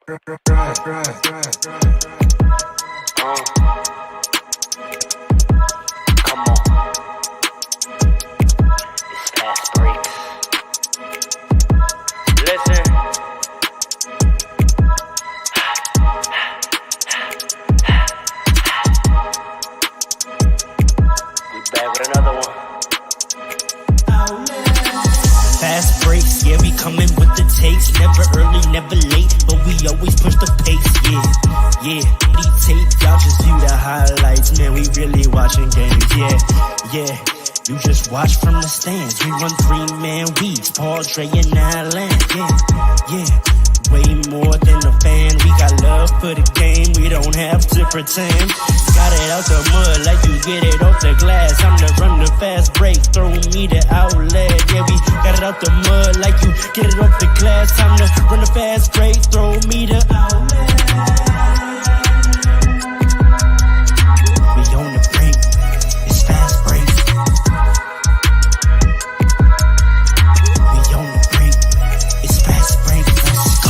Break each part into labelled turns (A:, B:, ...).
A: Come on. It's FASTBREAKS. Listen. We back with another one.
B: Fast breaks, yeah, we coming with the takes. Never early, never late, but we always push the pace, yeah. Tape, y'all just view the highlights, man, we really watching games, yeah. You just watch from the stands, we run 3-man weeks, Paul, Dre, and Allen, yeah. Way more than a fan, we got love for the game, we don't have to pretend. Got it out the mud like you get it off the glass. I'm the run the fast break, throw me the outlet. Yeah, we got it out the mud like you get it off the glass. I'm the run the fast break, throw me the outlet. We on the break, it's fast break. We on the break, it's fast break. Let's go.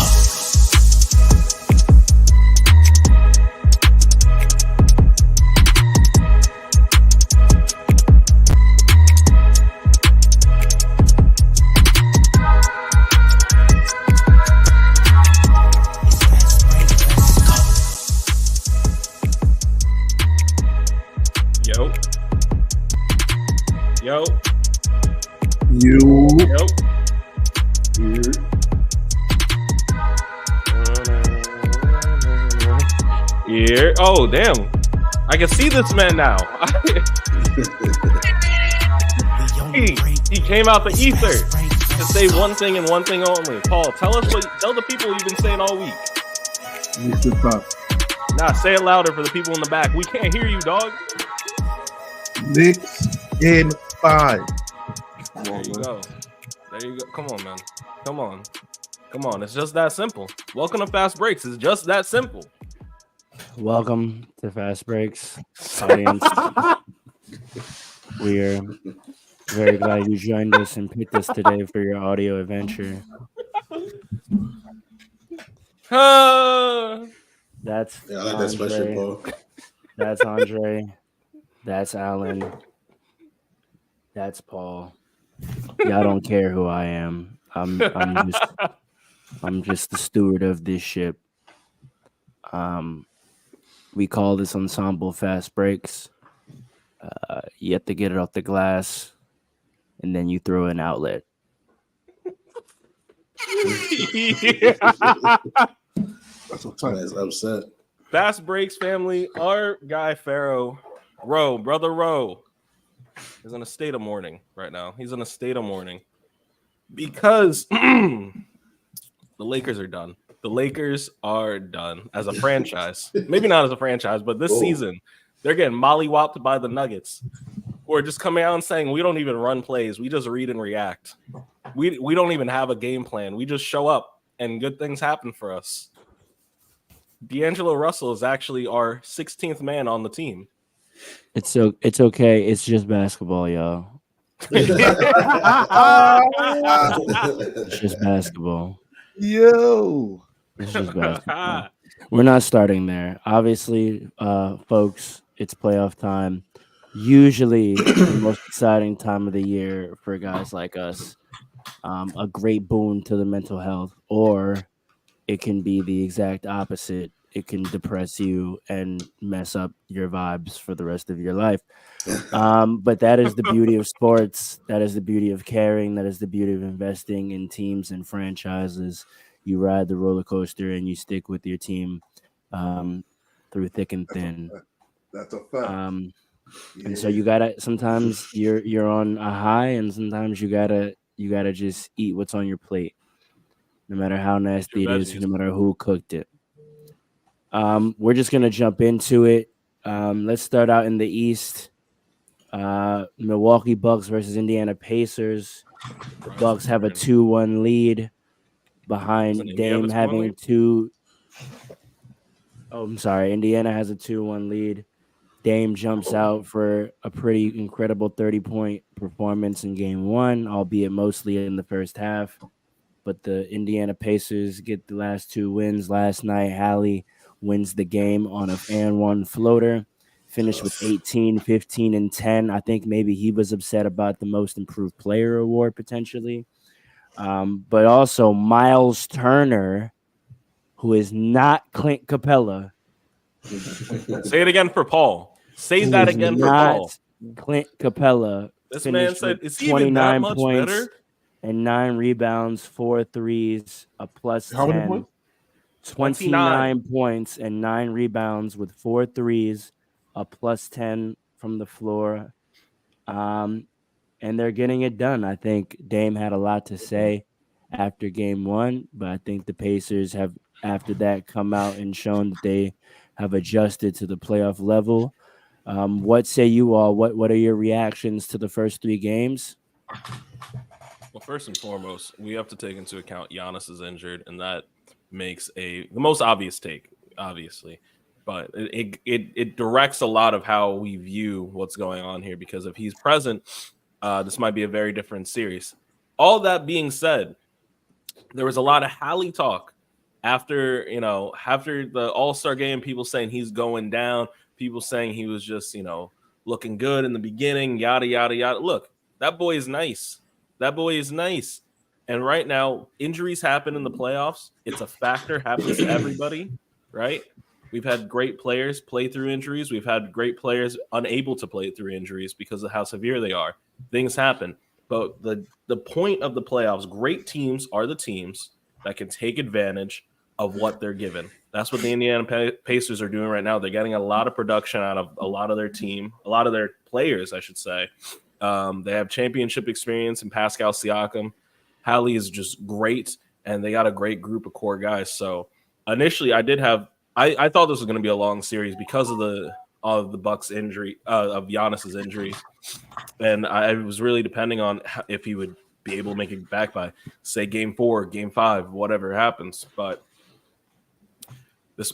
C: Yo. Yeah. Oh, damn. I can see this man now. he came out the ether to say one thing and one thing only. Paul, tell the people you've been saying all week. Nah, say it louder for the people in the back. We can't hear you, dog.
D: 6 in 5.
C: There you go. Come on, man. Come on. It's just that simple. Welcome to Fast Breaks. It's just that simple.
E: Welcome to Fast Breaks, audience. We are very glad you joined us and picked us today for your audio adventure. That's
D: I like that special, Paul.
E: That's Andre. That's Alan. That's Paul. Y'all don't care who I am. I'm just the steward of this ship. We call this ensemble Fast Breaks. You have to get it off the glass, and then you throw an outlet.
D: That's what time is upset.
C: Fast Breaks family, our guy Pharaoh, brother Rowe, is in a state of mourning right now. He's in a state of mourning because the Lakers are done. The Lakers are done as a franchise. Maybe not as a franchise, but this season, they're getting mollywopped by the Nuggets, who are just coming out and saying, we don't even run plays. We just read and react. We don't even have a game plan. We just show up, and good things happen for us. D'Angelo Russell is actually our 16th man on the team.
E: It's okay. It's just basketball, y'all. It's just basketball.
D: Yo.
E: It's just basketball. We're not starting there. Obviously, folks, it's playoff time. Usually the most exciting time of the year for guys like us. A great boon to the mental health, or it can be the exact opposite. It can depress you and mess up your vibes for the rest of your life. But that is the beauty of sports. That is the beauty of caring. That is the beauty of investing in teams and franchises. You ride the roller coaster and you stick with your team through thick and thin.
D: That's a fact.
E: And so you gotta, sometimes you're on a high, and sometimes you gotta just eat what's on your plate, no matter how nasty it is, no matter who cooked it. We're just gonna jump into it. Let's start out in the East. Milwaukee Bucks versus Indiana Pacers. The Bucks have a 2-1 lead behind Dame having two. Oh, I'm sorry. Indiana has a 2-1 lead. Dame jumps out for a pretty incredible 30-point performance in game one, albeit mostly in the first half. but the Indiana Pacers get the last 2 wins last night. Hallie wins the game on a and one floater, finished with 18, 15, and 10. I think maybe he was upset about the most improved player award potentially. But also Miles Turner, who is not Clint Capella.
C: Say it again for Paul. Say that
E: Who is
C: again for
E: not
C: Paul.
E: Clint Capella.
C: This man
E: Finished
C: said,
E: with
C: is he even that
E: 29
C: much
E: points
C: better?
E: and 9 rebounds, 4 threes, a plus
D: How many
E: 10.
D: points?
E: 29 points and 9 rebounds with 4 threes, a plus 10 from the floor. And they're getting it done. I think Dame had a lot to say after game 1, but I think the Pacers have, after that, come out and shown that they have adjusted to the playoff level. What say you all? What are your reactions to the first 3 games?
C: Well, first and foremost, we have to take into account Giannis is injured, and that makes the most obvious take, obviously. But it directs a lot of how we view what's going on here, because if he's present, this might be a very different series. All that being said, there was a lot of Hallie talk after the All-Star game, people saying he's going down, people saying he was just, looking good in the beginning, yada, yada, yada. Look, that boy is nice. That boy is nice. And right now, injuries happen in the playoffs. It's a factor, happens to everybody, right? We've had great players play through injuries. We've had great players unable to play through injuries because of how severe they are. Things happen. But the point of the playoffs, great teams are the teams that can take advantage of what they're given. That's what the Indiana Pacers are doing right now. They're getting a lot of production out of a lot of their team, a lot of their players, I should say. They have championship experience in Pascal Siakam. Hallie is just great, and they got a great group of core guys. So initially, I thought this was going to be a long series because of the Bucks injury, of Giannis's injury, and I was really depending on if he would be able to make it back by, say, game 4, game 5, whatever happens. But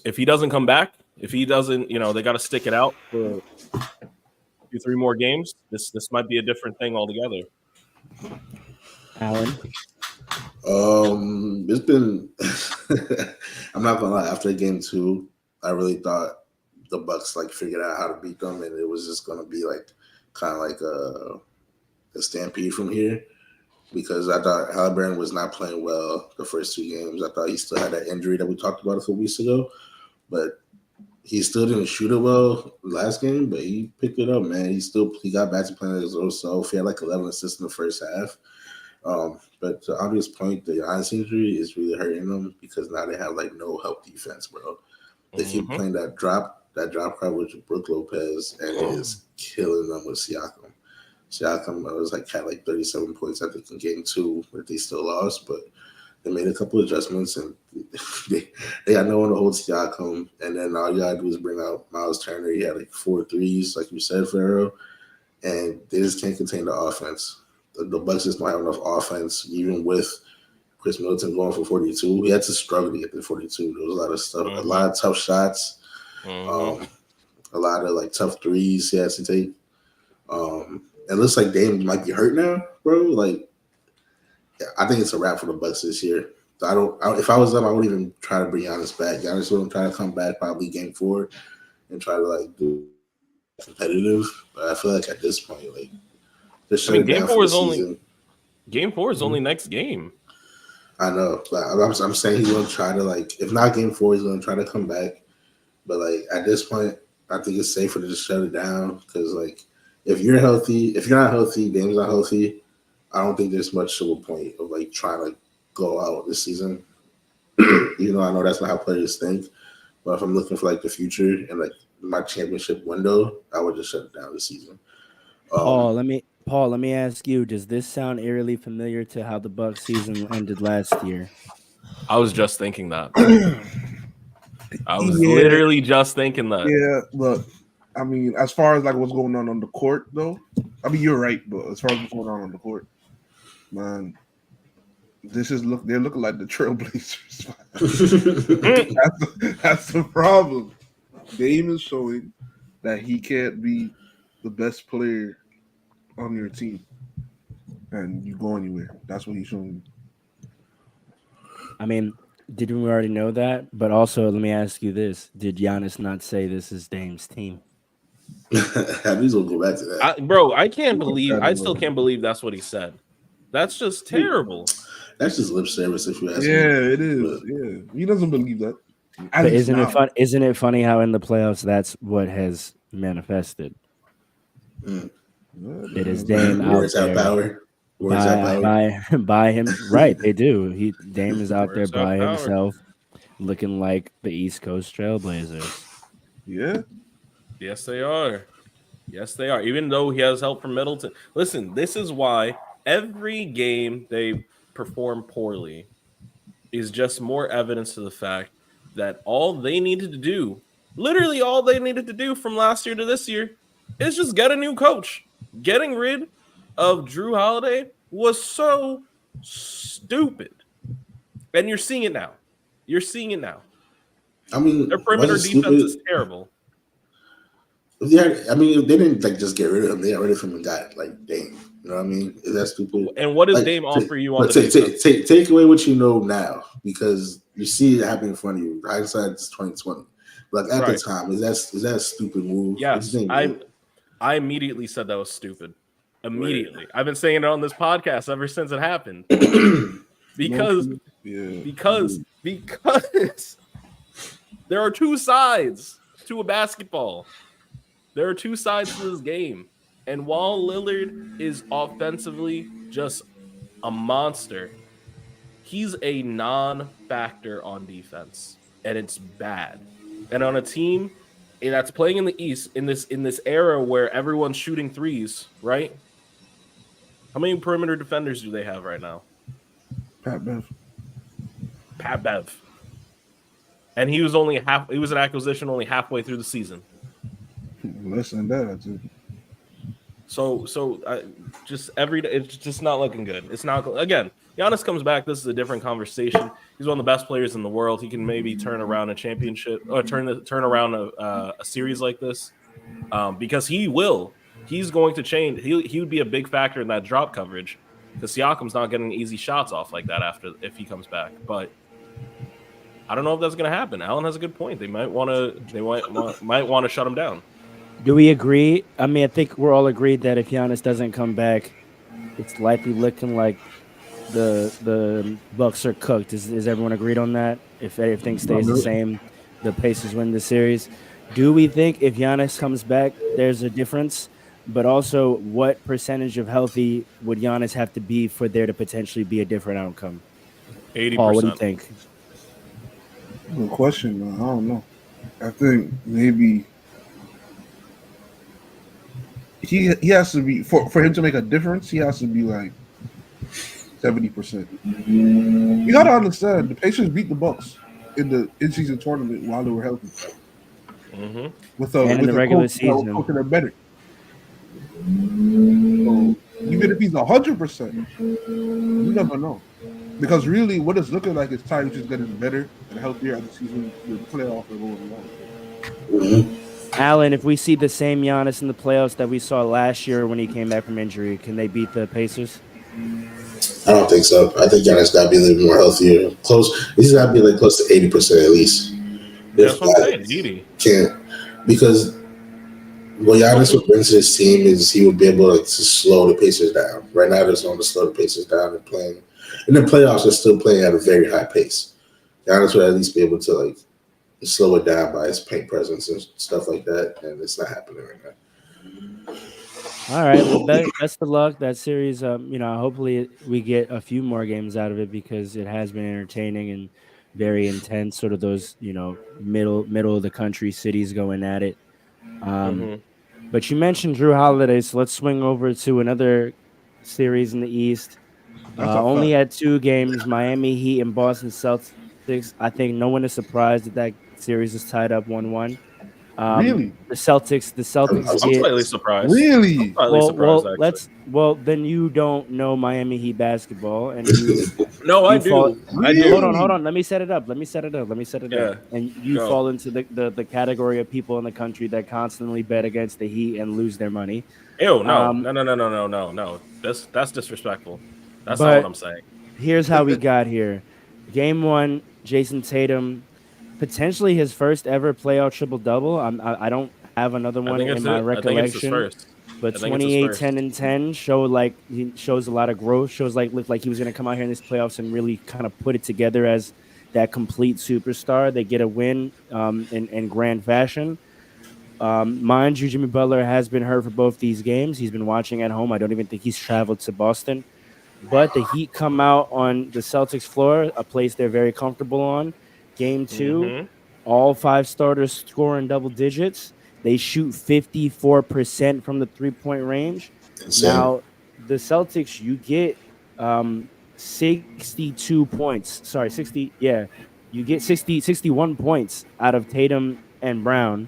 C: if he doesn't come back, if he doesn't, they got to stick it out for 2-3 more games. This might be a different thing altogether.
E: Alan?
D: It's been. I'm not gonna lie. After game 2, I really thought the Bucks figured out how to beat them, and it was just gonna be kind of like a stampede from here. Because I thought Halliburton was not playing well the first 2 games. I thought he still had that injury that we talked about a few weeks ago, but he still didn't shoot it well last game. But he picked it up, man. He got back to playing his old self. He had 11 assists in the first half. But the obvious point, the Giannis injury is really hurting them because now they have no help defense, bro. They keep playing that drop crowd with Brook Lopez, and it is killing them with Siakam. Siakam had 37 points, I think, in game 2, but they still lost. But they made a couple of adjustments, and they got no one to hold Siakam. And then all you gotta do is bring out Miles Turner. He had 4 threes, like you said, Pharaoh, and they just can't contain the offense. The Bucks just don't have enough offense, even with Chris Middleton going for 42. He had to struggle to get to 42. There was a lot of stuff, a lot of tough shots, a lot of tough threes he has to take. It looks like Dame might be hurt now, bro. I think it's a wrap for the Bucks this year. If I was them, I wouldn't even try to bring Giannis back. Giannis wouldn't try to come back probably game 4 and try to do competitive. But I feel at this point,
C: game 4 is only next game.
D: I know. I'm saying he's going to try to if not game 4, he's going to try to come back. But at this point, I think it's safer to just shut it down because if you're not healthy, Dame's not healthy, I don't think there's much of a point of trying to go out this season. I know that's not how players think, but if I'm looking for the future and my championship window, I would just shut it down this season.
E: Paul, let me ask you: does this sound eerily familiar to how the Bucks season ended last year?
C: I was just thinking that. I was literally just thinking that.
F: Yeah, look, I mean, as far as what's going on the court, though, I mean, you're right, but as far as what's going on the court, man, they're looking like the Trailblazers. that's the problem. Dame is showing that he can't be the best player on your team, and you go anywhere. That's what he's showing.
E: I mean, didn't we already know that? But also, let me ask you this: did Giannis not say this is Dame's team?
D: At least we'll go back to that.
C: Bro, I still can't believe that's what he said. That's just terrible.
D: That's just lip service, if you ask me.
F: Yeah, it is. Yeah, he doesn't believe that.
E: But isn't it fun? Isn't it funny how in the playoffs that's what has manifested? It is Dame out
D: Words have
E: there
D: power. Words have power.
E: by him. Right, they do. Dame is out there
C: Words have
E: by
C: power.
E: himself, looking like the East Coast Trailblazers.
F: Yeah.
C: Yes, they are. Yes, they are. Even though he has help from Middleton. Listen, this is why every game they perform poorly is just more evidence to the fact that all they needed to do, literally all they needed to do from last year to this year, is just get a new coach. Getting rid of Drew Holiday was so stupid. And you're seeing it now.
D: I mean,
C: Their perimeter defense is terrible.
D: Yeah, I mean, they didn't just get rid of him. They got rid of him and got Dame. You know what I mean? Is that stupid?
C: And what does Dame offer you on the
D: take away what you know now, because you see it happening in front of you. Hindsight is 2020. Like at the time, is that a stupid move?
C: Yes, I immediately said that was stupid. Immediately, I've been saying it on this podcast ever since it happened. because there are two sides to a basketball. There are two sides to this game. And while Lillard is offensively just a monster, he's a non-factor on defense. And it's bad. And on a team that's playing in the East, in this era where everyone's shooting threes, right? How many perimeter defenders do they have right now?
F: Pat
C: Bev. And he was an acquisition only halfway through the season.
F: Less than that, too.
C: So just every day, it's just not looking good. It's not, again, Giannis comes back. This is a different conversation. He's one of the best players in the world. He can maybe turn around a championship or turn around a series like this, because he will. He's going to change. He would be a big factor in that drop coverage, because Siakam's not getting easy shots off like that if he comes back. But I don't know if that's going to happen. Alan has a good point. They might want to shut him down.
E: Do we agree? I mean, I think we're all agreed that if Giannis doesn't come back, it's likely looking like the Bucks are cooked. Is everyone agreed on that? If everything stays the same, the Pacers win the series. Do we think if Giannis comes back, there's a difference? But also, what percentage of healthy would Giannis have to be for there to potentially be a different outcome?
C: 80%.
E: Paul, what do you think?
F: Good question, man. I don't know. I think maybe he has to be for him to make a difference. He has to be like 70%. You gotta understand, the Pacers beat the Bucks in the in-season tournament while they were healthy.
C: Mm-hmm.
F: With the regular season, coaching them better. So even if he's 100%, you never know. Because really, what it's looking like is Tyreek just getting better and healthier as the season, the playoff are going along.
D: Mm-hmm.
E: Alan, if we see the same Giannis in the playoffs that we saw last year when he came back from injury, can they beat the Pacers?
D: I don't think so. I think Giannis got to be a little more healthier. He's got to be close to 80% at least.
C: That's what I'm saying. 80.
D: Can't, because what Giannis would bring to this team is he would be able to slow the Pacers down. Right now, they're going to slow the Pacers down and playing. In the playoffs, they're still playing at a very high pace. Giannis would at least be able to slow it down by his paint presence and stuff like that, and it's not happening right now.
E: All right, well, best of luck. That series, hopefully we get a few more games out of it, because it has been entertaining and very intense. Sort of those, middle of the country cities going at it. But you mentioned Drew Holiday, so let's swing over to another series in the East. Only had 2 games, Miami Heat and Boston Celtics. I think no one is surprised that series is tied up 1-1.
F: Really?
E: The Celtics.
C: I'm slightly surprised.
F: Really?
E: Well, then you don't know Miami Heat basketball, and you.
C: No, I do. I do.
E: Hold on. Let me set it up.
C: Yeah.
E: And you fall into the category of people in the country that constantly bet against the Heat and lose their money.
C: Ew, no. That's disrespectful. That's not what I'm saying.
E: Here's how we got here. Game one, Jason Tatum, potentially his first ever playoff triple double. I don't have another
C: I
E: one
C: think
E: in
C: it's
E: my
C: it. I think it's his
E: recollection,
C: first.
E: but
C: I think it's his
E: 28,
C: first.
E: 10, and 10 show like he shows a lot of growth. Shows like looked like he was going to come out here in this playoffs and really kind of put it together as that complete superstar. They get a win in grand fashion. Mind you, Jimmy Butler has been hurt for both these games. He's been watching at home. I don't even think he's traveled to Boston. But the Heat come out on the Celtics floor, a place they're very comfortable on. Game two,
C: Mm-hmm.
E: all five starters score in double digits. They shoot 54% from the 3 point range.
D: Insane.
E: Now, the Celtics, you get 62 points. Sorry, 60. Yeah. You get 61 points out of Tatum and Brown,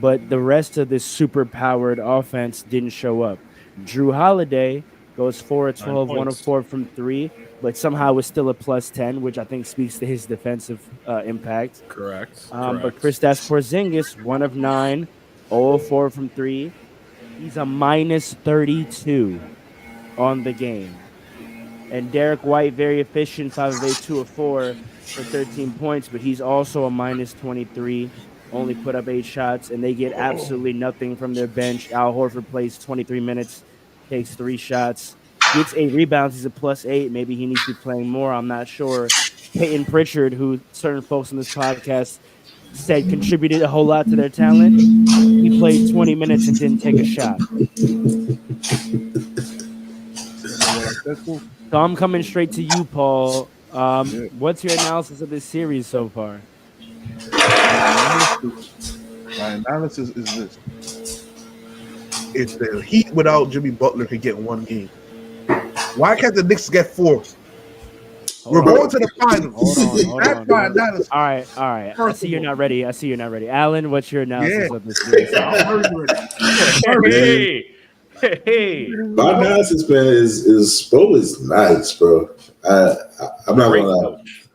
E: but the rest of this super powered offense didn't show up. Drew Holiday goes 4 of
C: Nine
E: 12, 1 of
C: points.
E: 4 from 3, but somehow was still a plus 10, which I think speaks to his defensive impact.
C: Correct.
E: But
C: Correct.
E: Kristaps Porzingis, 1 of 9, 0 of 4 from 3. He's a minus 32 on the game. And Derek White, very efficient, 5 of 8, 2 of 4 for 13 points, but he's also a minus 23, only put up 8 shots, and they get absolutely nothing from their bench. Al Horford plays 23 minutes, takes 3 shots, gets 8 rebounds. He's a plus 8. Maybe he needs to be playing more. I'm not sure. Peyton Pritchard, who certain folks on this podcast said contributed a whole lot to their talent, he played 20 minutes and didn't take a shot.
F: What I said too.
E: So I'm coming straight to you, Paul.
F: Yeah.
E: What's your analysis of this series so far?
F: My analysis, my analysis is this: if the Heat without Jimmy Butler could get one game, why can't the Knicks get 4? We're going to the finals.
E: Hold
F: That's
E: on.
F: my analysis.
E: All right. I
F: First
E: see
F: of
E: you're
F: all.
E: not ready. Alan, what's your analysis
F: Yeah.
E: of this series?
F: I'm very ready.
C: Hey.
D: My analysis, man, is Spo is nice, bro. I'm not
C: Great
D: gonna lie.
C: coach.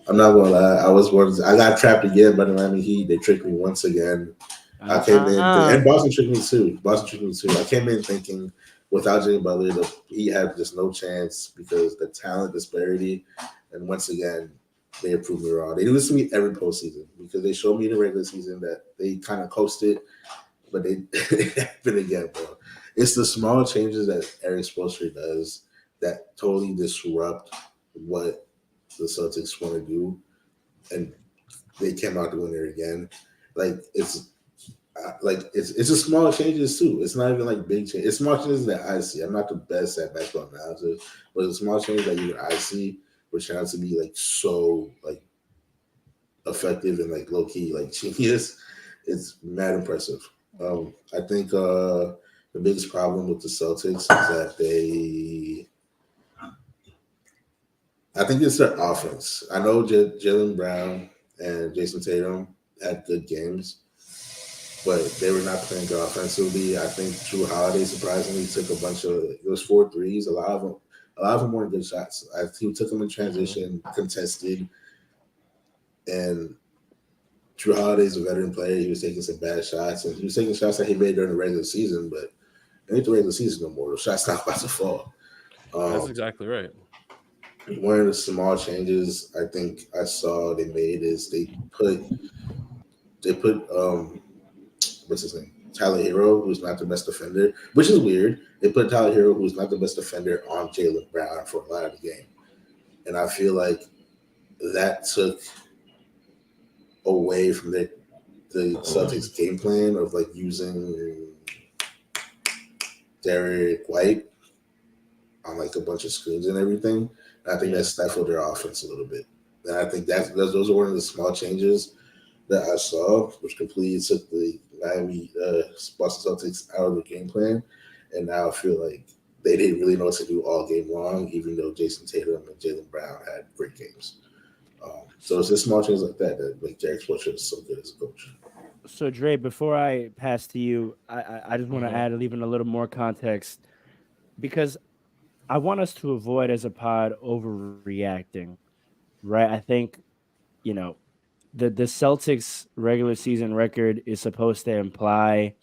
D: I'm not gonna lie. I got trapped again by the Miami Heat. They tricked me once again. I came in, and Boston tricked me too. I came in thinking without Jimmy Butler, he had just no chance because the talent disparity. And once again, they proved me wrong. They do this to me every postseason because they showed me in the regular season that they kind of coasted, but they it happened again, bro. It's the small changes that Eric Spoelstra does that totally disrupt what the Celtics want to do, and they came out to win it again. Like it's just small changes too. It's not even like big changes. It's small changes that I see. I'm not the best at basketball analysis, but it's small changes that even I see, which turn out to be like so like effective and like low key like genius. It's mad impressive. I think the biggest problem with the Celtics is that I think it's their offense. I know Jalen Brown and Jason Tatum had good games, but they were not playing good offensively. I think Drew Holiday surprisingly took a bunch of it was 4 threes. A lot of them weren't good shots. He took them in transition, contested, and Drew Holiday's a veteran player. He was taking some bad shots, and he was taking shots that he made during the regular season, but it ain't the regular season no more. The shot's not about to fall.
C: That's exactly right.
D: One of the small changes I think I saw they made is they put what's his name? Tyler Hero, who's not the best defender, which is weird. They put Tyler Hero, who's not the best defender, on Jalen Brown for a lot of the game. And I feel like that took away from the Celtics game plan of like using Derek White on like a bunch of screens and everything. And I think that stifled their offense a little bit. And I think those are one of the small changes that I saw, which completely took the Miami Boston Celtics out of the game plan. And now I feel like they didn't really know what to do all game long, even though Jason Tatum and Jalen Brown had great games. So it's just small changes like that make Derek Spoelstra is so good as a coach.
E: So, Dre, before I pass to you, I just want to add even a little more context because I want us to avoid as a pod overreacting, right? I think, you know, the Celtics regular season record is supposed to imply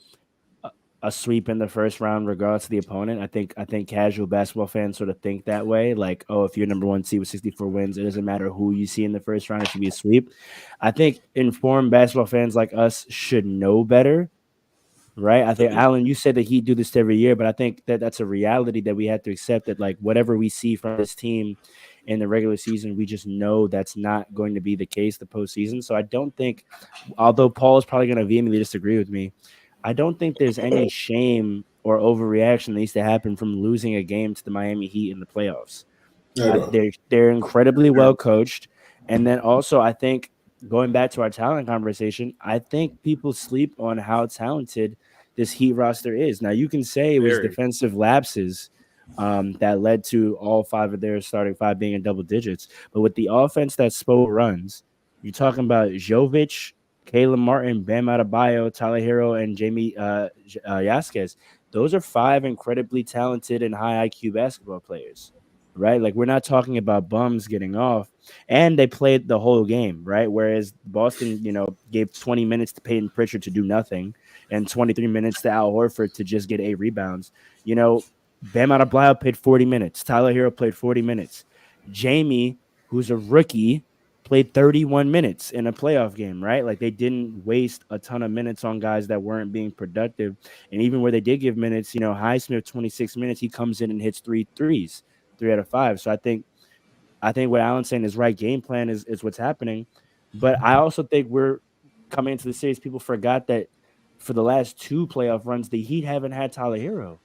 E: a sweep in the first round, regardless of the opponent. I think casual basketball fans sort of think that way. Like, oh, if you're number one seed with 64 wins, it doesn't matter who you see in the first round; it should be a sweep. I think informed basketball fans like us should know better, right? I think Alan, you said that he'd do this every year, but I think that that's a reality that we have to accept. That like whatever we see from this team in the regular season, we just know that's not going to be the case the postseason. So I don't think, although Paul is probably going to vehemently disagree with me, I don't think there's any shame or overreaction that needs to happen from losing a game to the Miami Heat in the playoffs. They're incredibly well coached, and then also I think going back to our talent conversation, I think people sleep on how talented this Heat roster is. Now you can say it was defensive lapses that led to all five of their starting five being in double digits, but with the offense that Spo runs, you're talking about Jovic, Caleb Martin, Bam Adebayo, Tyler Hero, and Jamie Vasquez. Those are five incredibly talented and high IQ basketball players, right? Like we're not talking about bums getting off, and they played the whole game, right? Whereas Boston, gave 20 minutes to Peyton Pritchard to do nothing, and 23 minutes to Al Horford to just get 8 rebounds. Bam Adebayo played 40 minutes. Tyler Hero played 40 minutes. Jamie, who's a rookie, played 31 minutes in a playoff game, right? Like they didn't waste a ton of minutes on guys that weren't being productive. And even where they did give minutes, Highsmith 26 minutes, he comes in and hits 3 threes, 3 out of 5. So I think what Alan's saying is right. Game plan is what's happening. But I also think we're coming into the series. People forgot that for the last 2 playoff runs, the Heat haven't had Tyler Hero.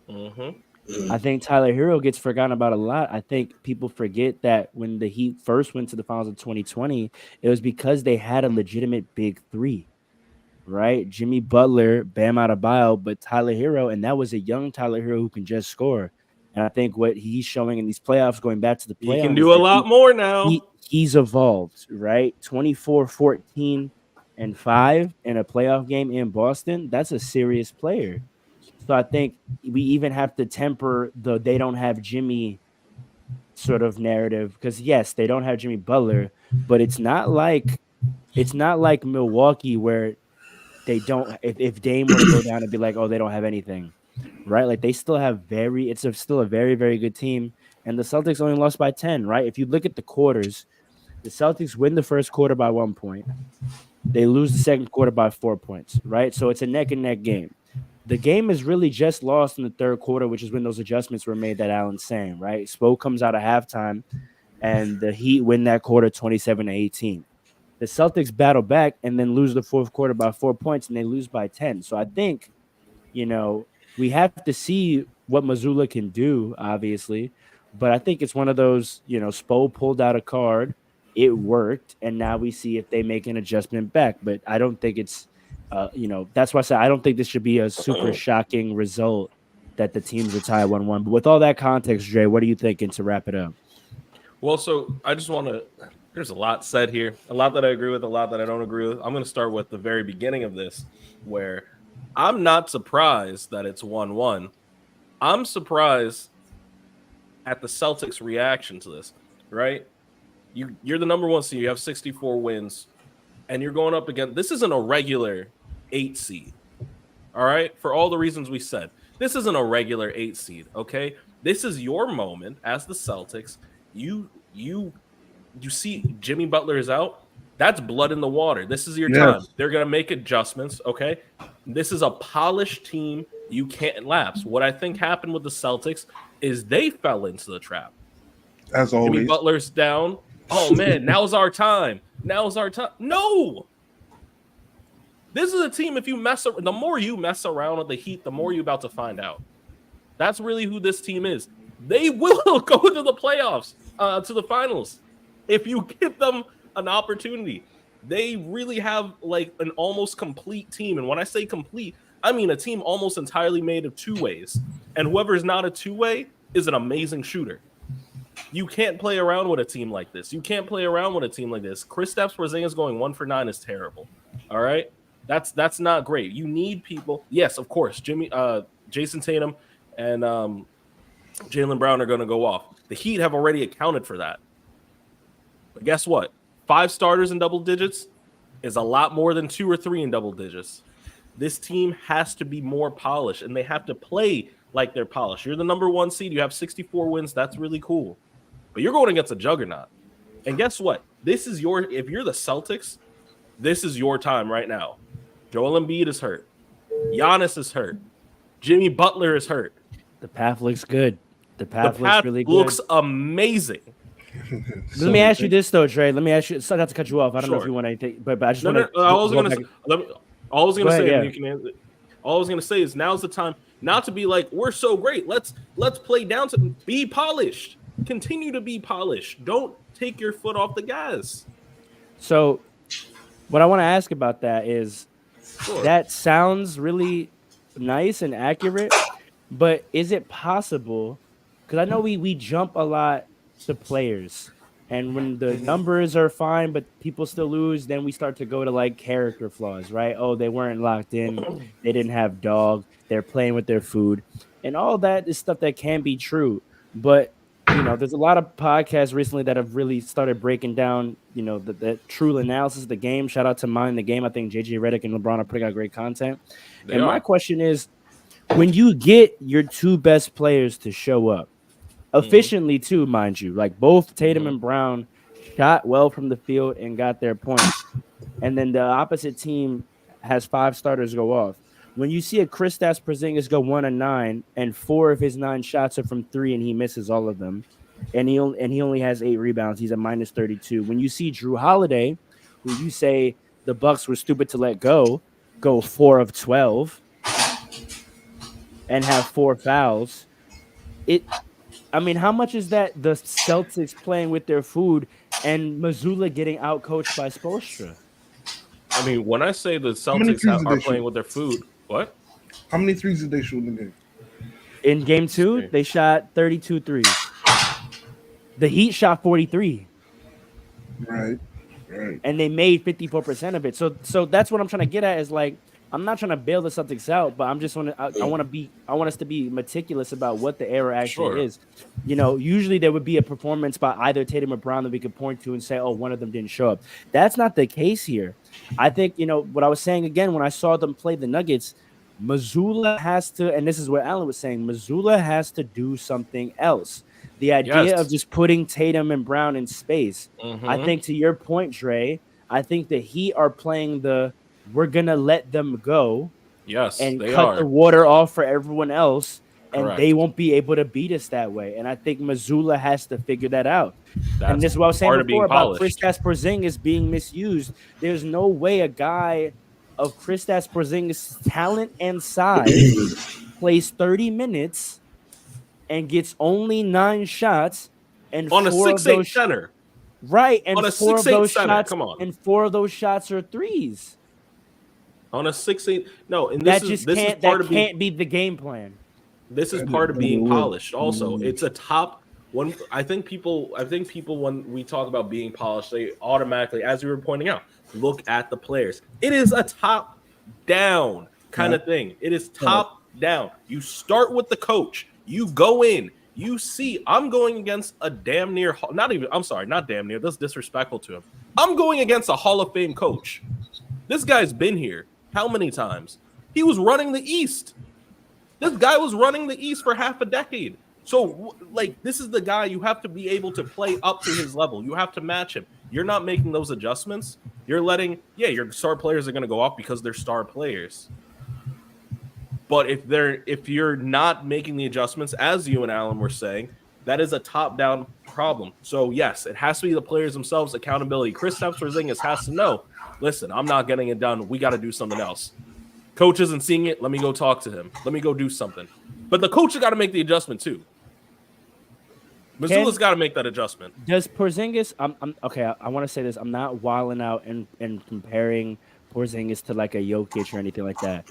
C: Mm-hmm.
E: I think Tyler Hero gets forgotten about a lot. I think people forget that when the Heat first went to the finals of 2020, it was because they had a legitimate big 3, right? Jimmy Butler, Bam Adebayo, but Tyler Hero, and that was a young Tyler Hero who can just score. And I think what he's showing in these playoffs, going back to the playoffs,
C: he can do a lot more now.
E: He's evolved, right? 24, 14, and 5 in a playoff game in Boston. That's a serious player. So I think we even have to temper the they don't have Jimmy sort of narrative because yes, they don't have Jimmy Butler, but it's not like Milwaukee where they don't. If Dame were to go down and be like, oh, they don't have anything, right? Like they still have still a very, very good team, and the Celtics only lost by 10, right? If you look at the quarters, the Celtics win the first quarter by 1 point, they lose the second quarter by 4 points, right? So it's a neck and neck game. The game is really just lost in the third quarter, which is when those adjustments were made that Alan's saying, right? Spo comes out of halftime, and the Heat win that quarter 27-18. The Celtics battle back and then lose the fourth quarter by 4 points, and they lose by 10. So I think, we have to see what Mazzulla can do, obviously. But I think it's one of those, Spo pulled out a card, it worked, and now we see if they make an adjustment back. But I don't think it's that's why I said I don't think this should be a super shocking result that the teams are tied 1-1. But with all that context, Dre, what are you thinking to wrap it up?
C: Well, so I just want to – there's a lot said here, a lot that I agree with, a lot that I don't agree with. I'm going to start with the very beginning of this where I'm not surprised that it's 1-1. I'm surprised at the Celtics' reaction to this, right? You're the number 1 seed. You have 64 wins, and you're going up against – this isn't a regular 8 seed, all right? For all the reasons we said. This isn't a regular 8 seed, okay? This is your moment as the Celtics. You see Jimmy Butler is out. That's blood in the water. This is your time. They're going to make adjustments, okay? This is a polished team. You can't lapse. What I think happened with the Celtics is they fell into the trap.
F: As always.
C: Jimmy Butler's down. Oh, man, now's our time. Now's our time. No! This is a team, if you the more you mess around with the Heat, the more you're about to find out. That's really who this team is. They will go to the playoffs, to the finals, if you give them an opportunity. They really have like an almost complete team. And when I say complete, I mean a team almost entirely made of two-ways. And whoever is not a two-way is an amazing shooter. You can't play around with a team like this. You can't play around with a team like this. Kristaps Porzingis going 1 for 9 is terrible. All right? That's not great. You need people. Yes, of course. Jason Tatum and Jaylen Brown are going to go off. The Heat have already accounted for that. But guess what? 5 starters in double digits is a lot more than 2 or 3 in double digits. This team has to be more polished, and they have to play like they're polished. You're the number 1 seed. You have 64 wins. That's really cool. But you're going against a juggernaut. And guess what? If you're the Celtics, this is your time right now. Joel Embiid is hurt. Giannis is hurt. Jimmy Butler is hurt.
E: The path looks good. The path
C: looks
E: looks
C: amazing.
E: Let me ask you this though, Trey. Let me ask you. So not to cut you off. I don't know if
C: Sure.
E: you want anything, but I just want to.
C: All I was going to say,
E: yeah.
C: and you can answer. All I was going to say is now's the time not to be like, we're so great. Let's play down to be polished. Continue to be polished. Don't take your foot off the gas.
E: So, what I want to ask about that is,
C: Sure.
E: that sounds really nice and accurate, but is it possible? Because I know we jump a lot to players, and when the numbers are fine, but people still lose, then we start to go to like character flaws, right? Oh, they weren't locked in, they didn't have dog, they're playing with their food, and all that is stuff that can be true. But there's a lot of podcasts recently that have really started breaking down, the true analysis of the game. Shout out to Mind the Game. I think JJ Redick and LeBron are putting out great content. My question is, when you get your 2 best players to show up efficiently too, mind you, like both Tatum and Brown shot well from the field and got their points, and then the opposite team has 5 starters go off. When you see a Kristaps Porzingis go 1 of 9 and 4 of his 9 shots are from 3 and he misses all of them, and he only has 8 rebounds, he's a -32. When you see Drew Holiday, who you say the Bucks were stupid to let go 4 of 12 and have 4 fouls, how much is that the Celtics playing with their food and Mazzulla getting outcoached by Spoelstra?
C: I mean, when I say the Celtics are playing with their food, what?
F: How many threes did they shoot in the game?
E: In game 2, they shot 32 threes. The Heat shot 43.
F: Right.
E: And they made 54% of it. So that's what I'm trying to get at is like, I'm not trying to bail the Celtics out, but I'm just I want us to be meticulous about what the error actually is. Usually there would be a performance by either Tatum or Brown that we could point to and say, oh, one of them didn't show up. That's not the case here. I think, what I was saying again, when I saw them play the Nuggets, Mazzulla has to, and this is what Alan was saying, Mazzulla has to do something else. The idea of just putting Tatum and Brown in space. I think to your point, Dre, I think the Heat are playing we're going to let them go and cut the water off for everyone else, and they won't be able to beat us that way. And I think Mazzulla has to figure that out. And this is what I was saying before about Kristaps Porzingis being misused. There's no way a guy of Kristaps Porzingis' talent and size plays 30 minutes and gets only 9 shots and
C: on a 6'8" center.
E: Right, and
C: on a
E: 6'8"
C: shots, come on.
E: And 4 of those shots are threes.
C: On a 6'8", no, and
E: that can't be the game plan.
C: This is part of being polished. Also, it's a top one. I think people when we talk about being polished, they automatically, as you were pointing out, look at the players. It is a top down kind of thing. It is top down. You start with the coach. You go in. You see, I'm going against a damn near, not damn near. That's disrespectful to him. I'm going against a Hall of Fame coach. This guy's been here. How many times? He was running the East. This guy was running the East for half a decade. So, this is the guy you have to be able to play up to his level. You have to match him. You're not making those adjustments. You're letting, your star players are going to go off because they're star players. But if you're not making the adjustments, as you and Alan were saying, that is a top-down problem. So, yes, it has to be the players themselves, accountability. Kristaps Porzingis has to know, listen, I'm not getting it done. We got to do something else. Coach isn't seeing it. Let me go talk to him. Let me go do something. But the coach has got to make the adjustment too. Mazzulla's got to make that adjustment.
E: Does Porzingis? Okay. I want to say this. I'm not wilding out and comparing Porzingis to like a Jokic or anything like that.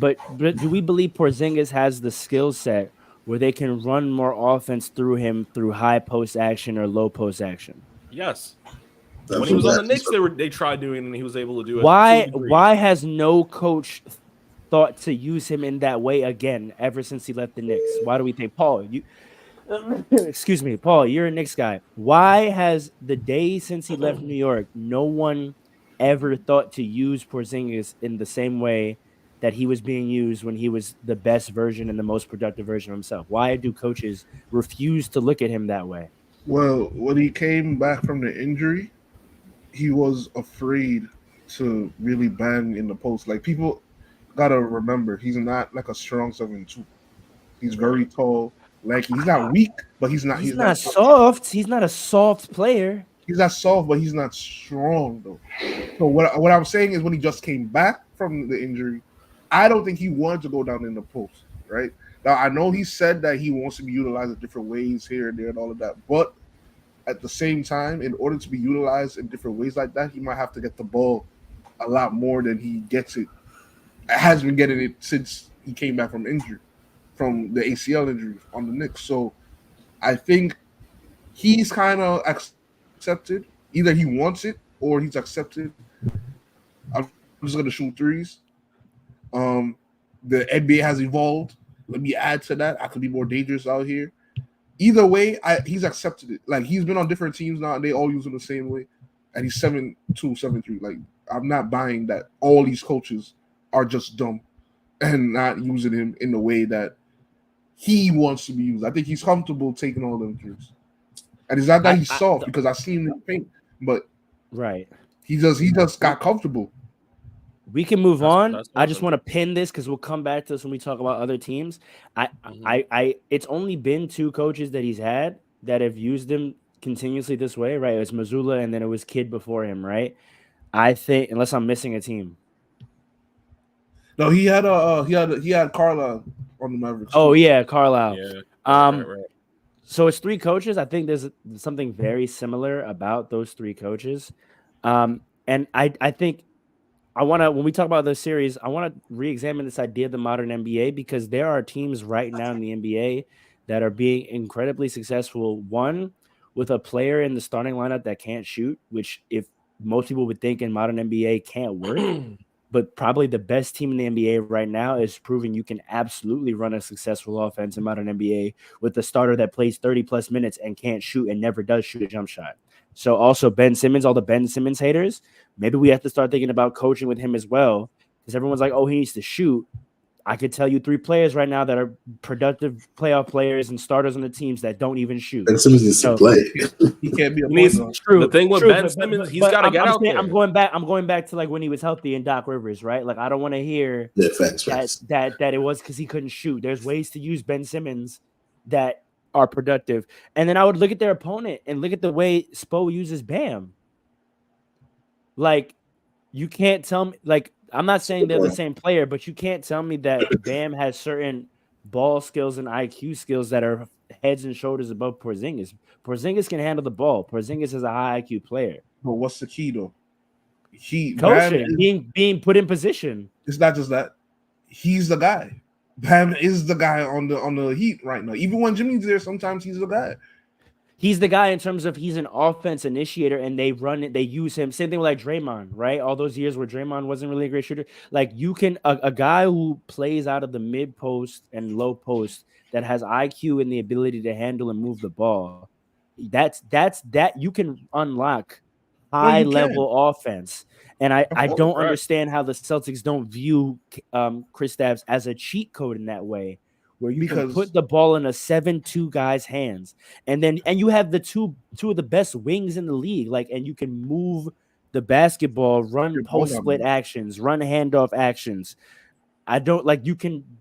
E: but do we believe Porzingis has the skill set where they can run more offense through him through high post action or low post action?
C: Yes. When he was on the Knicks, they tried doing it, and he was able to do it.
E: Why has no coach thought to use him in that way again ever since he left the Knicks? Why do we think, Paul? Excuse me, Paul. You're a Knicks guy. Why has the day since he left New York, no one ever thought to use Porzingis in the same way that he was being used when he was the best version and the most productive version of himself? Why do coaches refuse to look at him that way?
F: Well, when he came back from the injury, he was afraid to really bang in the post. Like, people gotta remember, he's not like a strong 7'2". He's very tall, lanky. He's not weak, but he's not.
E: He's not soft. He's not a soft player.
F: He's not soft, but he's not strong though. So what I'm saying is, when he just came back from the injury, I don't think he wanted to go down in the post. Right now, I know he said that he wants to be utilized in different ways here and there and all of that, but at the same time, in order to be utilized in different ways like that, he might have to get the ball a lot more than he gets it. Has been getting it since he came back from injury, from the ACL injury on the Knicks. So I think he's kind of accepted. Either he wants it or he's accepted. I'm just going to shoot threes. The NBA has evolved. Let me add to that. I could be more dangerous out here. Either way, he's accepted it. Like, he's been on different teams now, and they all use him the same way. And he's 7'2", 7'3". Like, I'm not buying that all these coaches are just dumb and not using him in the way that he wants to be used. I think he's comfortable taking all them threes. And it's not that he's soft, because I've seen him paint, but
E: right.
F: He just got comfortable.
E: We can move on. I just want to pin this because we'll come back to this when we talk about other teams. It's only been 2 coaches that he's had that have used him continuously this way, right? It was Mazzulla, and then it was Kidd before him, right? I think, unless I'm missing a team.
F: No, he had Carlisle on the Mavericks.
E: Oh yeah, Carlisle.
C: Yeah. Right.
E: So it's 3 coaches. I think there's something very similar about those 3 coaches, and I think. When we talk about this series, I want to re-examine this idea of the modern NBA, because there are teams right now in the NBA that are being incredibly successful. One, with a player in the starting lineup that can't shoot, which if most people would think in modern NBA can't work, but probably the best team in the NBA right now is proving you can absolutely run a successful offense in modern NBA with a starter that plays 30 plus minutes and can't shoot and never does shoot a jump shot. So also Ben Simmons, all the Ben Simmons haters, maybe we have to start thinking about coaching with him as well, because everyone's like, oh, he needs to shoot. I could tell you 3 players right now that are productive playoff players and starters on the teams that don't even shoot.
D: Ben Simmons needs to play.
F: He can't be a
C: true. The thing with Ben Simmons, he's got to get out there.
E: I'm going back to like when he was healthy in Doc Rivers, right? Like, I don't want to hear that it was because he couldn't shoot. There's ways to use Ben Simmons that are productive. And then I would look at their opponent and look at the way Spo uses Bam. Like, you can't tell me, like, I'm not saying they're the same player, but you can't tell me that Bam has certain ball skills and IQ skills that are heads and shoulders above Porzingis. Porzingis can handle the ball. Porzingis is a high IQ player.
F: But what's the key though?
E: Coaching, being put in position.
F: It's not just that. He's the guy. Bam is the guy on the Heat right now. Even when Jimmy's there, sometimes he's the guy.
E: He's the guy in terms of he's an offense initiator, and they run it. They use him. Same thing with like Draymond, right? All those years where Draymond wasn't really a great shooter. Like, you can a guy who plays out of the mid post and low post that has IQ and the ability to handle and move the ball. That's you can unlock high level offense. And I don't understand how the Celtics don't view Kristaps as a cheat code in that way, where you can put the ball in a 7-2 guy's hands, and you have the two of the best wings in the league, like, and you can move the basketball, run post split actions, run handoff actions. I don't like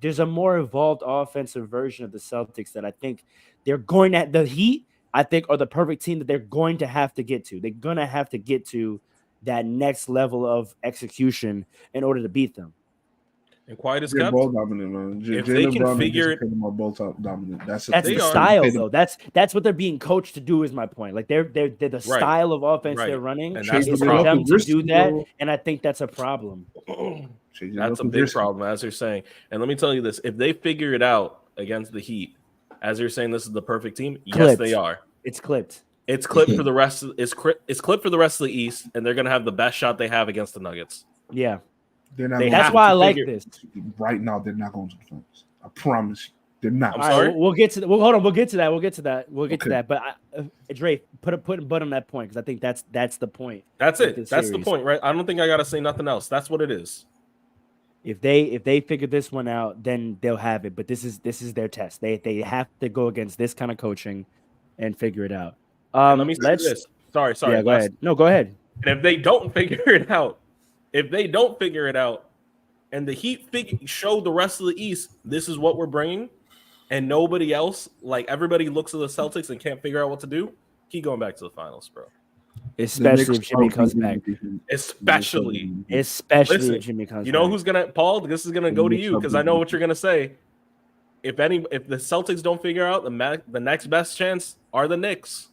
E: there's a more evolved offensive version of the Celtics that I think they're going at. The Heat, I think, are the perfect team that they're going to have to get to. They're going to have to get to that next level of execution in order to beat them.
C: And quiet as
F: they're
C: kept.
F: ball dominant, man.
C: If they can figure it,
F: ball top dominant. That's
E: the style, though. That's what they're being coached to do. Is my point. Like, they're the style of offense they're running,
C: and that's
E: is for them to do that. And I think that's a problem.
C: That's a big problem, as you're saying. And let me tell you this: if they figure it out against the Heat, as you're saying, this is the perfect team. Yes, they are.
E: It's clipped.
C: It's clipped for the rest. It's clipped for the rest of the East, and they're gonna have the best shot they have against the Nuggets.
E: Yeah.
F: That's
E: why I like this.
F: Right now, they're not going to the finals. I promise you, they're not.
C: I'm sorry.
E: We'll get to. Hold on. We'll get to that. To that. But Dre, put a butt on that point, because I think that's the point.
C: That's it. That's the point, right? I don't think I gotta say nothing else. That's what it is.
E: If they figure this one out, then they'll have it. But this is their test. They have to go against this kind of coaching and figure it out.
C: And let me say this. Sorry.
E: Yeah, go
C: last.
E: ahead. No, go ahead.
C: And if they don't figure it out, and the Heat show the rest of the East, this is what we're bringing, and nobody else, like everybody looks at the Celtics and can't figure out what to do, keep going back to the finals, bro.
E: Especially if Jimmy comes back.
C: Especially
E: if Jimmy comes back.
C: You know who's gonna, Paul? This is gonna go to you because I know what you're gonna say. If the Celtics don't figure out, the next best chance are the Knicks.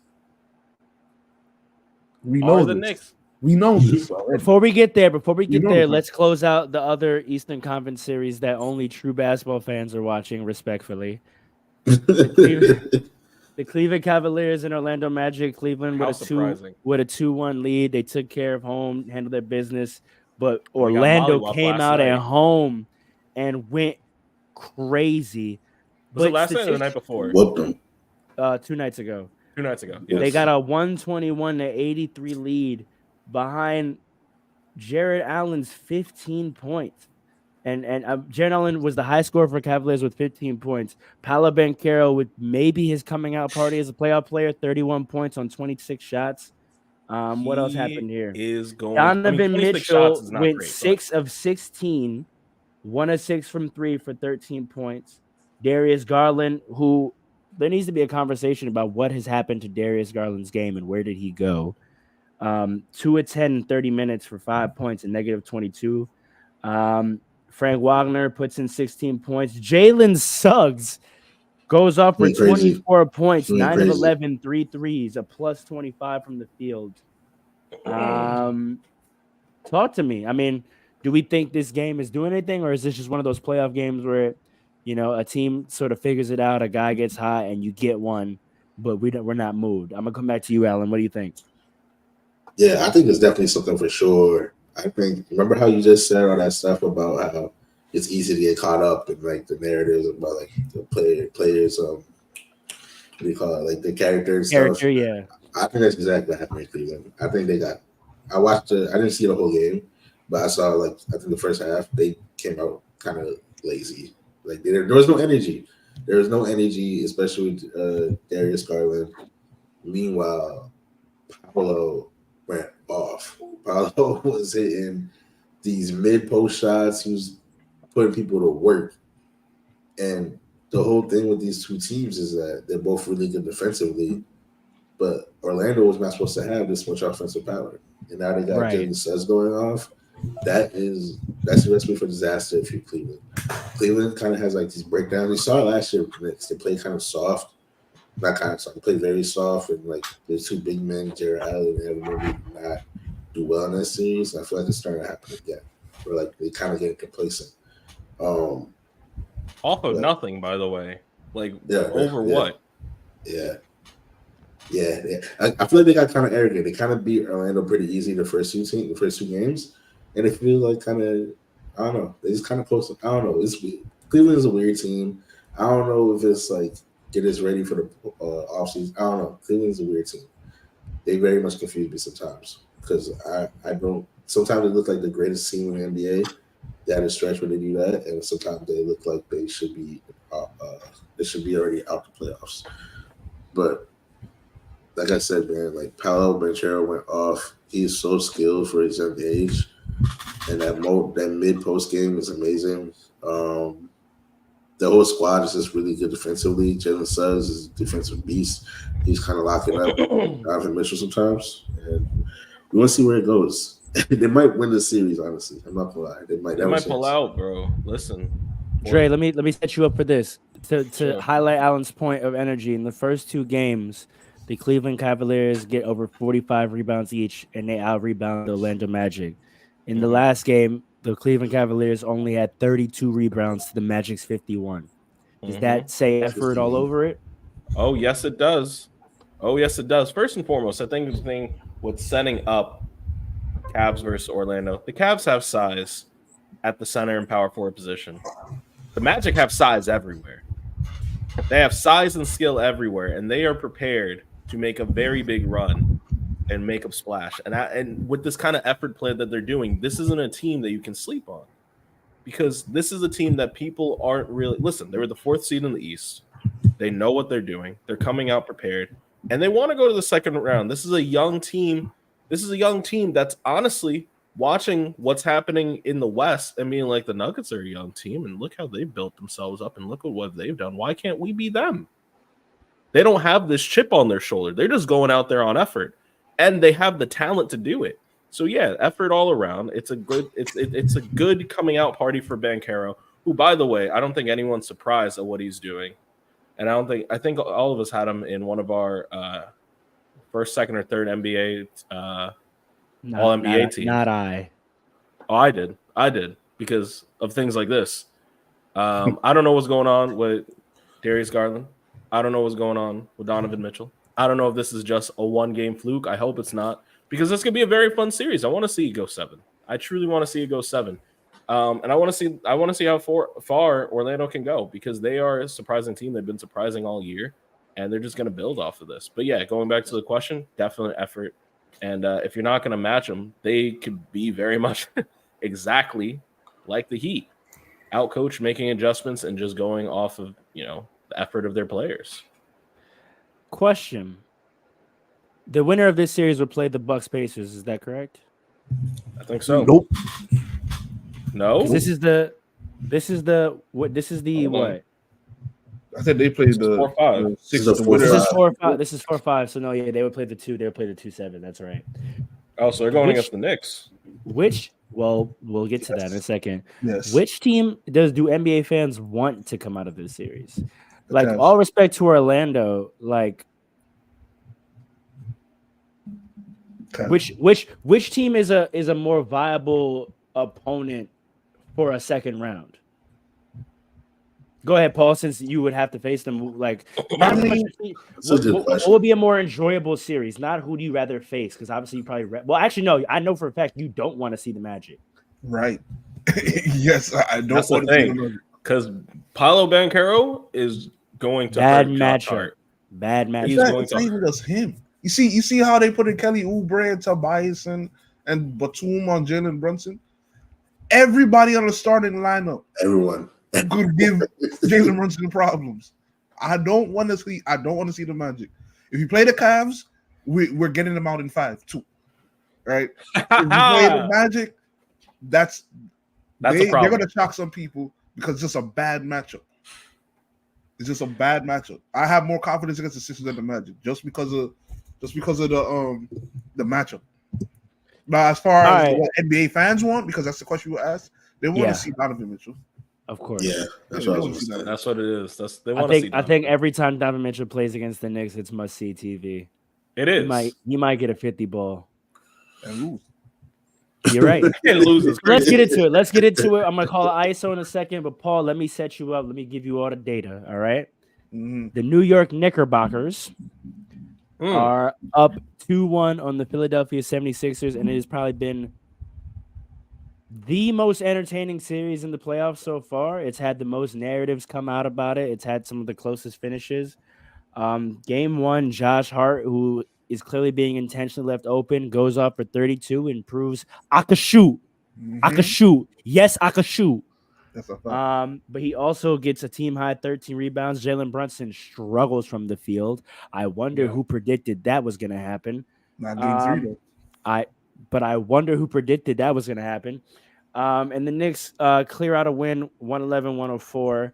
F: We know the Knicks. We know this.
E: Before we get there, let's close out the other Eastern Conference series that only true basketball fans are watching respectfully. The Cleveland Cavaliers and Orlando Magic. Cleveland with a 2-1 lead. They took care of home, handled their business, but Orlando came out at home and went crazy.
C: Was it last night or the night before?
D: Whooped them.
E: 2 nights ago.
C: 2 nights ago.
E: Yes. They got a 121-83 lead behind Jared Allen's 15 points. And Jared Allen was the high scorer for Cavaliers with 15 points. Paolo Banchero with maybe his coming out party as a playoff player, 31 points on 26 shots. What else happened here? Donovan Mitchell went 6 of 16, 1 of 6 from 3 for 13 points. Darius Garland, who there needs to be a conversation about what has happened to Darius Garland's game and where did he go. 2 of 10 in 30 minutes for 5 points and negative 22. Frank Wagner puts in 16 points. Jalen Suggs goes off for 24 points, 9 of 11, 3 threes, a plus 25 from the field. Talk to me. I mean, do we think this game is doing anything, or is this just one of those playoff games where, you know, a team sort of figures it out, a guy gets hot, and you get one, but we're not moved? I'm gonna come back to you, Alan. What do you think?
D: Yeah, I think it's definitely something for sure. I think, remember how you just said all that stuff about how it's easy to get caught up in like the narratives about like the players, what do you call it, like the characters.
E: Character, yeah.
D: I think that's exactly what happened in Cleveland. I think I watched it. I didn't see the whole game, but I saw I think the first half they came out kind of lazy. Like there was no energy. There was no energy, especially with Darius Garland. Meanwhile, Paolo went off. Paolo was hitting these mid-post shots. He was putting people to work. And the whole thing with these two teams is that they're both really good defensively, but Orlando was not supposed to have this much offensive power. And now they got Jalen Suggs going off. That's the recipe for disaster if you're Cleveland. Cleveland kind of has like these breakdowns. We saw it last year with the Knicks. They play kind of soft. Not kind of soft. They play very soft, and like there's two big men, Jared Allen and Evan Mobley, not do well in that series. I feel like it's starting to happen again. Where like they kind of get complacent.
C: Off of nothing, by the way. Like over what?
D: Yeah. I feel like they got kind of arrogant. They kind of beat Orlando pretty easy the first two games, and it feels like kind of, I don't know. They just kind of close. I don't know. It's weird. Cleveland is a weird team. I don't know if it's like get us ready for the offseason. I don't know. Cleveland is a weird team. They very much confuse me sometimes because I don't. Sometimes they look like the greatest team in the NBA. They had a stretch where they do that, and sometimes they look like they should be. They should be already out the playoffs, but. Like I said, man, like Paolo Banchero went off. He's so skilled for his young age, and that mid-post game is amazing. The whole squad is just really good defensively. Jalen Suggs is a defensive beast. He's kind of locking up Donovan Mitchell sometimes, and we want to see where it goes. They might win the series, honestly. I'm not gonna lie. They might
C: pull out, bro. Listen,
E: Dre, let me set you up for this to highlight Alan's point of energy. In the first two games, the Cleveland Cavaliers get over 45 rebounds each, and they out-rebound the Orlando Magic. In the last game, the Cleveland Cavaliers only had 32 rebounds to the Magic's 51. Does that say effort all over it?
C: Oh, yes, it does. First and foremost, I think the thing with setting up Cavs versus Orlando, the Cavs have size at the center and power forward position. The Magic have size everywhere. They have size and skill everywhere, and they are prepared to make a very big run and make a splash. And with this kind of effort play that they're doing, this isn't a team that you can sleep on. because this is a team that people aren't really listen. They were the 4th seed in the East. They know what they're doing. They're coming out prepared, and they want to go to the second round. This is a young team. This is a young team that's honestly watching what's happening in the West and being like, the Nuggets are a young team, and look how they've built themselves up, and look at what they've done. Why can't we be them? They don't have this chip on their shoulder. They're just going out there on effort, and they have the talent to do it. So yeah, effort all around. It's a good coming out party for Banchero, who, by the way, I don't think anyone's surprised at what he's doing, and I think all of us had him in one of our first, second, or third NBA all NBA teams.
E: Not I.
C: Oh, I did because of things like this. I don't know what's going on with Darius Garland. I don't know what's going on with Donovan Mitchell. I don't know if this is just a 1-game fluke. I hope it's not, because this could be a very fun series. I want to see it go 7. I truly want to see it go 7. And I want to see how far Orlando can go, because they are a surprising team. They've been surprising all year, and they're just going to build off of this. But yeah, going back to the question, definite effort. And if you're not going to match them, they could be very much exactly like the Heat, outcoached, making adjustments, and just going off of, the effort of their players.
E: Question: the winner of this series will play the Bucks Pacers. Is that correct?
C: I think so.
F: Nope.
C: No.
E: This is the what?
F: I think they played the
C: 4-5.
F: Six.
D: This is a 4-5.
E: This is 4-5. This is 4-5. So no, yeah, they would play the 2. They would play the 2-7. That's right.
C: Oh, so they're going against the Knicks.
E: Well, we'll get to that in a second.
F: Yes.
E: Which team do NBA fans want to come out of this series? Like,
F: Cavs.
E: all respect to Orlando, like,
F: Cavs.
E: which team is a more viable opponent for a second round? Go ahead, Paul, since you would have to face them. Like, not much, what would be a more enjoyable series? Not who do you rather face? Because obviously you probably well, actually no, I know for a fact you don't want to see the Magic.
F: Right. Yes, I don't.
C: That's the thing, because Paolo Banchero is going to
E: Bad
C: hurt
E: matchup.
C: Josh Hart.
E: Bad matchup.
C: He's going
F: It's
C: to
F: not even just him. You see how they put in Kelly Oubre and Tobias and Batum on Jalen Brunson. Everybody on the starting lineup.
D: Everyone
F: could give Jalen Brunson problems. I don't want to see the Magic. If you play the Cavs, we're getting them out in 5 too. Right? If you play the Magic, that's a problem. They're gonna shock some people because it's just a bad matchup. It's just a bad matchup. I have more confidence against the Sixers than the Magic just because of the matchup. But as far as what NBA fans want, because that's the question you asked, they want to see Donovan Mitchell.
E: Of course.
D: Yeah, that's what I was saying.
C: That's what it is.
E: I think every time Donovan Mitchell plays against the Knicks, it's must see TV.
C: It is.
E: He might get a 50 ball
F: and lose.
E: You're right.
C: And lose.
E: Let's get into it. I'm gonna call it ISO in a second, but Paul, let me set you up. Let me give you all the data. All right.
F: Mm-hmm.
E: The New York Knickerbockers are up 2-1 on the Philadelphia 76ers, and it has probably been the most entertaining series in the playoffs so far. It's had the most narratives come out about it. It's had some of the closest finishes. Game 1, Josh Hart, who is clearly being intentionally left open, goes off for 32 and proves I can shoot.
F: Mm-hmm.
E: I can shoot. Yes, I can shoot.
F: That's a fact.
E: But he also gets a team high 13 rebounds. Jalen Brunson struggles from the field. I wonder who predicted that was going to happen.
F: Not game 3 though.
E: But I wonder who predicted that was going to happen. And the Knicks clear out a win, 111-104.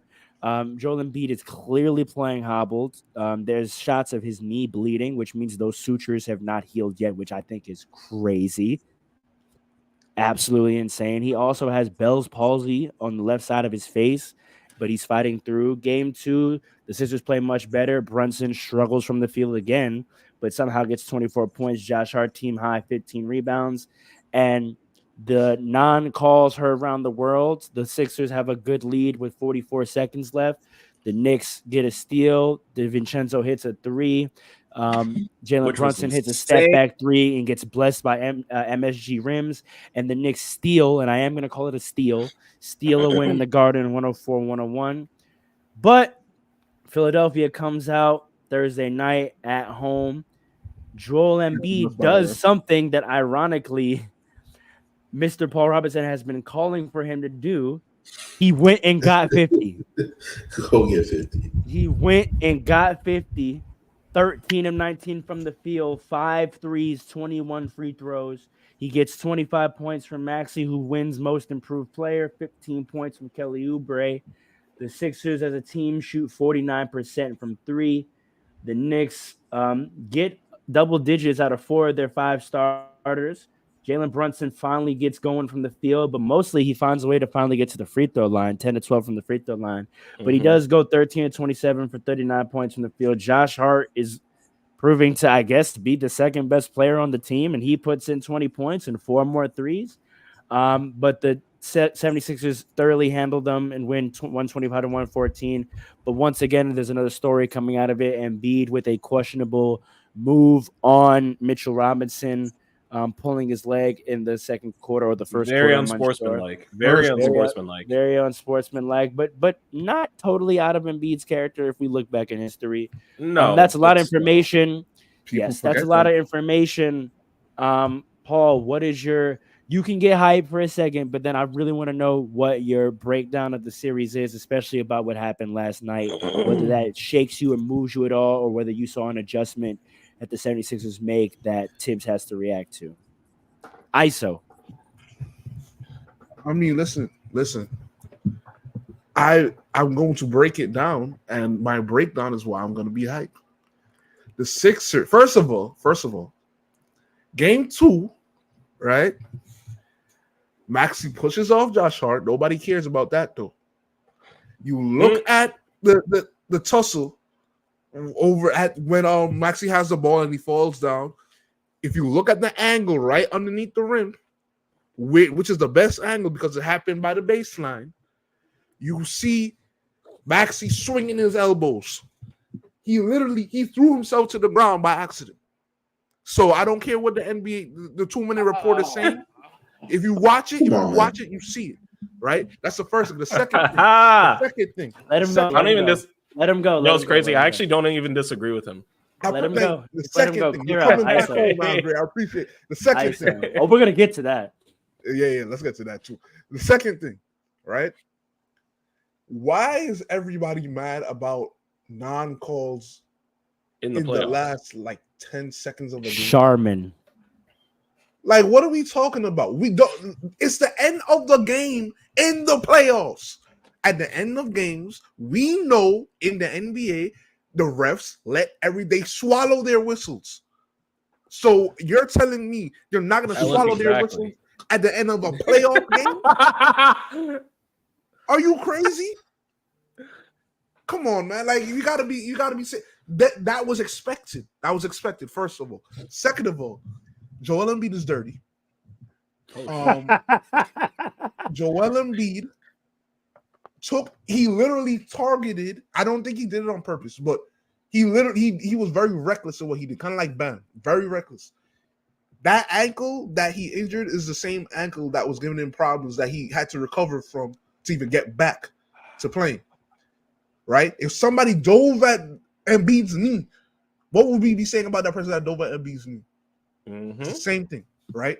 E: Joel Embiid is clearly playing hobbled. There's shots of his knee bleeding, which means those sutures have not healed yet, which I think is crazy. Absolutely insane. He also has Bell's palsy on the left side of his face, but he's fighting through. Game 2, the Sixers play much better. Brunson struggles from the field again, but somehow gets 24 points. Josh Hart, team high, 15 rebounds. And the non-calls heard around the world. The Sixers have a good lead with 44 seconds left. The Knicks get a steal. DiVincenzo hits a 3. Jalen Brunson hits a step-back 3 and gets blessed by MSG rims. And the Knicks steal, and I am going to call it a steal a win in the Garden, 104-101. But Philadelphia comes out Thursday night at home. Joel Embiid does something that, ironically, Mr. Paul Robinson has been calling for him to do. He went and got 50.
D: Go get 50.
E: He went and got 50. 13 of 19 from the field, 5 threes, 21 free throws. He gets 25 points from Maxey, who wins most improved player, 15 points from Kelly Oubre. The Sixers as a team shoot 49% from three. The Knicks get double digits out of 4 of their 5 starters. Jalen Brunson finally gets going from the field, but mostly he finds a way to finally get to the free throw line, 10 to 12 from the free throw line. But he does go 13 to 27 for 39 points from the field. Josh Hart is proving to, I guess, be the second best player on the team, and he puts in 20 points and 4 more threes. But the 76ers thoroughly handled them and win 125 to 114. But once again, there's another story coming out of it. Embiid with a questionable move on Mitchell Robinson, pulling his leg in the second quarter or the first
C: Very
E: quarter.
C: unsportsmanlike. Very unsportsmanlike.
E: Very unsportsmanlike, but not totally out of Embiid's character if we look back in history.
C: No,
E: that's a lot of information.
F: People
E: Yes, that's a
F: forget
E: lot
F: that.
E: of information. Paul, what is your? You can get hyped for a second, but then I really want to know what your breakdown of the series is, especially about what happened last night, whether that shakes you or moves you at all, or whether you saw an adjustment that the 76ers make that Tibbs has to react to. ISO.
F: I mean, listen. I'm going to break it down, and my breakdown is why I'm going to be hyped. The Sixers, first of all, game 2, right? Maxey pushes off Josh Hart. Nobody cares about that, though. You look at the tussle over at when Maxey has the ball and he falls down. If you look at the angle right underneath the rim, which is the best angle because it happened by the baseline, you see Maxey swinging his elbows. He threw himself to the ground by accident. So I don't care what the NBA, the 2-minute report is saying. If you watch it, you see it, right? That's the first thing. The second thing.
E: Let him go.
C: I don't even
E: let him go.
C: No, it's crazy. I actually don't even disagree with him.
E: Let him go.
F: The second thing. You're coming back home, Andre. I appreciate it. The second thing.
E: Oh, we're gonna get to that.
F: Yeah, let's get to that too. The second thing, right? Why is everybody mad about non-calls
C: in the
F: last 10 seconds of the game?
E: Charmin.
F: Like, what are we talking about? We don't. It's the end of the game in the playoffs. At the end of games, we know in the NBA, the refs they swallow their whistles. So you're telling me they're not going to swallow their whistles at the end of a playoff game? Are you crazy? Come on, man! Like you gotta be that was expected. That was expected. First of all, second of all, Joel Embiid is dirty. Joel Embiid he literally targeted. I don't think he did it on purpose, but he was very reckless in what he did, kind of like Bam, very reckless. That ankle that he injured is the same ankle that was giving him problems that he had to recover from to even get back to playing. Right? If somebody dove at Embiid's knee, what would we be saying about that person that dove at Embiid's knee? It's the same thing, right?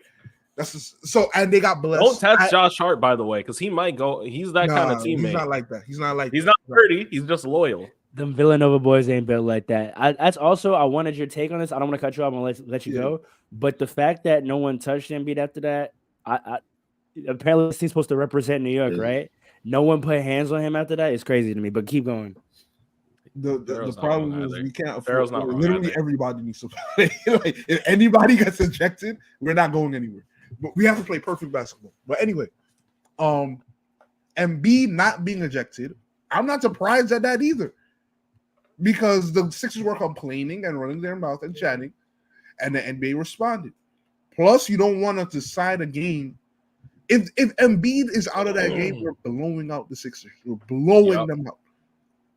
F: And they got blessed.
C: Don't test Josh Hart, by the way, because he might go. He's that kind of teammate.
F: He's not like that. He's not
C: dirty. He's just loyal.
E: Them Villanova boys ain't built like that. That's also, I wanted your take on this. I don't want to cut you off. I'm going to let you go. But the fact that no one touched Embiid after that, apparently this team's supposed to represent New York, right? No one put hands on him after that. It's crazy to me, but keep going.
F: The problem is we can't afford. Literally everybody needs to play. Like, if anybody gets ejected, we're not going anywhere. But we have to play perfect basketball. But anyway, Embiid not being ejected, I'm not surprised at that either. Because the Sixers were complaining and running their mouth and chatting, and the NBA responded. Plus, you don't want to decide a game. If Embiid is out of that game, we're blowing out the Sixers. We're blowing them out.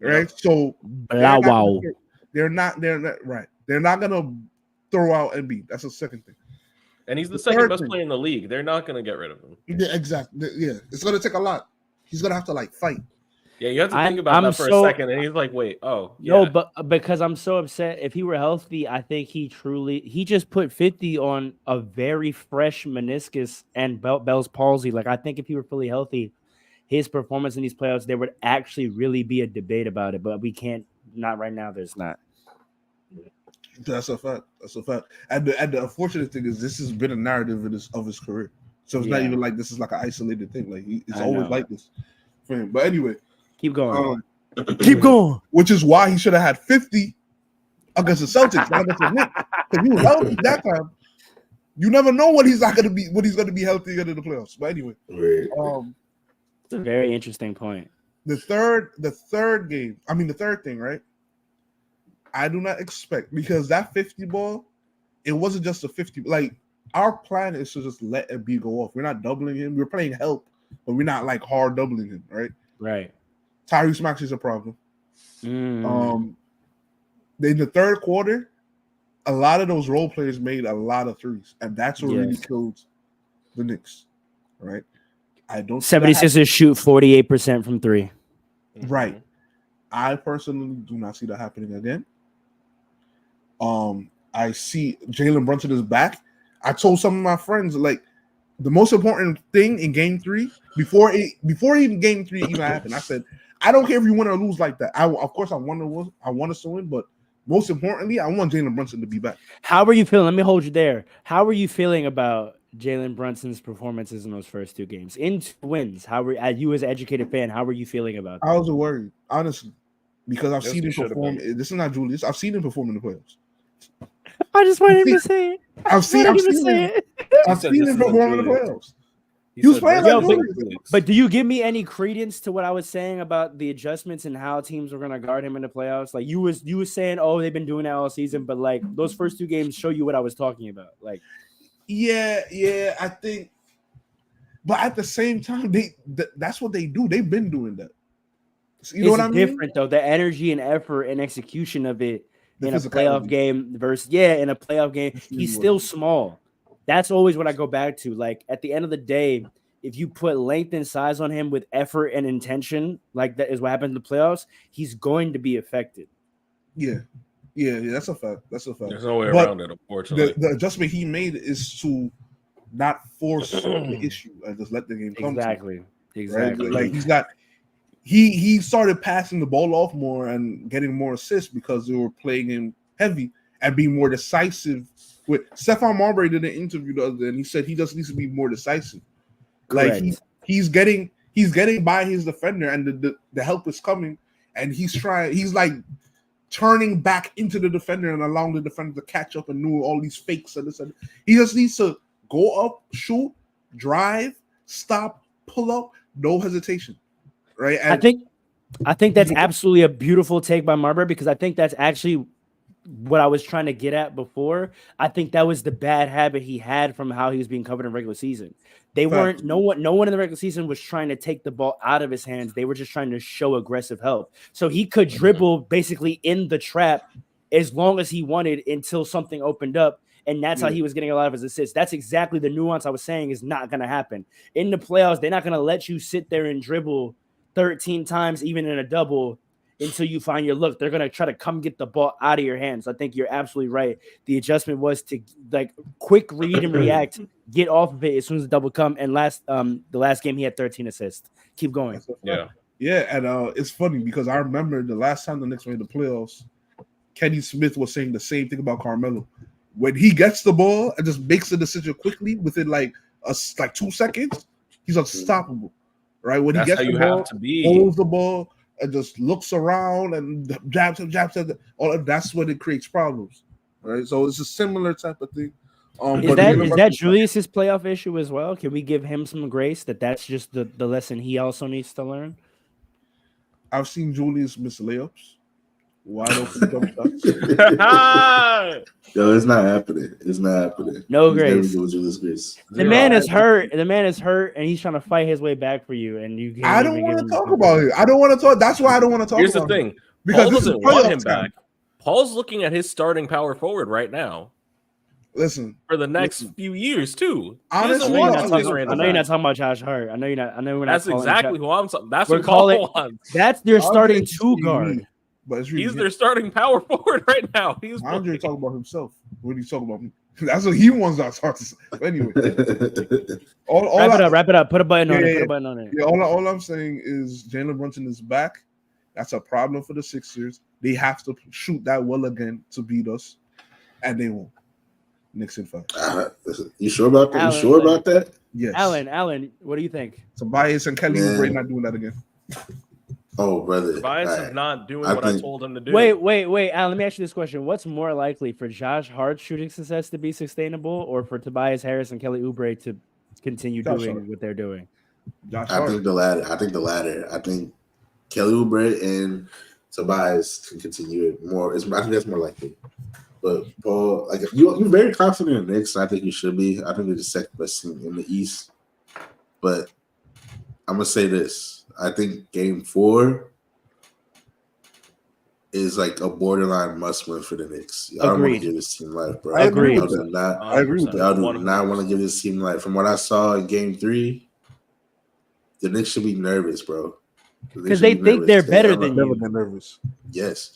F: Right? So they're not right. They're not gonna throw out Embiid. That's the second thing.
C: And he's the second best player in the league. They're not gonna get rid of him.
F: Yeah, exactly. Yeah, it's gonna take a lot. He's gonna have to fight.
C: Yeah, you have to think about that for a second. And he's like, wait,
E: no, but because I'm so upset. If he were healthy, I think he just put 50 on a very fresh meniscus and Bell's palsy. Like, I think if he were fully healthy, his performance in these playoffs, there would actually really be a debate about it. But we can't. Not right now. There's not.
F: That's a fact. That's a fact. And the unfortunate thing is, this has been a narrative of his career. So it's not even like this is like an isolated thing. Like it's always like this for him. But anyway,
E: keep going. Keep going.
F: Which is why he should have had 50 against the Celtics, not against the Knicks. Because he was healthy that time. You never know what he's not going to be. What he's going to be healthy in the playoffs. But anyway,
E: it's a very interesting point.
F: The third thing, right? I do not expect, because that 50 ball, it wasn't just a 50. Like, our plan is to just let Embiid go off. We're not doubling him. We're playing help, but we're not like hard doubling him, right?
E: Right.
F: Tyrese Maxey's a problem. In the third quarter, a lot of those role players made a lot of threes, and that's what really killed the Knicks, right? I don't.
E: 76ers shoot 48% from three.
F: Right. I personally do not see that happening again. I see Jalen Brunson is back. I told some of my friends, like, the most important thing in game 3, before even game 3 even happened, I said, I don't care if you win or lose like that. Of course I want us to win, but most importantly, I want Jalen Brunson to be back.
E: How are you feeling? Let me hold you there. How are you feeling about Jalen Brunson's performances in those first 2 games? In 2 wins, you as an educated fan, how are you feeling about that?
F: I was worried, honestly, because I've seen him perform. This is not Julius. I've seen him perform in the playoffs.
E: I just wanted him to say it.
F: I've seen him perform in the playoffs. He was playing like Julius.
E: But do you give me any credence to what I was saying about the adjustments and how teams were going to guard him in the playoffs? Like you was saying, oh, they've been doing that all season, but like those first 2 games show you what I was talking about. Like,
F: yeah, I think. But at the same time, that's what they do. They've been doing that. You know what I mean?
E: It's different though. The energy and effort and execution of it in a playoff game versus in a playoff game, he's still small. That's always what I go back to. Like at the end of the day, if you put length and size on him with effort and intention, like that is what happened in the playoffs, he's going to be affected.
F: Yeah, that's a fact. There's
C: no way around it, unfortunately.
F: The adjustment he made is to not force the issue and just let the game come.
E: Exactly.
F: Right? Like he started passing the ball off more and getting more assists because they were playing him heavy and being more decisive. With Stephon Marbury did an interview the other day, and he said he just needs to be more decisive.
E: Correct.
F: Like he's getting by his defender, and the help is coming, and he's like turning back into the defender and allowing the defender to catch up and do all these fakes and this and he just needs to go up, shoot, drive, stop, pull up, no hesitation. Right. And
E: I think that's absolutely a beautiful take by Marbury, because I think that's actually what I was trying to get at before. I think that was the bad habit he had from how he was being covered in regular season. No one in the regular season was trying to take the ball out of his hands. They were just trying to show aggressive help. So he could dribble basically in the trap as long as he wanted until something opened up. And that's how he was getting a lot of his assists. That's exactly the nuance I was saying is not going to happen. In the playoffs, they're not going to let you sit there and dribble 13 times, even in a double, until you find your look. They're going to try to come get the ball out of your hands. I think you're absolutely right. The adjustment was to like quick read and react, get off of it as soon as the double come. And the last game, he had 13 assists. Keep going.
F: Yeah. And it's funny because I remember the last time the Knicks made the playoffs, Kenny Smith was saying the same thing about Carmelo. When he gets the ball and just makes a decision quickly within like 2 seconds, he's unstoppable. Right? When he gets the ball, holds the ball, and just looks around and jabs him, that's when it creates problems. Right? So it's a similar type of thing.
E: Is that Julius's playoff issue as well? Can we give him some grace that's just the lesson he also needs to learn?
F: I've seen Julius miss layups. Wide open jump shots.
D: Yo, it's not happening.
E: No grace.
D: Grace.
E: The man is hurt. The man is hurt, and he's trying to fight his way back for you. And you.
F: I don't want to talk about it. I don't want to talk. That's why I don't want to talk.
C: Here's
F: about
C: the thing.
F: It. Because
C: Paul doesn't want him back. Paul's looking at his starting power forward right now.
F: Listen,
C: for the next few years too.
F: Honestly,
E: I know you're not talking about Josh Hart. I know you're not. I know we're not.
C: That's exactly who I'm talking. That's what
E: Paul
C: wants.
E: That's their starting 2 guard.
F: But
C: he's their starting power forward right now.
F: Andre talking about himself. What are you talking about? Me? That's what he wants us to say. But anyway,
E: wrap it up. Put a button on it.
F: Yeah.
E: Put a button on it.
F: Yeah, all I'm saying is Jalen Brunson is back. That's a problem for the Sixers. They have to shoot that well again to beat us, and they won't. Knicks in 5.
D: You sure about that?
E: Allen,
D: you sure about that?
F: Yes.
E: Allen, what do you think?
F: Tobias and Kelly Oubre not doing that again.
D: Oh, brother.
C: Tobias is not doing what I told him to do.
E: Wait, Alan, let me ask you this question. What's more likely for Josh Hart's shooting success to be sustainable or for Tobias Harris and Kelly Oubre to continue doing what they're doing?
D: I think the latter. I think Kelly Oubre and Tobias can continue it more. I think that's more likely. But Paul, like, if you're very confident in the Knicks, I think you should be. I think they're the second best team in the East. But I'm gonna say this: I think Game 4 is like a borderline must-win for the Knicks. I don't want to give this team life, bro.
F: I agree
D: with that.
F: I agree with that.
D: Y'all do not want to give this team life. From what I saw in Game 3, the Knicks should be nervous, bro.
E: Because they think they're better than you.
F: They're nervous.
D: Yes.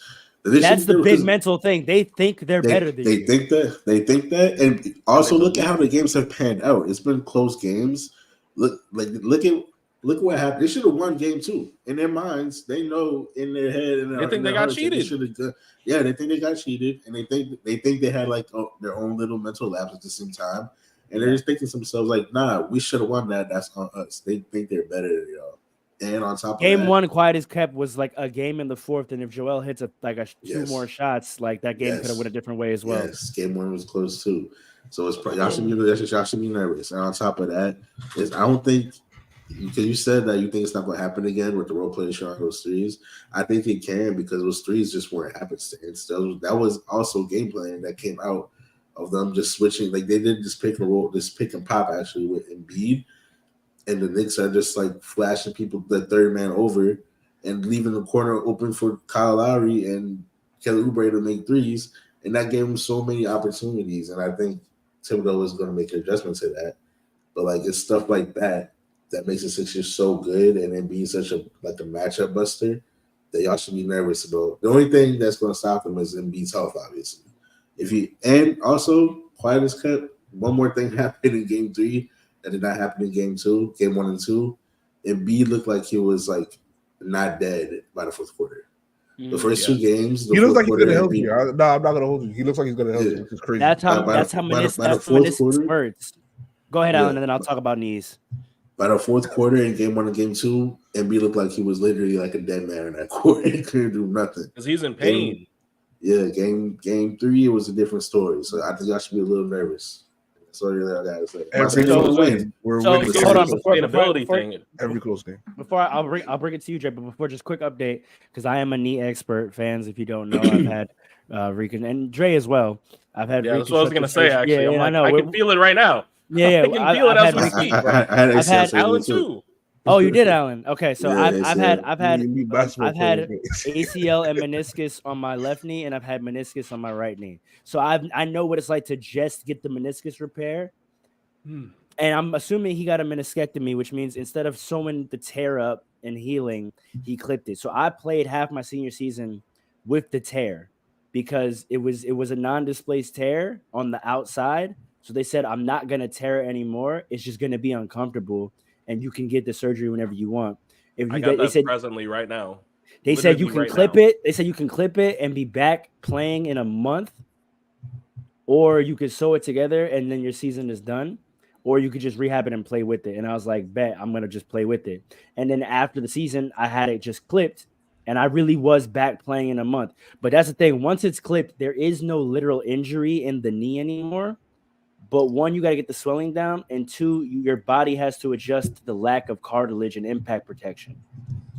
E: That's the big mental thing. They think they're better than you.
D: They think that. And also look at how the games have panned out. It's been close games. Look what happened. They should have won Game 2. In their minds, they know in their head and
C: they think they got cheated.
D: They think they got cheated, and they think they had like their own little mental lapse at the same time. And they're just thinking to themselves like, nah, we should have won that. That's on us. They think they're better than y'all. And on top of
E: Game
D: that,
E: 1, quiet as kept, was like a game in the fourth, and if Joel hits two more shots, like that game could have went a different way as well.
D: Yes, Game 1 was close too. So y'all should be nervous. And on top of that, I don't think, because you said that you think it's not going to happen again with the role players showing those threes. I think it can, because those threes just weren't happenstance. That was also game plan that came out of them just switching. Like they did this pick and pop actually with Embiid. And the Knicks are just like flashing people, the third man over, and leaving the corner open for Kyle Lowry and Kelly Oubre to make threes. And that gave him so many opportunities. And I think Thibodeau is going to make an adjustment to that. But like it's stuff like that makes the Sixers so good, and then being such a matchup buster that y'all should be nervous about. The only thing that's going to stop them is Embiid's health, obviously. And also, quiet as kept, one more thing happened in Game 3. That did not happen in Game 1 and 2. Embiid looked like he was like not dead by the fourth quarter. The first 2 games,
F: he looks like he's gonna help you. No, I'm not gonna hold you. He looks like he's gonna help you, which is crazy.
E: That's how meniscus hurts. Go ahead, Alan, and then I'll talk about knees.
D: By the fourth quarter in Game 1 and Game 2, Embiid looked like he was literally like a dead man in that quarter. He couldn't do nothing
C: because he's in pain.
D: Game 3, it was a different story. So I think y'all should be a little nervous. Sorry that I gotta say.
F: We're winning.
E: Hold on,
F: every close game.
E: Before I'll bring it to you, Jay. But before, just quick update, because I am a knee expert. Fans, if you don't know, I've had and Dre as well. I've had.
C: Yeah, that's what I was gonna say. Actually,
E: yeah,
C: I know. I can feel it right now.
E: Yeah,
C: I can feel it as we speak.
D: I've
C: had Alan too.
E: Oh, you did, Alan. Okay, so I've had
F: ACL
E: and meniscus on my left knee, and I've had meniscus on my right knee. So I know what it's like to just get the meniscus repair. And I'm assuming he got a meniscectomy, which means instead of sewing the tear up and healing, he clipped it. So I played half my senior season with the tear because it was a non-displaced tear on the outside. So they said, I'm not going to tear it anymore. It's just going to be uncomfortable. And you can get the surgery whenever you want.
C: They said presently right now.
E: They said you can clip it. They said you can clip it and be back playing in a month, or you could sew it together and then your season is done, or you could just rehab it and play with it. And I was like, bet I'm gonna just play with it. And then after the season, I had it just clipped, and I really was back playing in a month. But that's the thing. Once it's clipped, there is no literal injury in the knee anymore. But 1, you got to get the swelling down, and 2, your body has to adjust to the lack of cartilage and impact protection.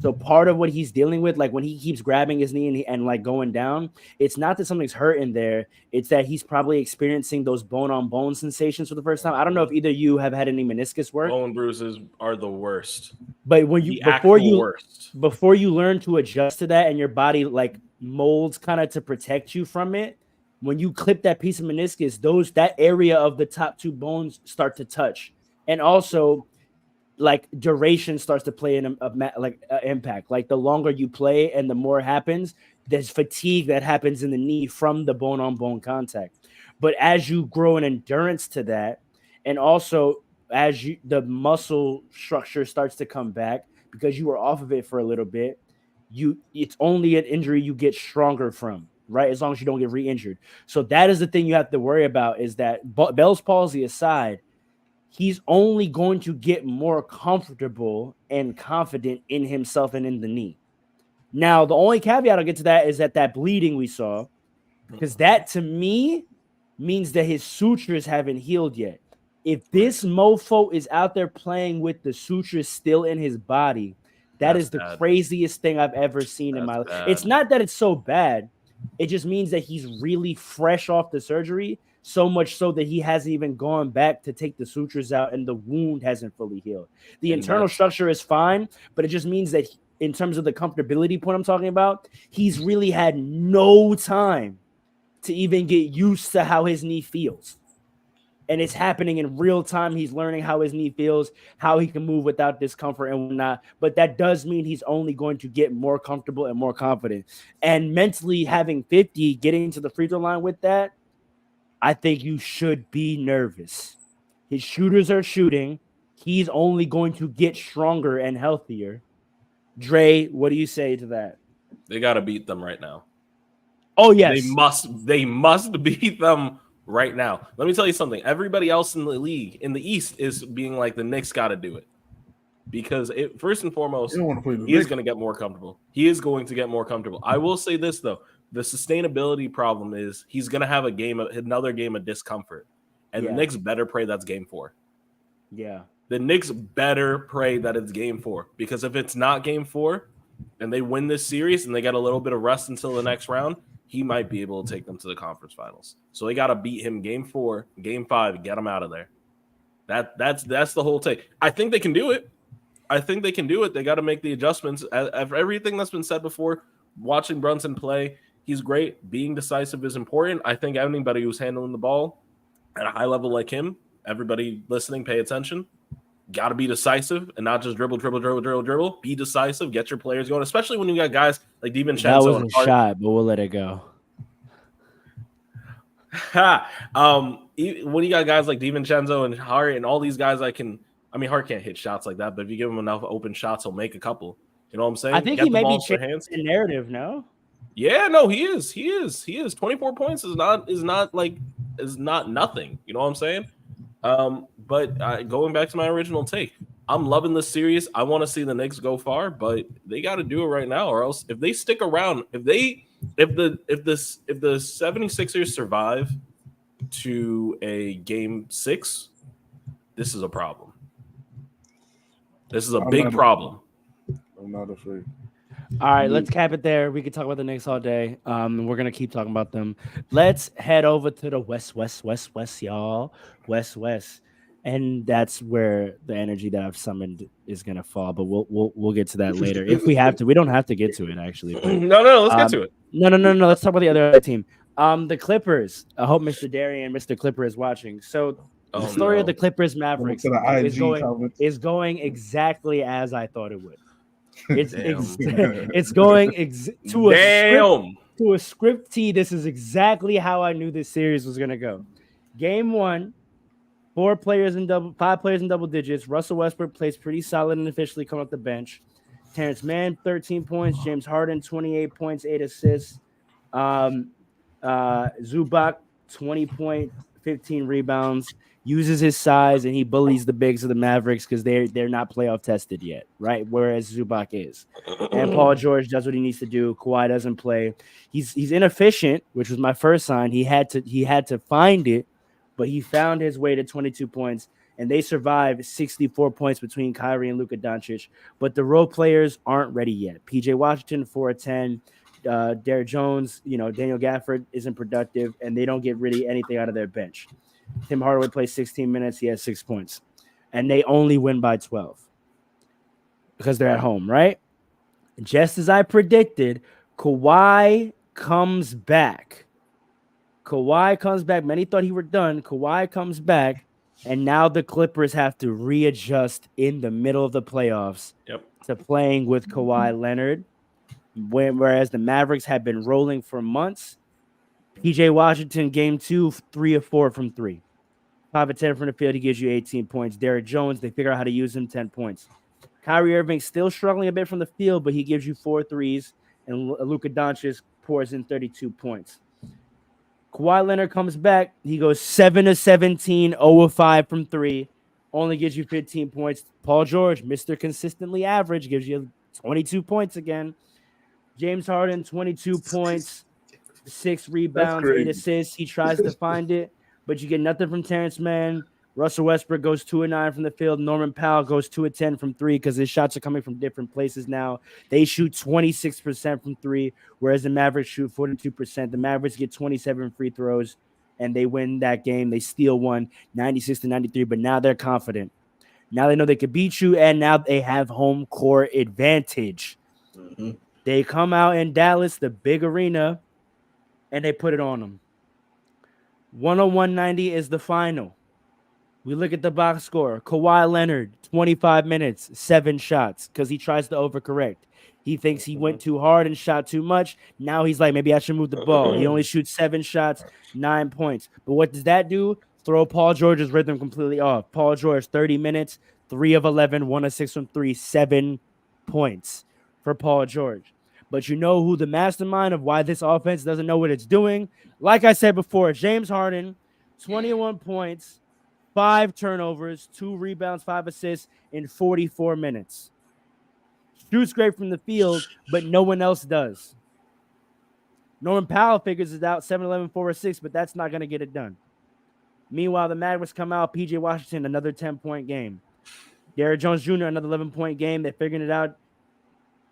E: So part of what he's dealing with, like when he keeps grabbing his knee and like going down, it's not that something's hurting there. It's that he's probably experiencing those bone-on-bone sensations for the first time. I don't know if either of you have had any meniscus work.
C: Bone bruises are the worst.
E: But when before you learn to adjust to that and your body like molds kind of to protect you from it, when you clip that piece of meniscus, that area of the top 2 bones start to touch, and also like duration starts to play an impact. Like the longer you play and the more happens, there's fatigue that happens in the knee from the bone-on-bone contact. But as you grow an endurance to that, and also as the muscle structure starts to come back because you were off of it for a little bit, it's only an injury you get stronger from, right? As long as you don't get re-injured. So that is the thing you have to worry about, is that Bell's palsy aside, he's only going to get more comfortable and confident in himself and in the knee. Now, the only caveat I'll get to that is that bleeding we saw, because that to me means that his sutures haven't healed yet. If this mofo is out there playing with the sutures still in his body, that's the craziest thing I've ever seen in my life. It's not that it's so bad. It just means that he's really fresh off the surgery, so much so that he hasn't even gone back to take the sutures out and the wound hasn't fully healed. The internal structure is fine, but it just means that in terms of the comfortability point I'm talking about, he's really had no time to even get used to how his knee feels. And it's happening in real time. He's learning how his knee feels, how he can move without discomfort and whatnot. But that does mean he's only going to get more comfortable and more confident. And mentally having 50, getting to the free throw line with that, I think you should be nervous. His shooters are shooting. He's only going to get stronger and healthier. Dre, what do you say to that?
C: They got to beat them right now.
E: Oh, yes.
C: They must beat them right now. Let me tell you something. Everybody else in the league, in the East, is being like, the Knicks got to do it. Because first and foremost, he is going to get more comfortable. He is going to get more comfortable. I will say this, though. The sustainability problem is he's going to have another game of discomfort. And the Knicks better pray that's game 4.
E: Yeah.
C: The Knicks better pray that it's game 4. Because if it's not game 4 and they win this series and they get a little bit of rest until the next round, he might be able to take them to the conference finals. So they got to beat him game 4, game 5, get him out of there. That's the whole take. I think they can do it. They got to make the adjustments. Everything that's been said before, watching Brunson play, he's great. Being decisive is important. I think anybody who's handling the ball at a high level like him, everybody listening, pay attention. Got to be decisive and not just dribble. Be decisive. Get your players going, especially when you got guys like DiVincenzo.
E: That was a shot, but we'll let it go.
C: When you got guys like DiVincenzo and Hart and all these guys, Hart can't hit shots like that, but if you give him enough open shots, he'll make a couple. You know what I'm saying?
E: I think he may be changing the narrative, no?
C: Yeah, no, he is. 24 points is not nothing. You know what I'm saying? But going back to my original take, I'm loving this series. I want to see the Knicks go far, but they got to do it right now, or else if they stick around, if the 76ers survive to a game 6, this is a problem. This is a big problem.
F: I'm not afraid.
E: All right, let's cap it there. We could talk about the Knicks all day. We're gonna keep talking about them. Let's head over to the West, y'all. West, and that's where the energy that I've summoned is gonna fall. But we'll get to that later if we have to. We don't have to get to it actually. But,
C: no, let's get to it.
E: No. Let's talk about the other team. The Clippers. I hope Mr. Darian, Mr. Clipper, is watching. So the story of the Clippers Mavericks is going exactly as I thought it would. It's going to a script T. This is exactly how I knew this series was going to go. Game 1, 5 players in double digits. Russell Westbrook plays pretty solid and officially come off the bench. Terrence Mann, 13 points. James Harden, 28 points, 8 assists. Zubac, 20 points, 15 rebounds. Uses his size and he bullies the bigs of the Mavericks because they're not playoff tested yet, right? Whereas Zubac is. And Paul George does what he needs to do. Kawhi doesn't play. He's inefficient, which was my first sign. He had to find it, but he found his way to 22 points. And they survived 64 points between Kyrie and Luka Doncic. But the role players aren't ready yet. PJ Washington, 4 of 10. Derrick Jones, Daniel Gafford isn't productive, and they don't get really anything out of their bench. Tim Hardaway plays 16 minutes. He has 6 points. And they only win by 12 because they're at home, right? Just as I predicted, Kawhi comes back. Many thought he were done. Kawhi comes back, and now the Clippers have to readjust in the middle of the playoffs to playing with Kawhi Leonard, whereas the Mavericks have been rolling for months. PJ Washington, game 2, 3 of 4 from 3. 5 of 10 from the field, he gives you 18 points. Derrick Jones, they figure out how to use him, 10 points. Kyrie Irving still struggling a bit from the field, but he gives you 4 threes, and Luka Doncic pours in 32 points. Kawhi Leonard comes back. He goes 7 of 17, 0 of 5 from 3, only gives you 15 points. Paul George, Mr. Consistently Average, gives you 22 points again. James Harden, 22 points, 6 rebounds, 8 assists. He tries to find it, but you get nothing from Terrence Mann. Russell Westbrook goes 2 of 9 from the field. Norman Powell goes 2 of 10 from 3 because his shots are coming from different places now. They shoot 26% from 3, whereas the Mavericks shoot 42%. The Mavericks get 27 free throws, and they win that game. They steal one, 96-93, but now they're confident. Now they know they could beat you, and now they have home court advantage.
D: Mm-hmm.
E: They come out in Dallas, the big arena, and they put it on them. 101-90 is the final. We look at the box score. Kawhi Leonard, 25 minutes, 7 shots, because he tries to overcorrect. He thinks he went too hard and shot too much. Now he's like, maybe I should move the ball. He only shoots 7 shots, 9 points. But what does that do? Throw Paul George's rhythm completely off. Paul George, 30 minutes, 3 of 11, 1 of 6 from 3, 7 points for Paul George. But you know who the mastermind of why this offense doesn't know what it's doing? Like I said before, James Harden, 21 points, 5 turnovers, 2 rebounds, 5 assists in 44 minutes. Shoots great from the field, but no one else does. Norman Powell figures it out, 7-11, 4 or 6, but that's not going to get it done. Meanwhile, the Mavericks come out, PJ Washington, another 10-point game. Derrick Jones Jr., another 11-point game. They're figuring it out.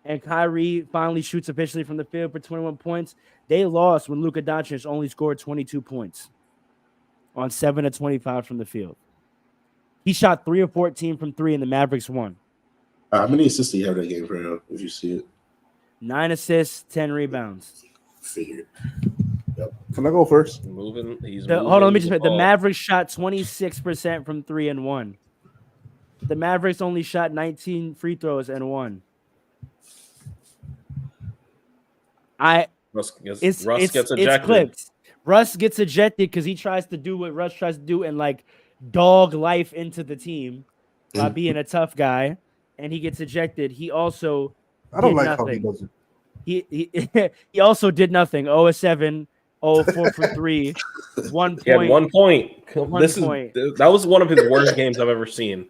E: And Kyrie finally shoots officially from the field for 21 points. They lost when Luka Doncic only scored 22 points on 7 of 25 from the field. He shot 3 of 14 from 3, and the Mavericks won.
D: How many assists do you have that game, Fredo, if you see it?
E: 9 assists, 10 rebounds.
D: Figured.
F: Yep. Can I go first?
C: Hold on,
E: let me just say, the Mavericks shot 26% from 3 and 1. The Mavericks only shot 19 free throws and won.
C: Russ gets ejected.
E: It's clipped. Russ gets ejected because he tries to do what Russ tries to do and like dog life into the team by being a tough guy, and he gets ejected. He also
F: how he does it.
E: He also did nothing. 0 of 7, 0 of 4 for 3, 1 point.
C: He had 1 point.
E: Point.
C: That was one of his worst games I've ever seen.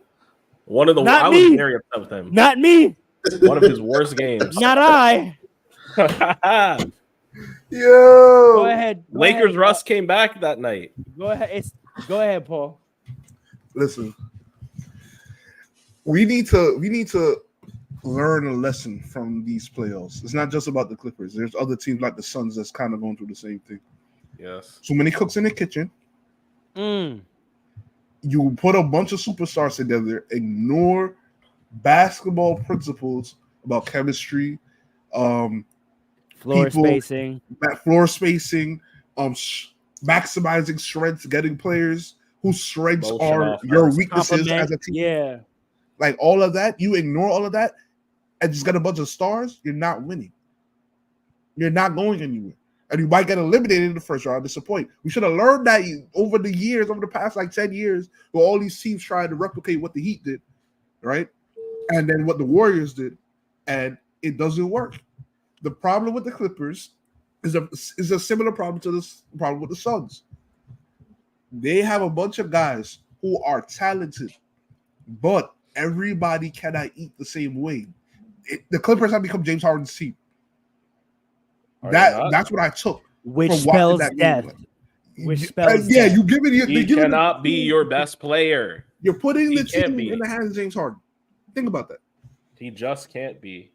C: I was very upset with him.
E: Not me.
C: One of his worst games.
E: Not I.
F: Yo,
E: go ahead.
C: Lakers Russ came back that night.
E: Go ahead, Paul.
F: Listen, we need to learn a lesson from these playoffs. It's not just about the Clippers. There's other teams like the Suns that's kind of going through the same thing.
C: Yes.
F: So many cooks in the kitchen. You put a bunch of superstars together, ignore basketball principles about chemistry,
E: floor spacing,
F: maximizing strengths, getting players whose strengths are your weaknesses as a team.
E: Yeah.
F: Like all of that, you ignore all of that and just get a bunch of stars, you're not winning. You're not going anywhere. And you might get eliminated in the first round, disappoint. We should have learned that over the past like 10 years, where all these teams tried to replicate what the Heat did, right? And then what the Warriors did, and it doesn't work. The problem with the Clippers is a similar problem to this problem with the Suns. They have a bunch of guys who are talented, but everybody cannot eat the same way. The Clippers have become James Harden's team. That's what I took.
E: Which spells death.
F: You give it.
C: He cannot be your best player.
F: You're putting the team in the hands of James Harden. Think about that.
C: He just can't be.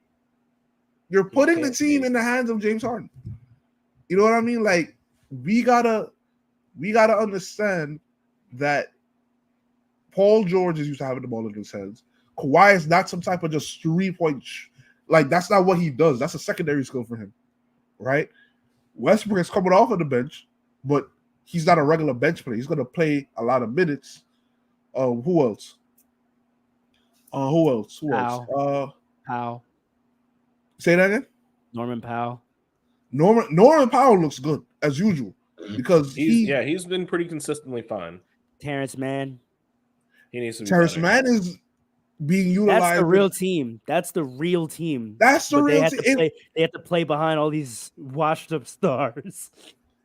F: You're putting the team in the hands of James Harden. You know what I mean? Like we gotta understand that Paul George is used to having the ball in his hands. Kawhi is not some type of just 3-point. Like that's not what he does. That's a secondary skill for him, right? Westbrook is coming off of the bench, but he's not a regular bench player. He's going to play a lot of minutes. Who else?
E: Powell.
F: Say that again?
E: Norman Powell.
F: Norman Powell looks good as usual. because
C: he's been pretty consistently fine.
E: Terrence Mann.
C: He needs to be
F: Terrence
C: better.
F: Mann is being utilized.
E: That's the real team. That's the real team.
F: That's the
E: but
F: real
E: team.
F: They
E: have to play behind all these washed up stars.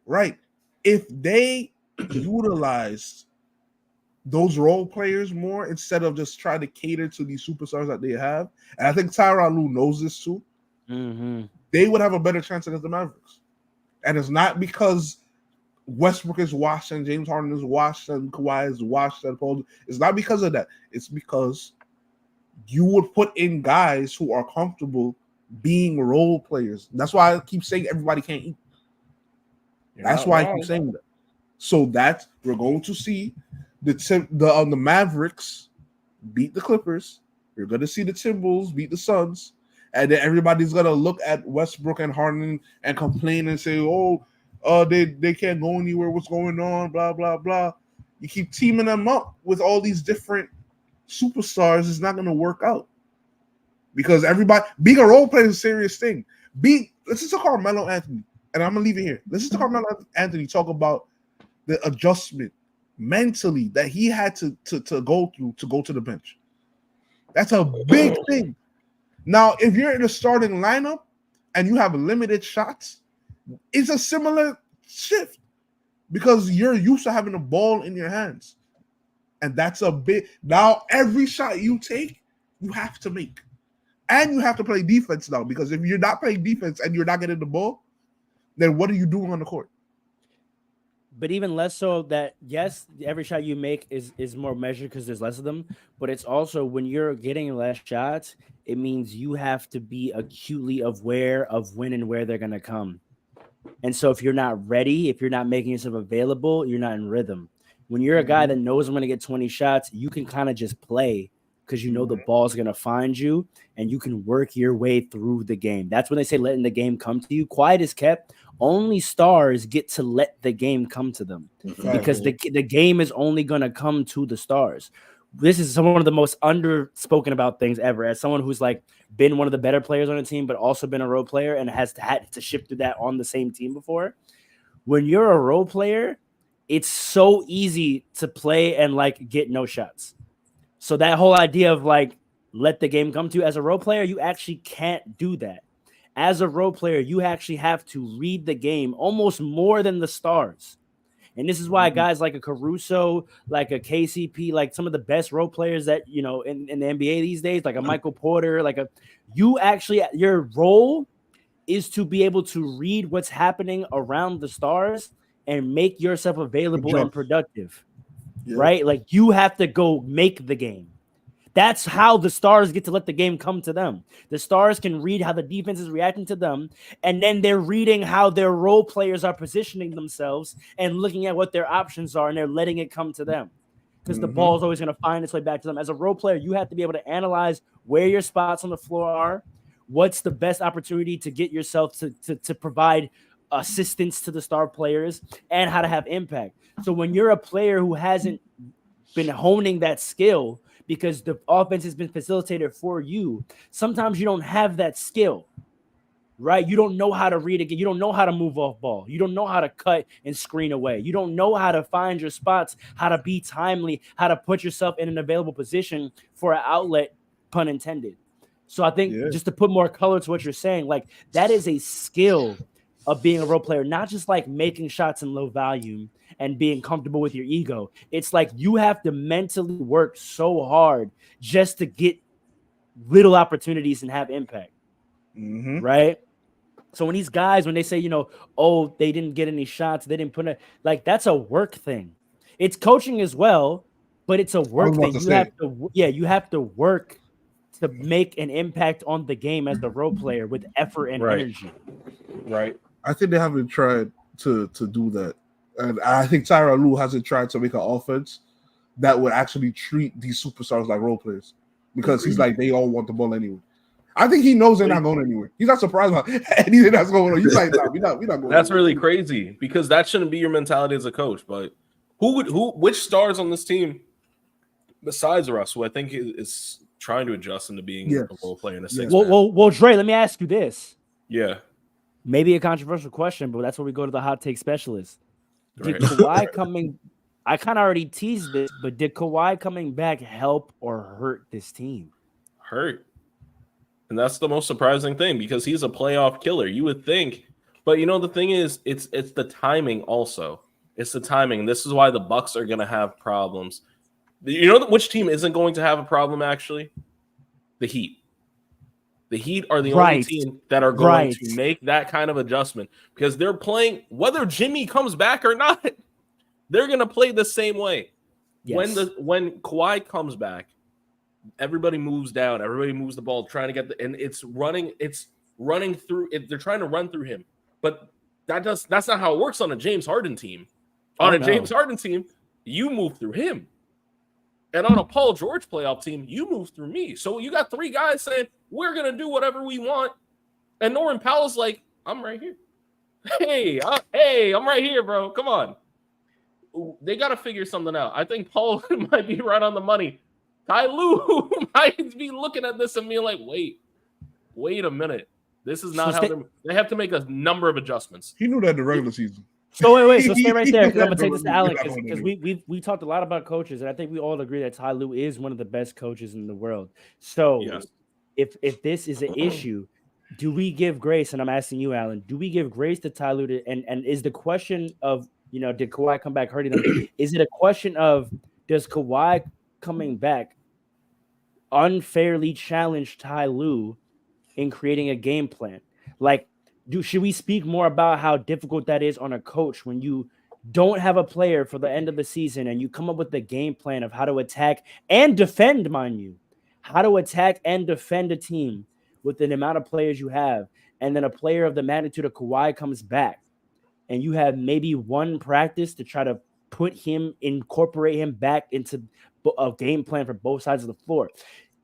F: Right. If they utilized those role players more instead of just trying to cater to these superstars that they have, and I think Tyronn Lue knows this too, they would have a better chance against the Mavericks. And it's not because Westbrook is washed and James Harden is washed and Kawhi is washed and Paul. It's not because of that. It's because you would put in guys who are comfortable being role players. That's why I keep saying everybody can't eat. That's why I keep saying that. So that we're going to see the Mavericks beat the Clippers. You're going to see the Timberwolves beat the Suns. And then everybody's going to look at Westbrook and Harden and complain and say, they can't go anywhere. What's going on? Blah, blah, blah. You keep teaming them up with all these different superstars. It's not going to work out. Because everybody, being a role player is a serious thing. Let's just talk Carmelo Anthony. And I'm going to leave it here. Let's just talk Carmelo Anthony. Talk about the adjustment mentally that he had to go through to go to the bench. That's a big thing. Now, if you're in a starting lineup and you have limited shots, it's a similar shift because you're used to having the ball in your hands. And that's a big. Now, every shot you take, you have to make. And you have to play defense now because if you're not playing defense and you're not getting the ball, then what are you doing on the court?
E: But even less so that, yes, every shot you make is more measured because there's less of them. But it's also when you're getting less shots, it means you have to be acutely aware of when and where they're going to come. And so if you're not ready, if you're not making yourself available, you're not in rhythm. When you're a guy that knows I'm going to get 20 shots, you can kind of just play because you know the ball's going to find you and you can work your way through the game. That's when they say letting the game come to you. Quiet is kept. Only stars get to let the game come to them because the game is only going to come to the stars. This is one of the most underspoken about things ever. As someone who's like been one of the better players on a team, but also been a role player and has had to shift through that on the same team before. When you're a role player, it's so easy to play and like get no shots. So that whole idea of like let the game come to you as a role player, you actually can't do that. As a role player, you actually have to read the game almost more than the stars. And this is why guys like a Caruso, like a KCP, like some of the best role players that, you know, in the NBA these days, like a Michael Porter, your role is to be able to read what's happening around the stars and make yourself available and productive, right? Like you have to go make the game. That's how the stars get to let the game come to them. The stars can read how the defense is reacting to them, and then they're reading how their role players are positioning themselves and looking at what their options are, and they're letting it come to them because the ball is always going to find its way back to them. As a role player, you have to be able to analyze where your spots on the floor are, what's the best opportunity to get yourself to provide assistance to the star players, and how to have impact. So when you're a player who hasn't been honing that skill, because the offense has been facilitated for you, sometimes you don't have that skill, right? You don't know how to read again. You don't know how to move off ball. You don't know how to cut and screen away. You don't know how to find your spots, how to be timely, how to put yourself in an available position for an outlet, pun intended. So I think just to put more color to what you're saying, like that is a skill of being a role player, not just like making shots in low volume and being comfortable with your ego. It's like you have to mentally work so hard just to get little opportunities and have impact, right? So when these guys, when they say, you know, oh, they didn't get any shots, they didn't put it, like that's a work thing. It's coaching as well, but it's a work thing. You have to work to make an impact on the game as the role player with effort and energy.
C: Right.
F: I think they haven't tried to do that. And I think Tyronn Lue hasn't tried to make an offense that would actually treat these superstars like role players because he's like, they all want the ball anyway. I think he knows they're not going anywhere. He's not surprised about anything that's going on. He's like, no, we're not going.
C: That's really crazy because that shouldn't be your mentality as a coach. But which stars on this team besides Russ, who I think is trying to adjust into being a role player in a six?
E: Well, Dre, let me ask you this.
C: Yeah.
E: Maybe a controversial question, but that's where we go to the hot take specialist. Did Kawhi coming? I kind of already teased this, but did Kawhi coming back help or hurt this team?
C: Hurt. And that's the most surprising thing because he's a playoff killer. You would think, but you know the thing is, it's the timing also. It's the timing. This is why the Bucks are going to have problems. You know which team isn't going to have a problem actually? The Heat. The Heat are the only team that are going to make that kind of adjustment because they're playing whether Jimmy comes back or not. They're going to play the same way. Yes. When Kawhi comes back, everybody moves down. Everybody moves the ball, trying to get and it's running through. They're trying to run through him, but that's not how it works on a James Harden team. On James Harden team, you move through him, and on a Paul George playoff team, you move through me. So you got three guys saying we're gonna do whatever we want, and Norman Powell's like, I'm right here. Hey, I'm right here, bro. Come on. They got to figure something out. I think Paul might be right on the money. Ty Lue might be looking at this and being like, wait a minute. This is not how they have to make a number of adjustments.
F: He knew that in the regular season.
E: So wait. So stay right there because I'm gonna take this to Allen because we talked a lot about coaches and I think we all agree that Ty Lue is one of the best coaches in the world. So if this is an issue, do we give grace? And I'm asking you, Allen, do we give grace to Ty Lue? And is the question of did Kawhi come back hurting them? Is it a question of does Kawhi coming back unfairly challenge Ty Lue in creating a game plan? Like, should we speak more about how difficult that is on a coach when you don't have a player for the end of the season and you come up with the game plan of how to attack and defend, mind you, how to attack and defend a team with the amount of players you have, and then a player of the magnitude of Kawhi comes back and you have maybe one practice to try to incorporate him back into a game plan for both sides of the floor.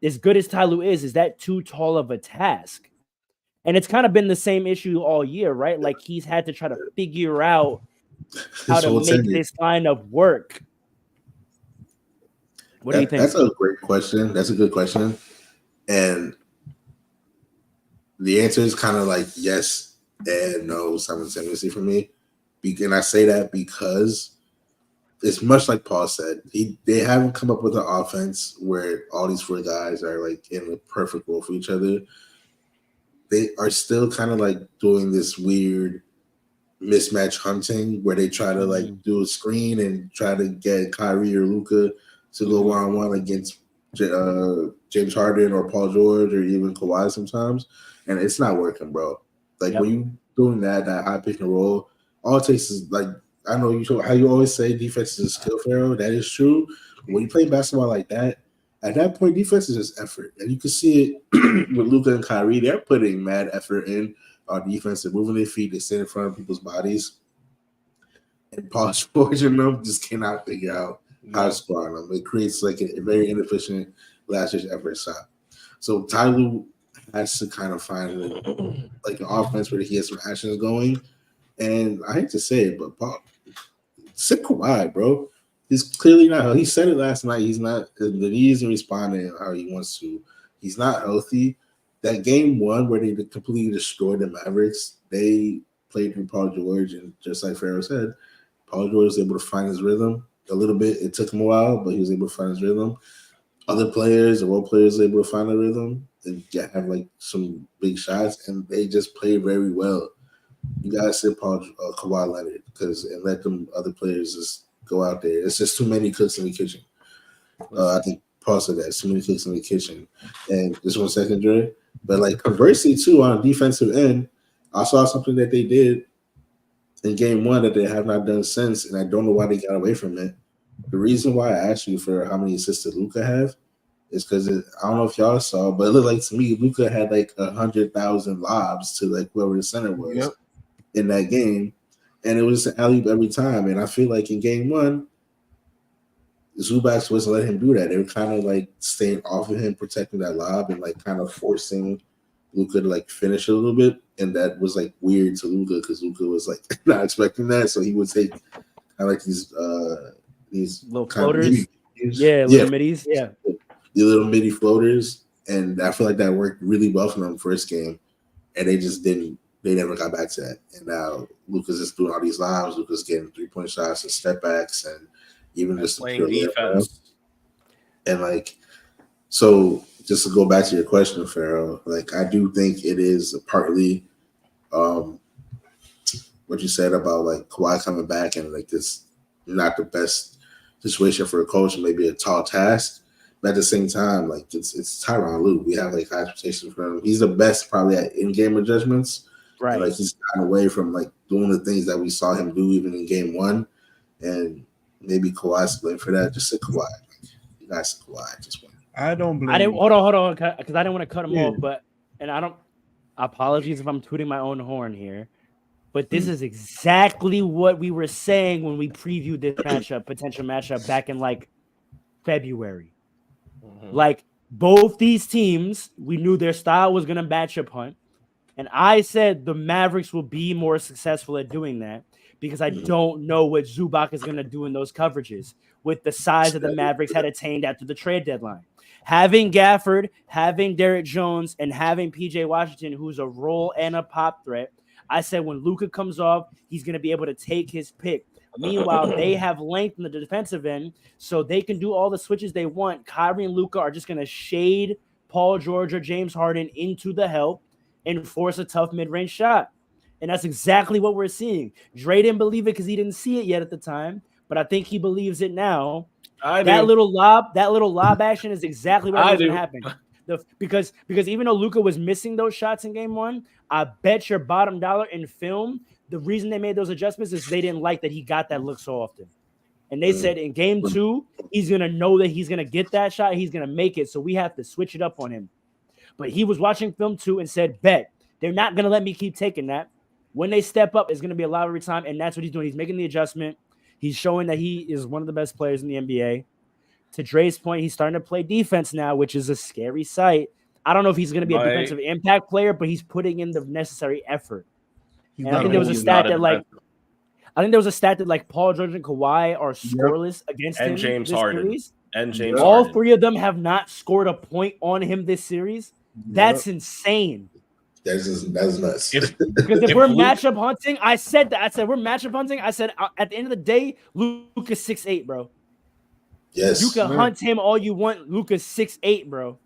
E: As good as Ty Lue is that too tall of a task? And it's kind of been the same issue all year, right? Like he's had to try to figure out how to make this kind of work. What do you think?
D: That's a great question. That's a good question. And the answer is kind of like yes and no simultaneously for me. And I say that because it's much like Paul said. They haven't come up with an offense where all these four guys are like in a perfect role for each other. They are still kind of like doing this weird mismatch hunting where they try to like do a screen and try to get Kyrie or Luka to go one-on-one against James Harden or Paul George or even Kawhi sometimes. And it's not working, bro. Like when you doing that high pick and roll, all it takes is like, I know how you always say defense is a skill, Pharaoh. That is true. When you play basketball like that, at that point, defense is just effort. And you can see it with Luka and Kyrie. They're putting mad effort in on defense. They're moving their feet. They stand in front of people's bodies. And Paul George and them just cannot figure out how to score on them. It creates like a very inefficient last-ditch effort shot. So Ty Lue has to kind of find like an offense where he has some actions going. And I hate to say it, but Paul, sit Kawhi, bro. He's clearly not. He said it last night. He's not. He isn't responding how he wants to. He's not healthy. That game one where they completely destroyed the Mavericks, they played through Paul George, and just like Pharaoh said, Paul George was able to find his rhythm a little bit. It took him a while, but he was able to find his rhythm. Other players, the role players, were able to find a rhythm and have like some big shots, and they just played very well. You gotta sit Kawhi Leonard and let them other players just go out there. It's just too many cooks in the kitchen. I think Paul said that, too many cooks in the kitchen. And just 1 second, Dre. But like conversely too, on defensive end, I saw something that they did in game one that they have not done since, and I don't know why they got away from it. The reason why I asked you for how many assists did Luka have is because I don't know if y'all saw, but it looked like to me Luka had like 100,000 lobs to like whoever the center was in that game, and it was an alley-oop every time. And I feel like in game one, Zubac's wasn't letting him do that. They were kind of like staying off of him, protecting that lob, and like kind of forcing Luka to like finish a little bit. And that was like weird to Luka because Luka was like not expecting that, so he would take kind of like these
E: little floaters, little middies,
D: the little midi floaters. And I feel like that worked really well for them first game, and they just didn't they never got back to that. And now Luka's just doing all these lives. Luka's getting 3-point shots and step backs and even just
C: playing defense.
D: And like, so just to go back to your question, Pharaoh, like I do think it is partly what you said about like Kawhi coming back and like this not the best situation for a coach and maybe a tall task. But at the same time, like it's Tyronn Lue. We have like high expectations for him. He's the best probably at in-game adjustments.
E: Right.
D: And, like he's gotten away from like doing the things that we saw him do even in game one. And maybe Kawhi's to blame for that. Just say Kawhi. Like, you guys say Kawhi at this point.
F: I don't blame.
E: I didn't hold on, because I didn't want to cut him off, but I don't. Apologies if I'm tooting my own horn here, but this is exactly what we were saying when we previewed this potential matchup back in like February. Mm-hmm. Like both these teams, we knew their style was going to matchup hunt, and I said the Mavericks will be more successful at doing that because I don't know what Zubac is going to do in those coverages with the size that the Mavericks had attained after the trade deadline. Having Gafford, having Derek Jones, and having PJ Washington, who's a roll and a pop threat, I said when Luka comes off, he's going to be able to take his pick. Meanwhile, they have length in the defensive end, so they can do all the switches they want. Kyrie and Luka are just going to shade Paul George or James Harden into the help and force a tough mid-range shot. And that's exactly what we're seeing. Dre didn't believe it because he didn't see it yet at the time, but I think he believes it now. That little lob action is exactly what was going to happen. Because even though Luka was missing those shots in game one, I bet your bottom dollar in film, the reason they made those adjustments is they didn't like that he got that look so often. And they said in game two, he's going to know that he's going to get that shot. He's going to make it. So we have to switch it up on him. But he was watching film too and said, bet, they're not going to let me keep taking that. When they step up, it's going to be a lot every time. And that's what he's doing. He's making the adjustment. He's showing that he is one of the best players in the NBA. To Dre's point, he's starting to play defense now, which is a scary sight. I don't know if he's going to be a defensive impact player, but he's putting in the necessary effort. And I think there was a stat that like Paul George and Kawhi are scoreless against him.
C: And James Harden.
E: All three of them have not scored a point on him this series. That's insane.
D: That's nuts.
E: Because if we're matchup hunting, I said we're matchup hunting. I said at the end of the day, Luka's 6'8", bro.
D: Yes.
E: You can hunt him all you want. Luka's 6'8", bro.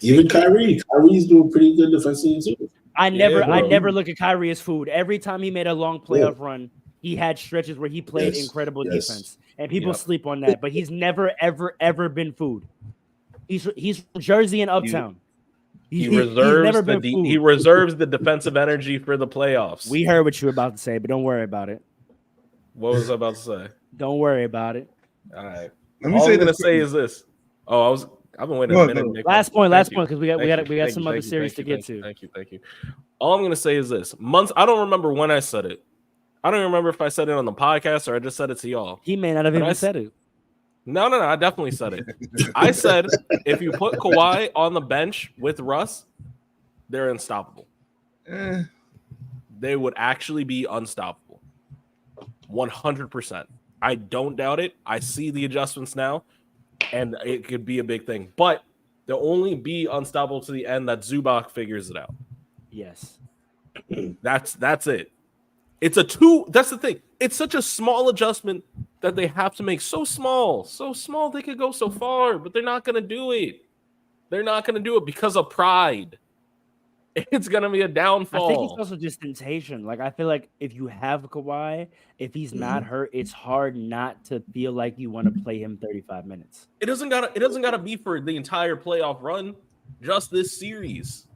D: Even Kyrie. Kyrie's doing pretty good defensively too.
E: I never look at Kyrie as food. Every time he made a long playoff run, he had stretches where he played incredible defense. And people sleep on that. But he's never, ever been food. He's from Jersey and Uptown.
C: He reserves the defensive energy for the playoffs.
E: We heard what you were about to say, but don't worry about it.
C: What was I about to say?
E: Don't worry about it.
C: All right. All I'm gonna say is this. I've been waiting a minute.
E: Last point, because we got some other series to get to.
C: Thank you. All I'm gonna say is this. I don't remember when I said it. I don't remember if I said it on the podcast or I just said it to y'all.
E: He may not have even said it.
C: No, I definitely said it. I said if you put Kawhi on the bench with Russ, they're unstoppable. They would actually be unstoppable. 100%. I don't doubt it. I see the adjustments now, and it could be a big thing. But they'll only be unstoppable to the end that Zubac figures it out.
E: Yes.
C: That's it. It's that's the thing. It's such a small adjustment that they have to make so small they could go so far, but they're not going to do it. They're not going to do it because of pride. It's going to be a downfall.
E: I think it's also just temptation. Like, I feel like if you have Kawhi, if he's not hurt, it's hard not to feel like you want to play him 35 minutes.
C: It doesn't gotta be for the entire playoff run, just this series.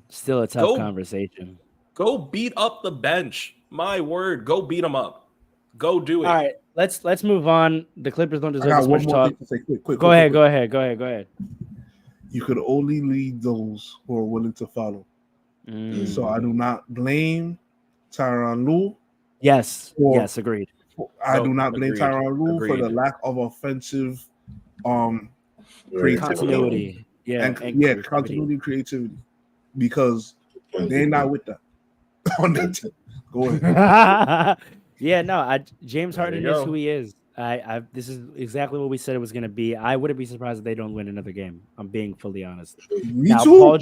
E: Still a tough conversation.
C: Go beat up the bench. My word, go beat them up. Go do it.
E: All right, let's move on. The Clippers don't deserve as much talk.
F: Quick,
E: go ahead.
F: You could only lead those who are willing to follow. So I do not blame Tyronn Lue.
E: Yes, agreed.
F: I do not blame Tyronn Lue for the lack of offensive
E: continuity.
F: Continuity and creativity. Because they're not with that on that team. Go ahead.
E: James Harden is who he is. This is exactly what we said it was going to be. I wouldn't be surprised if they don't win another game. I'm being fully honest.
F: Me too.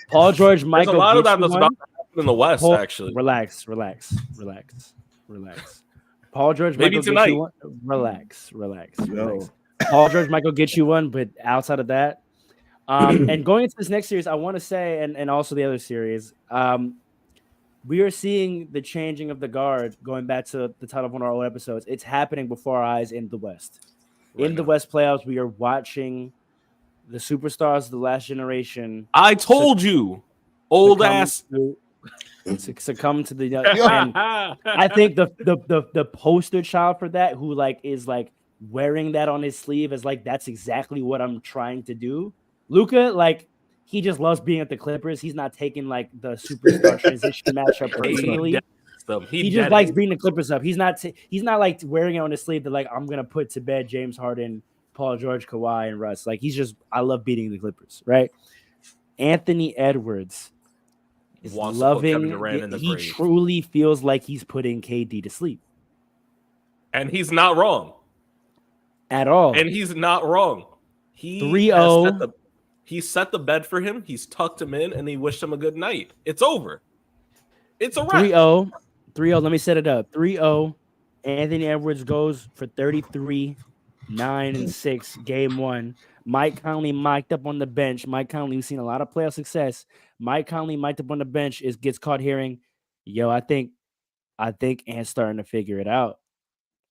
E: Paul George might go.
C: A lot of that that's about to in the West, actually.
E: Relax. Paul George
C: Maybe
E: Michael
C: tonight.
E: get you one. Relax. Paul George Michael get you one, but outside of that, and going into this next series, I want to say, and also the other series, we are seeing the changing of the guard. Going back to the title of one of our old episodes, it's happening before our eyes in the West. In the West playoffs, we are watching the superstars of the last generation.
C: I told you, old ass.
E: Succumb to the and I think the poster child for that, who like is like wearing that on his sleeve, is like that's exactly what I'm trying to do. Luka, like he just loves being at the Clippers. He's not taking like the superstar transition matchup personally. He just likes beating the Clippers up. He's not like wearing it on his sleeve that like I'm gonna put to bed James Harden, Paul George, Kawhi, and Russ. Like he's just I love beating the Clippers, right? Anthony Edwards is loving. He truly feels like he's putting KD to sleep,
C: and he's not wrong
E: at all.
C: And he's not wrong. He
E: 3-0.
C: He set the bed for him. He's tucked him in, and he wished him a good night. It's over. It's a wrap.
E: 3-0. Let me set it up. 3-0. Anthony Edwards goes for 33, 9 and 6, game 1. Mike Conley mic'd up on the bench. Mike Conley, who's seen a lot of playoff success. Mike Conley mic'd up on the bench gets caught hearing, yo, I think Ant's starting to figure it out.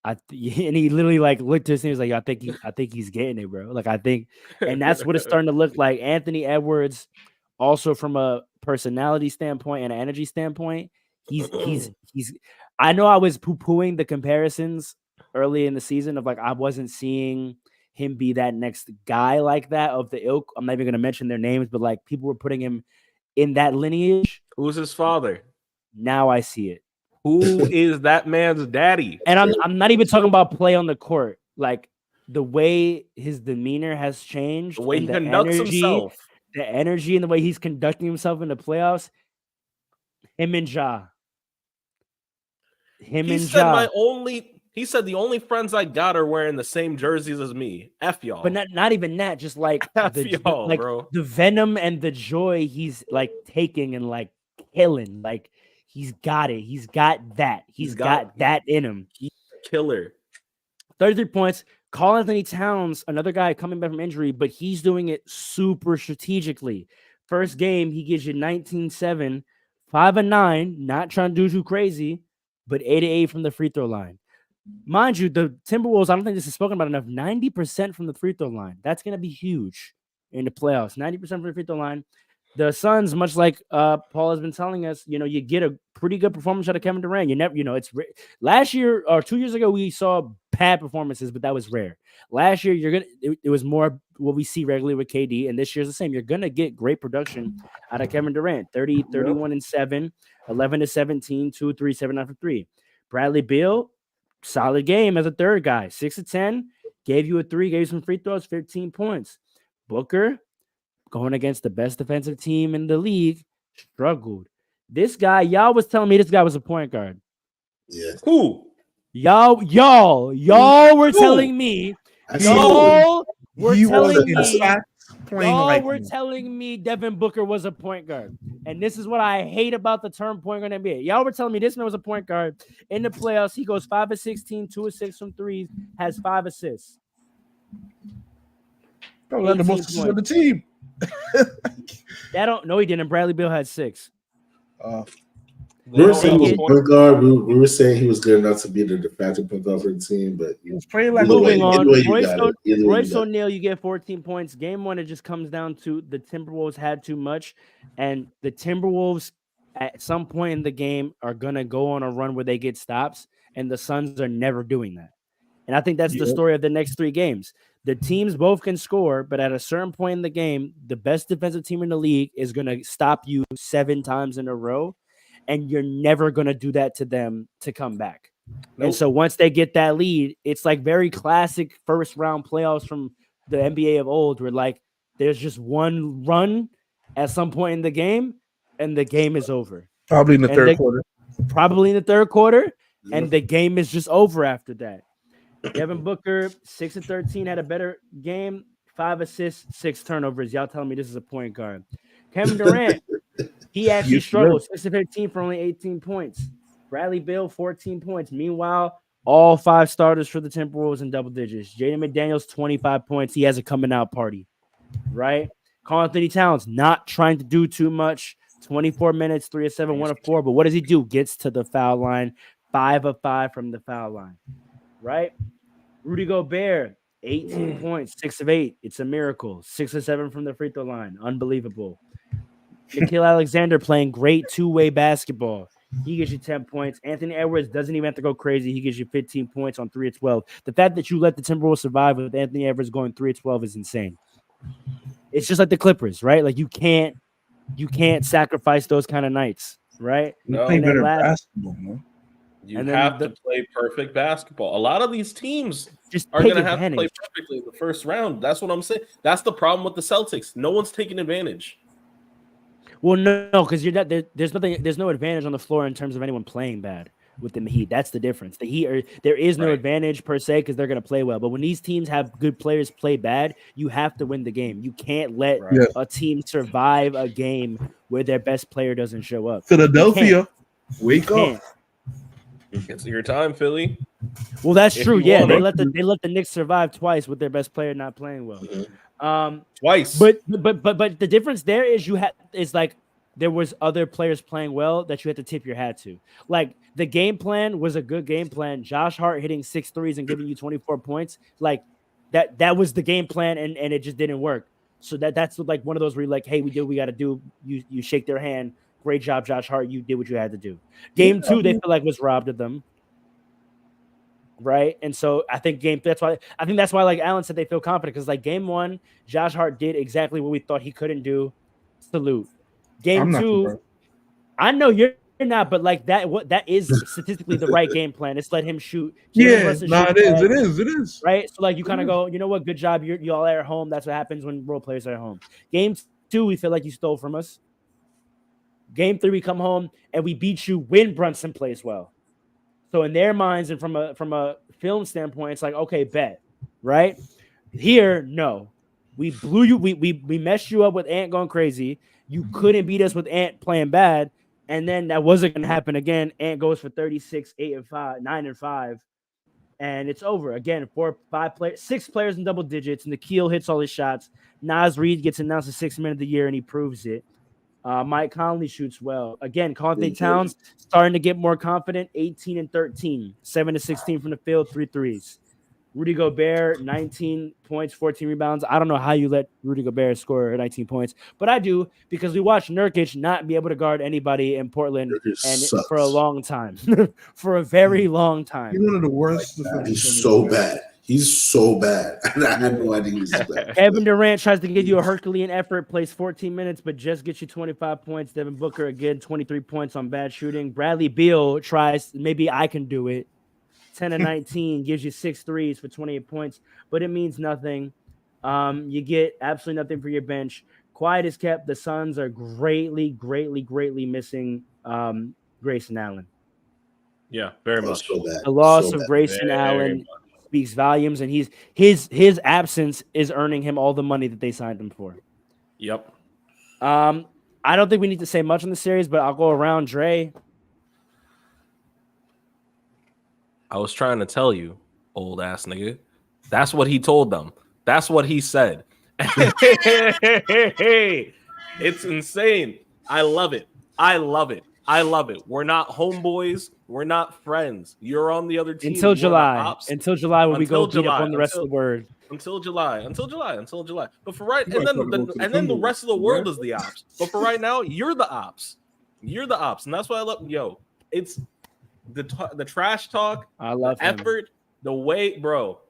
E: And he literally like looked at us and he was like, I think he's getting it, bro. Like I think, and that's what it's starting to look like. Anthony Edwards, also from a personality standpoint and an energy standpoint, he's. I know I was poo-pooing the comparisons early in the season of like I wasn't seeing him be that next guy like that of the ilk. I'm not even gonna mention their names, but like people were putting him in that lineage.
C: Who's his father?
E: Now I see it.
C: Who is that man's daddy?
E: And I'm not even talking about play on the court. Like the way his demeanor has changed,
C: the way he conducts himself,
E: the energy and the way he's conducting himself in the playoffs. Him and Ja.
C: He said the only friends I got are wearing the same jerseys as me. F y'all.
E: But not even that. Just like
C: bro.
E: The venom and the joy he's like taking and like killing. Like he's got it. He's got that. He's got that in him.
C: He's a killer.
E: 33 points. Karl Anthony Towns, another guy coming back from injury, but he's doing it super strategically. First game, he gives you 19-7, 5-9, not trying to do too crazy, but 8-8 from the free throw line. Mind you, the Timberwolves, I don't think this is spoken about enough, 90% from the free throw line. That's going to be huge in the playoffs. 90% from the free throw line. The Suns, much like Paul has been telling us, you get a pretty good performance out of Kevin Durant. You never, it's last year or 2 years ago, we saw bad performances, but that was rare. Last year, it was more what we see regularly with KD, and this year's the same. You're going to get great production out of Kevin Durant. 30, 31 and 7, 11 to 17, 2, 3, 7 out for 3. Bradley Beal, solid game as a third guy. 6 to 10, gave you a 3, gave you some free throws, 15 points. Booker, going against the best defensive team in the league, struggled. This guy, y'all was telling me this guy was a point guard.
D: Yeah.
C: Who?
E: Y'all were telling me. Y'all were telling me Devin Booker was a point guard. And this is what I hate about the term point guard in the NBA. Y'all were telling me this man was a point guard. In the playoffs, he goes 5 of 16, 2 of 6 from threes, has 5 assists.
F: Probably the most assists on the team.
E: He didn't. Bradley Beal had 6.
D: We were saying he was point guard. We were saying he was good enough to be the de facto point guard for the team, but
F: he was playing like
E: moving on. Royce O'Neal, you get 14 points. Game 1, it just comes down to the Timberwolves had too much, and the Timberwolves at some point in the game are gonna go on a run where they get stops, and the Suns are never doing that. And I think that's the story of the next 3 games. The teams both can score, but at a certain point in the game, the best defensive team in the league is going to stop you 7 times in a row, and you're never going to do that to them to come back. Nope. And so once they get that lead, it's like very classic first-round playoffs from the NBA of old where, like, there's just one run at some point in the game, and the game is over.
F: Probably in the third quarter.
E: Yeah. And the game is just over after that. Devin Booker, 6 of 13, had a better game, 5 assists, 6 turnovers. Y'all telling me this is a point guard. Kevin Durant, He actually
F: Yes,
E: struggled 6 of 15 for only 18 points. Bradley Beal, 14 points. Meanwhile, all 5 starters for the Timberwolves in double digits. Jaden McDaniels, 25 points. He has a coming out party, right? Karl Anthony Towns, not trying to do too much. 24 minutes, 3 of 7, 1 of 4. But what does he do? Gets to the foul line, 5 of 5 from the foul line, right? Rudy Gobert, 18 points, 6 of 8. It's a miracle. 6 of 7 from the free throw line. Unbelievable. Nickeil Alexander playing great two-way basketball. He gives you 10 points. Anthony Edwards doesn't even have to go crazy. He gives you 15 points on 3 of 12. The fact that you let the Timberwolves survive with Anthony Edwards going 3 of 12 is insane. It's just like the Clippers, right? Like you can't sacrifice those kind of nights, right?
C: No.
F: Play
E: And then
F: better
E: last-
F: basketball, man.
C: You
E: And then
C: have
E: the-
C: to play perfect basketball. A lot of these teams
E: Just
C: are
E: take
C: going to have to play
E: advantage.
C: perfectly in the first round. That's what I'm saying. That's the problem with the Celtics. No one's taking advantage.
E: Well, no, because you're not there's no advantage on the floor in terms of anyone playing bad with the Heat. That's the difference. The Heat there is no
C: Right.
E: advantage per se because they're going to play well. But when these teams have good players play bad, you have to win the game. You can't let
C: Right.
F: Yeah.
E: a team survive a game where their best player doesn't show up.
F: Philadelphia, wake
E: Can't.
F: up.
C: It's your time, Philly.
E: Well, that's
C: If
E: true.
C: you
E: Yeah,
C: want
E: they let the Knicks survive twice with their best player not playing well.
C: Twice.
E: But the difference there is there was other players playing well that you had to tip your hat to. Like the game plan was a good game plan. Josh Hart hitting 6 threes and giving you 24 points. Like that was the game plan and it just didn't work. So that's like one of those where you're like, hey, we did what we got to do. You shake their hand. Great job, Josh Hart. You did what you had to do. Game 2, they feel like was robbed of them. Right. And so I think that's why like Alan said they feel confident because like game 1, Josh Hart did exactly what we thought he couldn't do. Salute. Game 2, I know you're not, but like that is statistically the right game plan. It's let him shoot.
F: Yeah, no, it is.
E: Right. So like you kind of go, you know what? Good job. You all are at home. That's what happens when role players are at home. Game 2, we feel like you stole from us. Game 3, we come home and we beat you when Brunson plays well. So in their minds and from a film standpoint, it's like, okay, bet, right? Here, no. We blew you. We messed you up with Ant going crazy. You couldn't beat us with Ant playing bad. And then that wasn't going to happen again. Ant goes for 36, 8 and 5, 9 and 5. And it's over. Again, 6 players in double digits. And Nickeil hits all his shots. Naz Reid gets announced the 6th man of the year, and he proves it. Mike Conley shoots well. Again, Karl Anthony Towns starting to get more confident. 18 and 13, 7 to 16 from the field, 3 threes. Rudy Gobert, 19 points, 14 rebounds. I don't know how you let Rudy Gobert score 19 points, but I do because we watched Nurkic not be able to guard anybody in Portland for a long time, for a very long time.
F: He's one of the worst.
D: He's so bad. He's so bad. I had no idea he was bad.
E: Kevin Durant tries to give you a Herculean effort, plays 14 minutes, but just gets you 25 points. Devin Booker, again, 23 points on bad shooting. Bradley Beal tries, maybe I can do it. 10 and 19, gives you 6 threes for 28 points, but it means nothing. You get absolutely nothing for your bench. Quiet is kept. The Suns are greatly missing Grayson Allen.
C: Yeah, very much.
D: So bad.
E: The loss
D: So
E: of
D: bad.
E: Grayson Allen speaks volumes, and his absence is earning him all the money that they signed him for.
C: Yep.
E: I don't think we need to say much on the series, but I'll go around. Dre.
C: I was trying to tell you, old ass nigga. That's what he told them. That's what he said. It's insane. I love it. We're not homeboys. We're not friends. You're on the other team.
E: Until July when we go beat up on the rest of the world.
C: Until July. But for right, and then the rest of the world is the ops. But for right now, you're the ops. And that's why I love. Yo, it's the trash talk.
E: I love
C: the effort, the way, bro.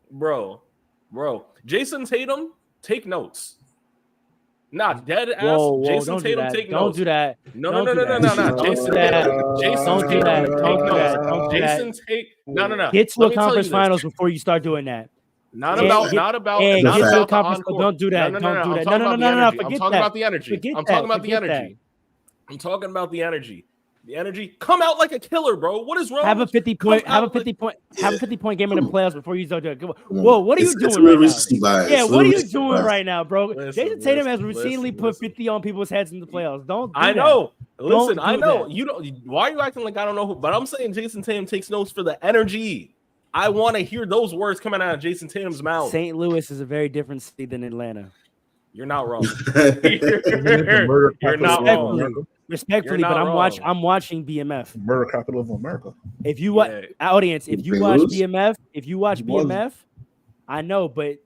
C: Jason Tatum, take notes. Not dead ass.
E: Whoa,
C: Jason Tatum, take notes.
E: Don't do that.
C: No.
E: Jason Tatum, don't do that.
C: Jason take no.
E: Get to a conference finals before you start doing that.
C: Not about
E: get to a conference. Don't do that. Don't do that. No.
C: I'm talking about the energy. I'm talking about the energy. The energy. Come out like a killer, bro. What is wrong?
E: Have a 50 point game in the playoffs before you start doing it. Whoa, what are you doing right now? Yeah, what are you doing right now, bro? Jason Tatum has routinely put 50 on people's heads in the playoffs. Don't do
C: I know.
E: That.
C: Listen,
E: Don't
C: I
E: do
C: know.
E: that.
C: You don't. Why are you acting like I don't know who? But I'm saying Jason Tatum takes notes for the energy. I want to hear those words coming out of Jason Tatum's mouth.
E: St. Louis is a very different city than Atlanta.
C: You're not wrong.
F: You're
C: not wrong.
E: Respectfully, but I'm watching BMF.
F: Murder capital of America.
E: If you audience, if you watch BMF, I know, but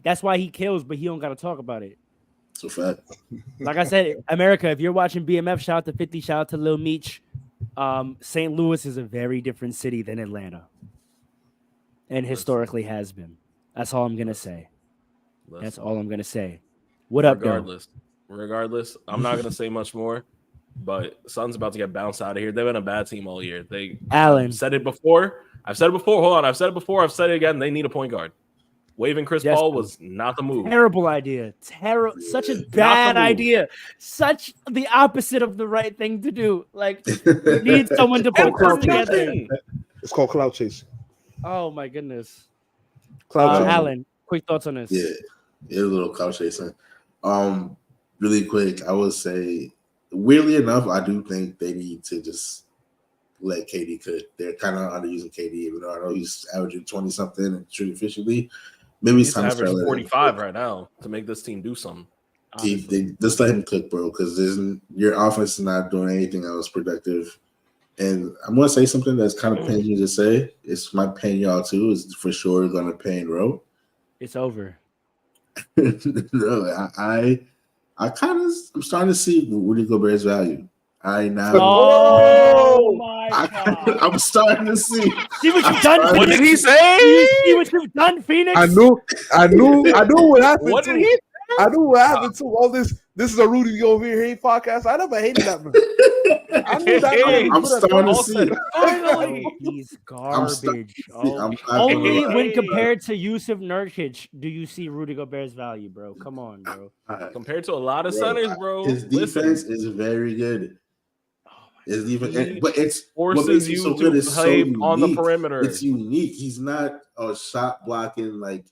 E: that's why he kills, but he don't got to talk about it.
D: It's a fact.
E: Like I said, America, if you're watching BMF, shout out to 50, shout out to Lil Meech. St. Louis is a very different city than Atlanta, and historically has been. That's all I'm gonna say. That's all I'm gonna say. What up,
C: Regardless, I'm not gonna say much more. But Suns about to get bounced out of here. They've been a bad team all year. I've said it before. Hold on. I've said it before. I've said it again. They need a point guard. Waving Chris Paul was not the move.
E: Terrible idea. Such a bad idea. Such the opposite of the right thing to do. Like, you need someone to put this together.
F: It's called cloud chasing.
E: Oh my goodness.
F: Cloud chasing.
E: Alan, quick thoughts on this.
D: Yeah, a little cloud chasing. Really quick, I would say, weirdly enough, I do think they need to just let KD cook. They're kind of underusing KD, even though I know he's averaging 20-something and shooting efficiently. Maybe it's time to start
C: 45 right now to make this team do something.
D: They just let him cook, bro, because your offense is not doing anything else productive. And I'm going to say something that's kind of painful to say. It's my pain, y'all, too. It's for sure going to pain Ro.
E: It's over.
D: No, I'm starting to see Rudy Gobert's value.
E: Oh my God!
D: I'm starting to see.
E: See what you've done.
C: What did he say?
E: See what you've done, Phoenix.
F: I knew what happened.
C: What did he?
F: I knew what happened to all this. This is a Rudy Over Here hate podcast. I never hated that man. I knew that.
D: I'm starting to see.
E: Finally, he's garbage. Only when compared to Yusuf Nurkic do you see Rudy Gobert's value, bro. Come on, bro.
C: Compared to a lot of centers, bro.
D: His defense is very good. His defense, but it's
C: forces you to play on the perimeter.
D: It's unique. He's not a shot blocking like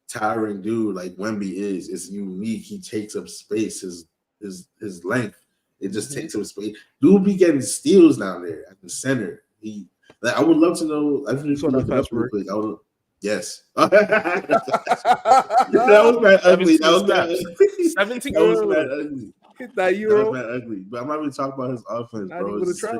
D: towering dude like Wemby is. It's unique. He takes up space. His length. It just takes up space. Dude be getting steals down there at the center. I would love to know. I think you that fast real quick. Yes. That was bad ugly. That was bad.
C: 17
D: That was bad ugly.
F: Hit that Euro.
D: That was ugly. But I'm not even talking about his offense, bro.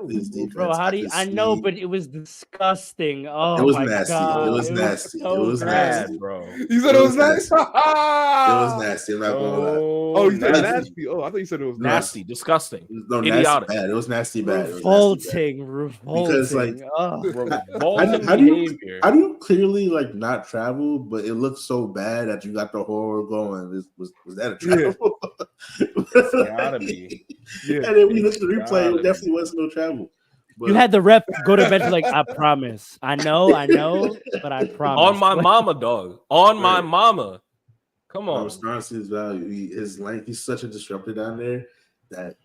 D: His defense.
E: Bro, how do you? I know, but it was disgusting. Oh,
D: it was
E: my
D: nasty.
E: God.
D: It was nasty.
E: So
D: it was nasty,
C: bro.
F: You said it was nice.
D: It was nasty. I'm not gonna lie.
F: Oh, you said nasty. Oh, I thought you said it was
C: nasty, disgusting,
D: no,
C: idiotic.
D: Nasty bad. It was nasty bad.
E: Revolting.
D: Because like,
C: how
D: do you clearly like not travel, but it looks so bad that you got the horror going? Was that a travel?
C: Yeah. Gotta be.
D: Yeah. And then we looked at the replay. It definitely wasn't no travel. But
E: you had the rep go to bench like, I promise. I know, but I promise.
C: On my mama, dog. On my mama. Come on.
D: I'm starting to see his value. His length. He's such a disruptor down there that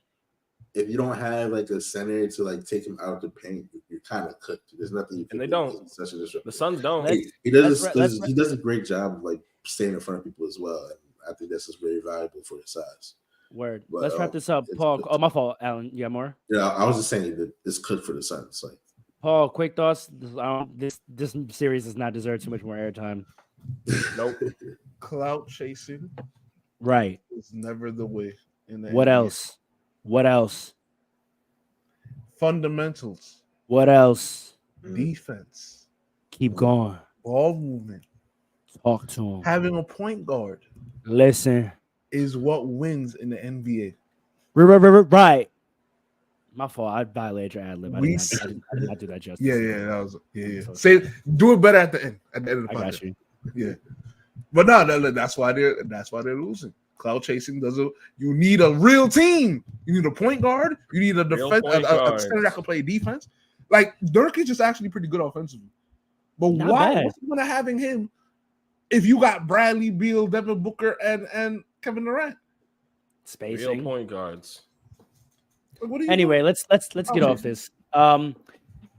D: if you don't have like a center to like take him out of the paint, you're kind of cooked. There's nothing you can do.
C: And they don't.
D: He's such a disruptor.
C: The Suns don't.
D: He does a great job of like staying in front of people as well. And I think that's just very valuable for his size.
E: Word. But, let's wrap this up, Paul. Oh, my fault, Alan. You got more?
D: Yeah, I was just saying that it's good for the Suns. Like,
E: Paul, quick thoughts. This series does not deserve too much more airtime.
C: Nope.
F: Clout chasing,
E: right?
F: Is never the way. In the
E: what
F: NBA.
E: else? What else?
F: Fundamentals.
E: What else?
F: Defense.
E: Keep going.
F: Ball movement.
E: Talk to him.
F: Having a point guard.
E: Listen.
F: Is what wins in the NBA.
E: Right. My fault. I violated your ad lib. I did not do that justice.
F: Yeah. That was Say do it better at the end. At the end of the podcast.
E: I got you.
F: Yeah. But no, that's why they're losing. Cloud chasing doesn't. You need a real team. You need a point guard. You need a defense, a center that can play defense. Like Nurkic is actually pretty good offensively. But what's the point of having him if you got Bradley Beal, Devin Booker, and Kevin Durant?
E: Spacing.
C: Real point guards.
F: What are you
E: Anyway,
F: doing?
E: let's get off this.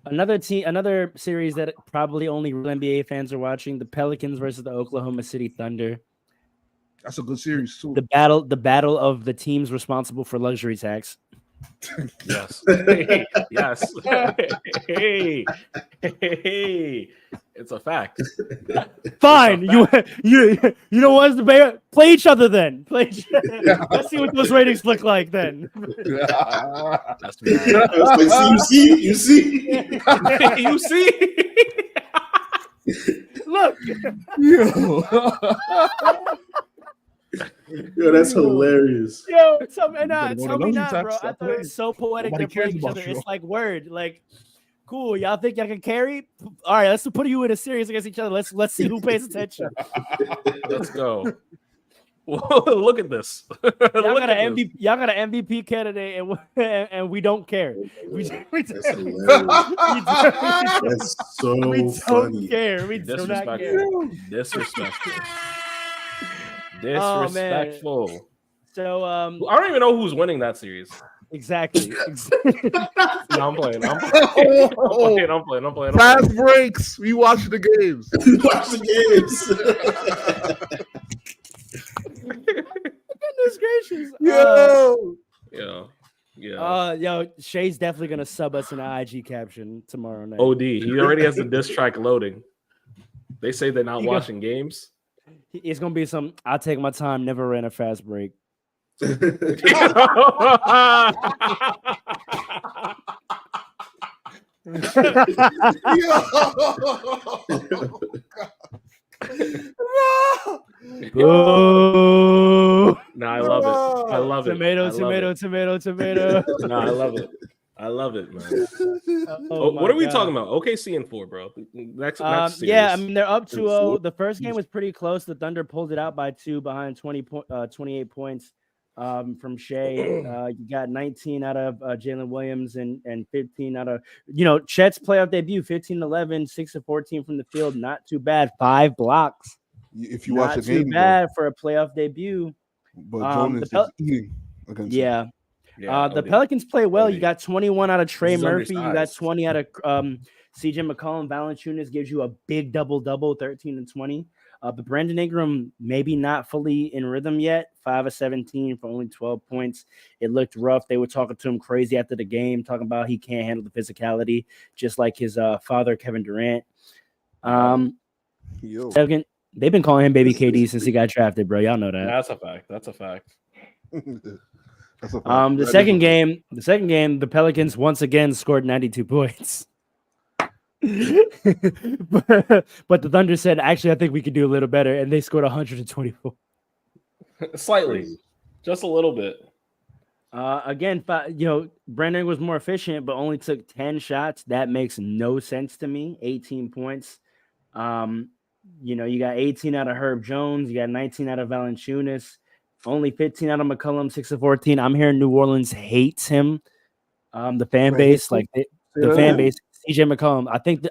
E: Another series that probably only real NBA fans are watching: the Pelicans versus the Oklahoma City Thunder.
F: That's a good series too.
E: The battle of the teams responsible for luxury tax.
C: Yes. Yes. Hey. It's a fact.
E: Fine, you know what's the bear? Play each other then. Let's see what those ratings look like then.
C: That's mad.
D: You see.
C: You see?
E: Look.
D: Yo, that's hilarious.
E: Yo, tell me
F: luxury
E: not,
F: tax,
E: bro. I thought it was so poetic
F: Nobody
E: to play
F: cares
E: each
F: about
E: other.
F: you.
E: It's like word, like cool. Y'all think y'all can carry? All right, let's put you in a series against each other. Let's see who pays attention.
C: Let's go. Whoa, look at this.
E: Y'all got an MVP candidate, and we don't care. We
D: That's
E: don't
D: hilarious. That's so funny.
E: care. We do not care.
C: Disrespectful.
E: Oh, man.
C: Disrespectful.
E: So
C: I don't even know who's winning that series.
E: exactly.
C: No, I'm playing. I'm playing.
F: Fast breaks. We watch the games.
D: Watch the games.
E: Goodness gracious.
F: Yo.
C: Yeah.
E: Yo, Shay's definitely gonna sub us an IG caption tomorrow night.
C: OD. He already has the diss track loading. They say they're not watching games.
E: It's gonna be some. I'll take my time. Never ran a fast break. Boo.
C: No, I love it. I love it.
E: Tomato.
C: No, I love it. I love it, man.
E: Oh,
C: what are we
E: God.
C: talking about? OKC and 4, bro. Next series.
E: Yeah, I mean they're up 2-0. The first game was pretty close. The Thunder pulled it out by 2 behind 28 points from Shea. You got 19 out of Jalen Williams and 15 out of Chet's playoff debut, 15-11, 6-14 from the field. Not too bad. 5 blocks.
F: If you watch
E: Not
F: the game,
E: too bad for a playoff debut.
F: but Jonas is eating against him.
E: The Pelicans play well.
C: OD.
E: You got 21 out of Trey
C: This is
E: Murphy. You got
C: undersized.
E: 20 out of CJ McCollum. Valanciunas gives you a big double-double, 13 and 20. But Brandon Ingram maybe not fully in rhythm yet. 5 of 17 for only 12 points. It looked rough. They were talking to him crazy after the game, talking about he can't handle the physicality, just like his father, Kevin Durant. Second, they've been calling him Baby KD since he got drafted, bro. Y'all know that.
C: That's a fact. That's a fact.
E: The second game, the Pelicans once again scored 92 points. but the Thunder said, actually, I think we could do a little better, and they scored 124.
C: Slightly, just a little bit.
E: Again, Brandon was more efficient, but only took 10 shots. That makes no sense to me. 18 points. You got 18 out of Herb Jones. You got 19 out of Valanciunas. Only 15 out of McCollum, 6 of 14. I'm hearing New Orleans hates him. The fan base, fan base, CJ McCollum. I think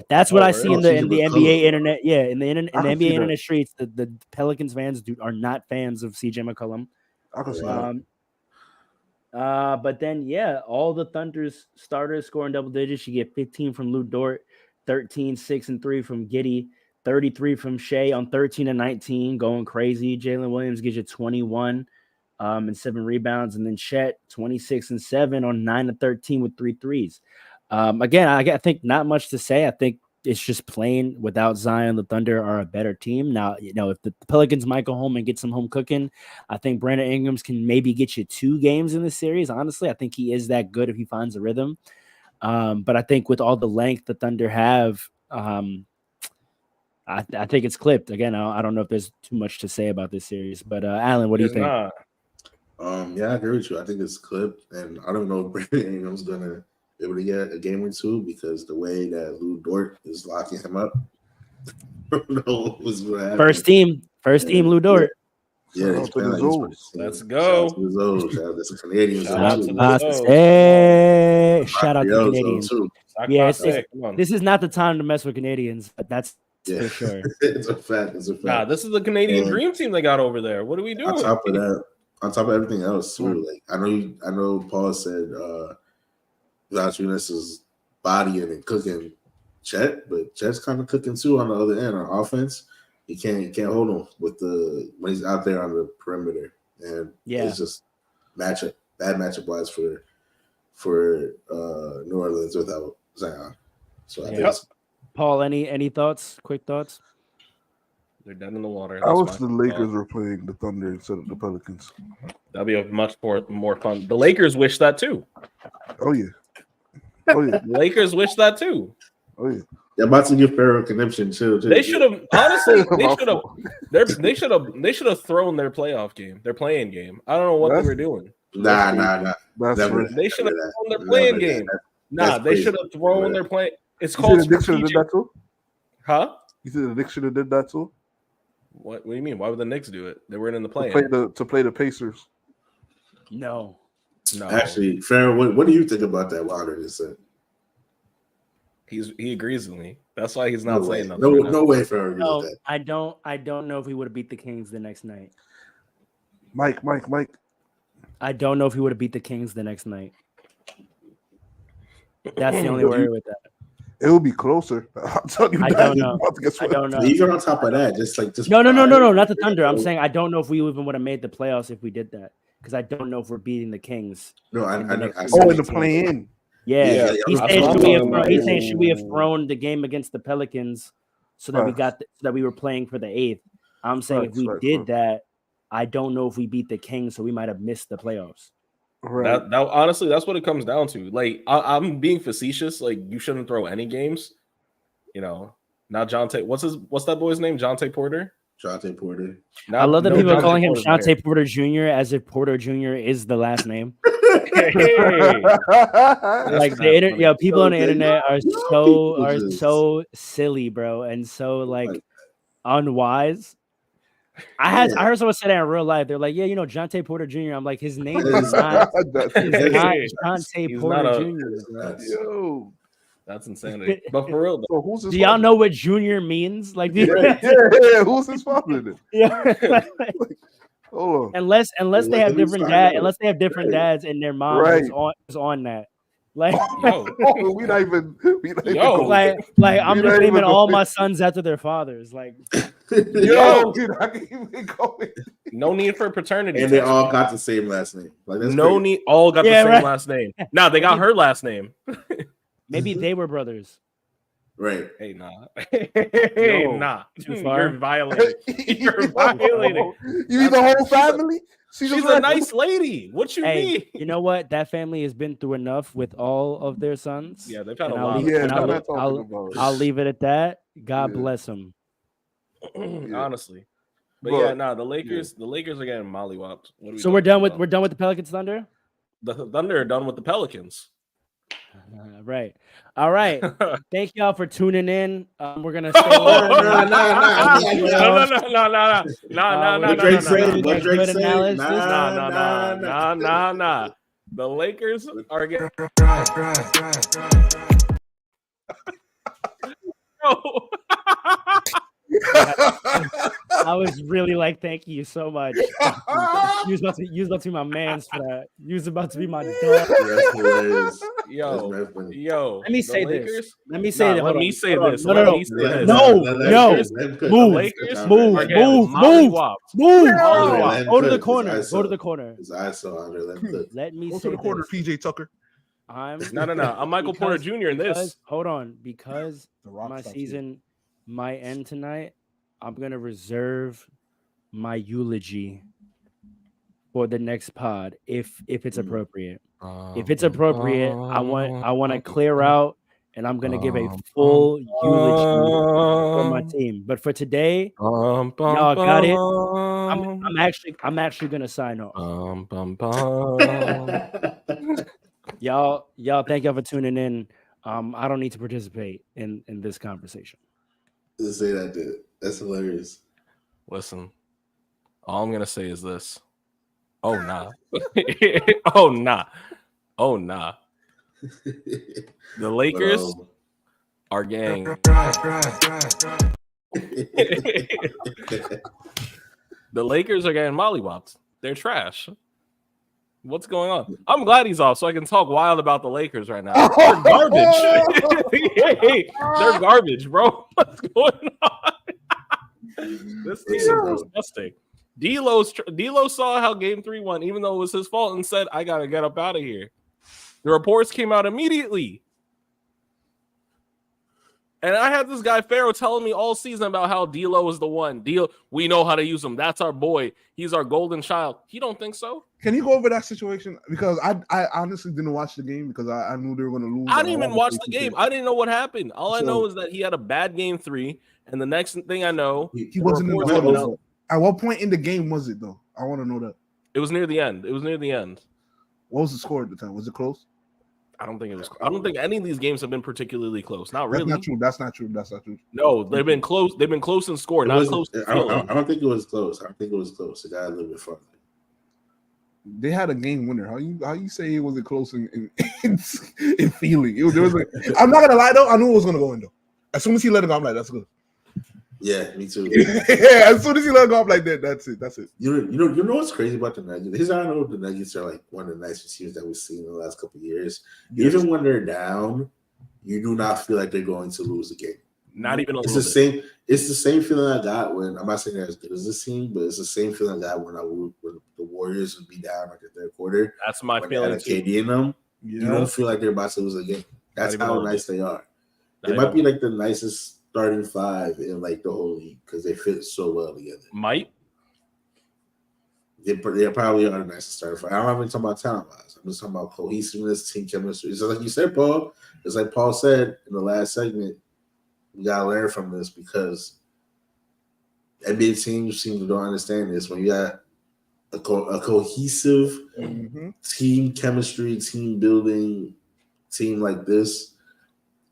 E: that's what I see in the NBA internet. Yeah, in the NBA internet streets, the Pelicans fans are not fans of CJ McCollum.
F: I can see that.
E: But then, all the Thunder's starters scoring double digits. You get 15 from Lou Dort, 13, 6 and 3 from Giddey, 33 from Shea on 13 and 19, going crazy. Jalen Williams gives you 21 and 7 rebounds. And then Chet, 26 and 7 on 9 and 13 with 3 threes. Again, I think not much to say. I think it's just plain without Zion, the Thunder are a better team. Now, if the Pelicans might go home and get some home cooking, I think Brandon Ingram's can maybe get you 2 games in the series. Honestly, I think he is that good if he finds a rhythm. But I think with all the length the Thunder have, I think it's clipped. Again, I don't know if there's too much to say about this series, but Alan, what do you think?
D: Yeah, I agree with you. I think it's clipped, and I don't know if Brandon Ingram's gonna be able to get a game or 2 because the way that Lou Dort is locking him up. I don't know what's gonna happen.
E: First team, Lou Dort.
D: Yeah,
F: Let's go.
C: Let's go.
D: Shout out to the Canadians.
C: Shout out to
E: Shout out to the Canadians.
D: Too.
E: Yeah, this is not the time to mess with Canadians, but that's for sure.
D: It's a fact.
C: Nah, this is the Canadian dream team they got over there. What are we doing?
D: On top of that, on top of everything else too. Like I know Paul said Valanciunas is bodying and cooking Chet, but Chet's kind of cooking too on the other end on offense. He can't hold him when he's out there on the perimeter, and it's just bad matchup wise for New Orleans without Zion. So I think
E: Paul, any thoughts? Quick thoughts?
C: They're dead in the water.
F: I wish the Lakers were playing the Thunder instead of the Pelicans.
C: That'd be a much more fun. The Lakers wish that too.
F: Oh yeah. The
C: Lakers wish that too.
F: Oh yeah.
D: They're about to give Pharaoh conniption too.
C: They should have honestly. They should have thrown their playoff game, their playing game. I don't know what they were doing.
D: Nah.
C: They should have thrown their playing game. They should have thrown their play. It's called strategic. Huh?
F: You think the Knicks should have did that too?
C: What do you mean? Why would the Knicks do it? They weren't in the play.
F: To play the Pacers.
E: No.
D: Actually, Pharaoh, what do you think about that? Wilder just said.
C: He agrees with me. That's why he's not saying nothing.
D: No way, Pharaoh.
E: No, I don't know if he would have beat the Kings the next night.
F: Mike.
E: I don't know if he would have beat the Kings the next night. That's the only worry with that.
F: It will be closer. I'll tell you.
E: I don't know.
D: Even on top of that, just
E: no, not the Thunder. I'm saying I don't know if we even would have made the playoffs if we did that because I don't know if we're beating the Kings.
D: No, I know.
F: In the play-in.
E: Yeah. He's saying should we have thrown the game against the Pelicans so that that we were playing for the 8th. I'm saying if we did that, I don't know if we beat the Kings, so we might have missed the playoffs.
C: Right. That honestly, that's what it comes down to. Like, I'm being facetious. Like, you shouldn't throw any games. You know, not Jonte. What's that boy's name? Jonte Porter.
D: Jonte Porter.
E: I love that people are calling him Jonte Porter Jr. as if Porter Jr. is the last name. Like people on the internet are so silly, bro, and so like unwise. I heard someone say that in real life. They're like, yeah, Jonte Porter Jr. I'm like, his name is not Jonte Porter Jr.
F: Yo,
C: that's insanity. But for real,
F: so who's
E: do y'all know what Junior means? Like,
F: who's his father?
E: Yeah.
F: Hold on.
E: Unless they have different dads and their mom is on that. Like,
F: we not even
E: like I'm just naming all my sons after their fathers. Like,
F: dude, I can't even go.
C: No need for paternity.
D: And they all got the same last name. Like,
C: all got the same last name. Nah, they got her last name.
E: Maybe they were brothers.
D: Right.
C: Hey, nah. Nah.
E: Too far.
C: You're violating. You're violating.
F: You mean the whole family?
C: She's a nice lady. What you mean?
E: You know what? That family has been through enough with all of their sons.
C: Yeah, they've had a lot.
E: I'll leave it at that. God bless them.
C: Honestly. But the Lakers are getting mollywopped.
E: So we're done with the Pelicans Thunder?
C: The Thunder are done with the Pelicans.
E: Right. All right. Thank y'all for tuning in. We're gonna stay
C: Nah. The Lakers are getting
E: I was really like, thank you so much. You was about to be my man's for that. You was about to be my dog.
C: Yo.
E: Let me say this.
C: Let me say this.
E: No. Move. Go to the corner. Go to the corner. Let me say
F: to the corner, PJ Tucker.
C: I'm Michael Porter Jr. in this.
E: Hold on, because my season might end tonight. I'm gonna reserve my eulogy for the next pod if it's appropriate. If it's appropriate, I want to clear out, and I'm gonna give a full eulogy for my team. But for today, y'all got it. I'm actually gonna sign off. Y'all, thank y'all for tuning in. I don't need to participate in this conversation.
D: Just say that, dude. That's hilarious.
C: Listen, all I'm gonna say is this. Oh nah. Oh nah. The Lakers are getting the Lakers are getting mollywopped. They're trash. What's going on? I'm glad he's off so I can talk wild about the Lakers right now. They're garbage. They're garbage, bro. What's going on? This team is disgusting. D'Lo saw how Game 3 went, even though it was his fault, and said, "I gotta get up out of here." The reports came out immediately. And I had this guy Pharaoh telling me all season about how D'Lo is the one. We know how to use him. That's our boy. He's our golden child. He don't think so?
F: Can you go over that situation? Because I honestly didn't watch the game because I knew they were going to lose.
C: I didn't even watch the game. I didn't know what happened. All I know is that he had a bad Game 3, and the next thing I know,
F: he wasn't in the game. At what point in the game was it, though? I want to know that.
C: It was near the end.
F: What was the score at the time? Was it close?
C: I don't think any of these games have been particularly close. Not really.
F: That's not true.
C: No, they've been close. They've been close in score, not close.
D: I don't think it was close. It got a little bit farther.
F: They had a game winner. How you say it wasn't close in feeling? I'm not gonna lie though. I knew it was gonna go in though. As soon as he let it go, I'm like, that's good.
D: Yeah, me too.
F: Yeah, as soon as he let it go, I'm like, that's it.
D: You know what's crazy about the Nuggets? I know the Nuggets are like one of the nicest teams that we've seen in the last couple of years. Yes. Even when they're down, you do not feel like they're going to lose a game.
C: Not even a
D: little bit. It's the same feeling I got when I'm not saying they're as good as this team, but it's the same feeling I got when the Warriors would be down like the third quarter.
C: That's my feeling.
D: KD in them, you don't feel like they're about to lose a game. That's how nice they are. They might be like the nicest starting five in like the whole league because they fit so well together. They probably are the nicest starting five. I'm not even talking about talent wise. I'm just talking about cohesiveness, team chemistry. So like you said, Paul, it's like Paul said in the last segment, we gotta learn from this because NBA teams seem to don't understand this. When you got a cohesive team chemistry, team building team like this,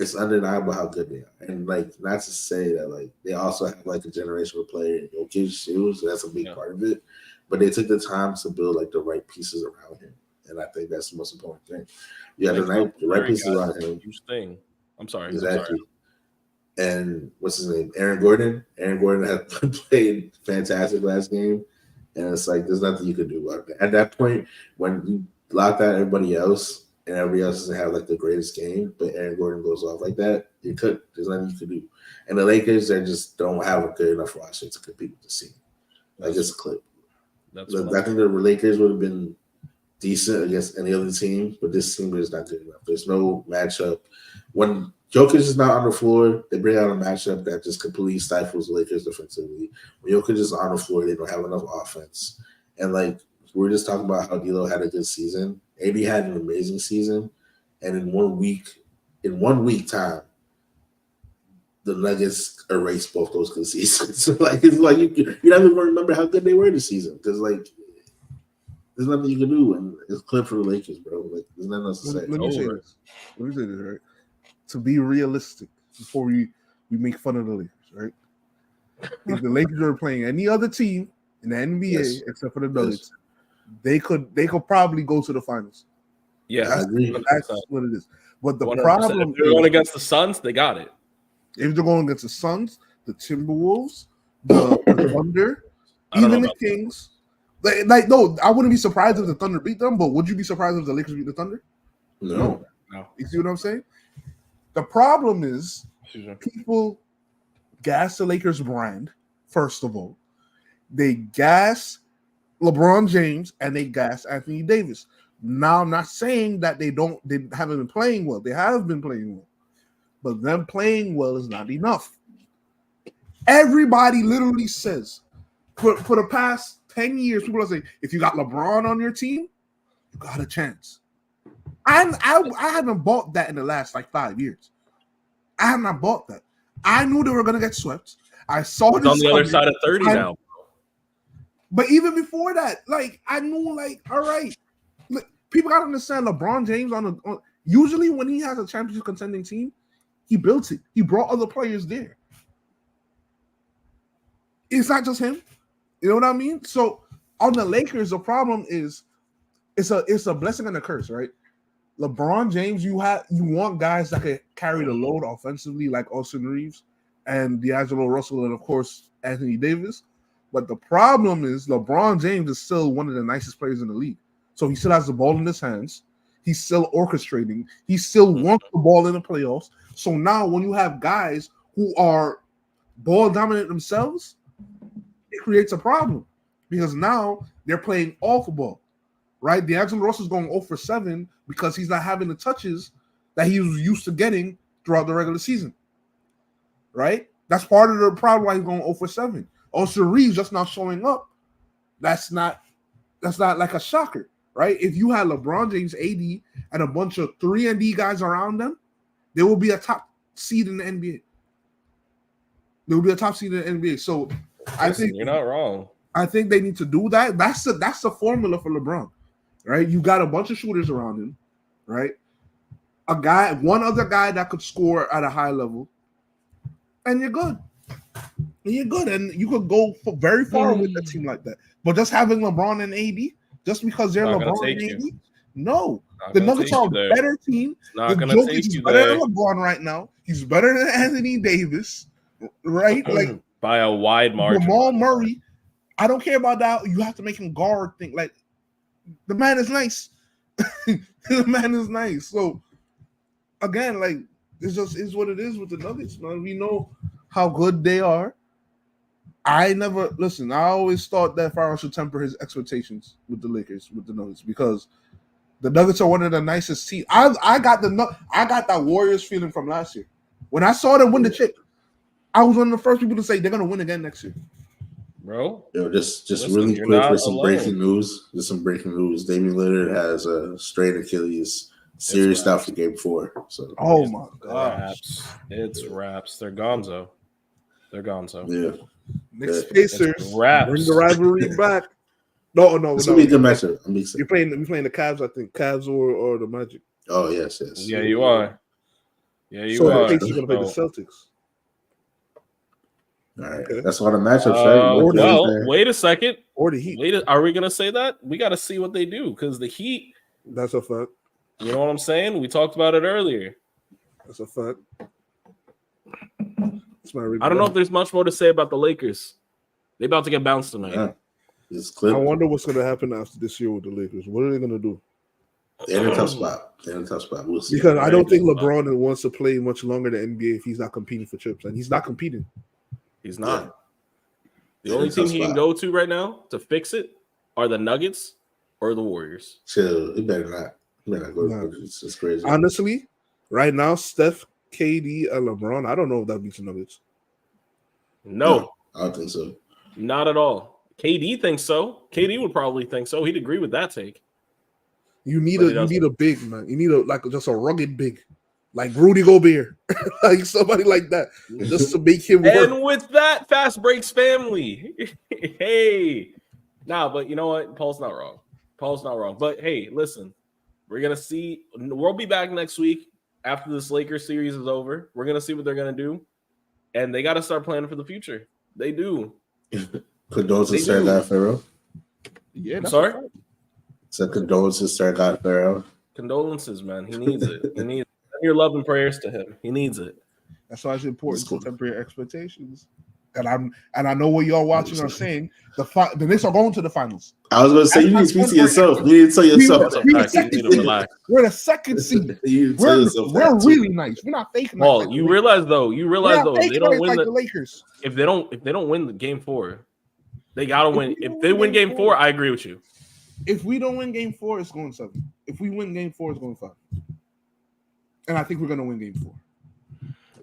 D: it's undeniable how good they are. And like, not to say that like they also have like a generational player in Jokic too, so that's a big part of it. But they took the time to build like the right pieces around him, and I think that's the most important thing. You got the right pieces around him.
C: Huge thing. I'm sorry.
D: Exactly. And what's his name? Aaron Gordon. Aaron Gordon had played fantastic last game, and it's like there's nothing you can do about it. At that point, when you lock out everybody else, and everybody else doesn't have like the greatest game, but Aaron Gordon goes off like that, there's nothing you can do. And the Lakers, they just don't have a good enough roster to compete with the team. Like it's a clip. I think the Lakers would have been decent against any other team, but this team is not good enough. There's no matchup. When Jokic is not on the floor, they bring out a matchup that just completely stifles the Lakers defensively. When Jokic is on the floor, they don't have enough offense. And like we're just talking about how D'Lo had a good season. AD had an amazing season, and in 1 week time, the Nuggets erased both those good seasons. So like it's like you don't even remember how good they were this season because like there's nothing you can do, and it's clip for the Lakers, bro. Like there's nothing else to say.
F: Let me say this, right? To be realistic, before we make fun of the Lakers, right? If the Lakers are playing any other team in the NBA except for the Nuggets, they could probably go to the finals.
C: Yeah,
D: I agree.
F: That's what it is. But the
C: 100%.
F: problem
C: if they're going against the Suns, they got it.
F: If they're going against the Suns, the Timberwolves, the Thunder, even the Kings, no, I wouldn't be surprised if the Thunder beat them. But would you be surprised if the Lakers beat the Thunder?
D: No.
F: You see what I'm saying? The problem is people gas the Lakers brand. First of all, they gas LeBron James and they gas Anthony Davis. Now, I'm not saying that they haven't been playing well. They have been playing well, but them playing well is not enough. Everybody literally says for the past 10 years, people are saying if you got LeBron on your team, you got a chance. I haven't bought that in the last like 5 years. I have not bought that. I knew they were gonna get swept. I saw
C: it's on the other side of 30 now.
F: But even before that, like I knew, like all right, people gotta understand. LeBron James usually when he has a championship contending team, he built it. He brought other players there. It's not just him. You know what I mean? So on the Lakers, the problem is it's a blessing and a curse, right? LeBron James, you want guys that can carry the load offensively, like Austin Reeves and D'Angelo Russell, and of course Anthony Davis. But the problem is LeBron James is still one of the nicest players in the league. So he still has the ball in his hands. He's still orchestrating. He still wants the ball in the playoffs. So now when you have guys who are ball dominant themselves, it creates a problem because now they're playing off the ball, right? D'Angelo Russell's going 0 for 7 because he's not having the touches that he was used to getting throughout the regular season, right? That's part of the problem why he's going 0 for 7. Also, Reeves just not showing up. That's not like a shocker, right? If you had LeBron James, AD, and a bunch of 3-and-D guys around them, they will be a top seed in the NBA. They will be a top seed in the NBA. So I think
C: you're not wrong.
F: I think they need to do that. That's the formula for LeBron, right? You got a bunch of shooters around him, right? One other guy that could score at a high level, and you're good. And you could go very far with a team like that. But just having LeBron and AD, just because they're LeBron and AD, no. The Nuggets are a better team. The Jokic is better than LeBron right now. He's better than Anthony Davis, right? Like
C: by a wide margin.
F: Jamal Murray, I don't care about that. You have to make him guard thing. Like the man is nice. The man is nice. So again, like it just is what it is with the Nuggets, man. We know how good they are. I always thought that Farrell should temper his expectations with the Lakers, with the Nuggets, because the Nuggets are one of the nicest teams. I got that Warriors feeling from last year. When I saw them win the chip, I was one of the first people to say they're gonna win again next year.
C: Bro,
D: just really quick for some breaking news. Just some breaking news. Damian Lillard has a strained Achilles, serious out for Game 4. So,
F: oh my gosh,
C: it's wraps. They're gonzo.
D: Yeah.
F: Knicks Pacers, bring the rivalry back. No.
D: It's gonna be a good matchup.
F: You're playing the Cavs, I think. Cavs or the Magic.
D: Oh yes.
C: Yeah, you are. Yeah, you
F: so
C: are.
F: So Pacers gonna play the Celtics.
D: All right, okay. That's all the matchups, right?
C: Well, wait a second.
F: Or the Heat.
C: Are we gonna say that? We got to see what they do because the Heat.
F: That's a fact.
C: You know what I'm saying? We talked about it earlier.
F: That's a fact.
C: I don't know if there's much more to say about the Lakers. They about to get bounced tonight.
D: Yeah.
F: I wonder what's going to happen after this year with the Lakers. What are they going to do?
D: They're in a tough spot. We'll see.
F: Because I don't think LeBron wants to play much longer in the NBA if he's not competing for chips, and he's not competing.
C: He's not. Yeah. The only team he can go to right now to fix it are the Nuggets or the Warriors.
D: Chill. He better not. It's just crazy.
F: Honestly, right now, Steph, KD, and LeBron, I don't know if that beats the Nuggets.
C: No,
D: I don't think so.
C: Not at all. KD thinks so. KD would probably think so. He'd agree with that take.
F: You need a big man. You need just a rugged big, like Rudy Gobert, like somebody like that, just to make him work.
C: And with that, Fast Breaks family. Hey, but you know what? Paul's not wrong. But hey, listen, we're gonna see. We'll be back next week after this Lakers series is over. We're gonna see what they're gonna do, and they got to start planning for the future. They do.
D: Condolences, Sir God Pharaoh.
C: Yeah, I'm sorry.
D: So condolences, Sir God Pharaoh.
C: Condolences, man. He needs it. He needs your love and prayers to him. He needs it.
F: That's why it's important to temper your expectations. And I know what y'all watching are saying. The Knicks are going to the finals.
D: I was going to say you need to speak to yourself. You need to tell yourself.
F: We're the second seed. We're really nice. We're not faking.
C: Paul, you realize though, they don't win
F: the Lakers.
C: If they don't win the Game 4, they gotta win. If they win Game 4, I agree with you.
F: If we don't win Game 4, it's going 7. If we win Game 4, it's going 5. And I think we're going to win Game 4.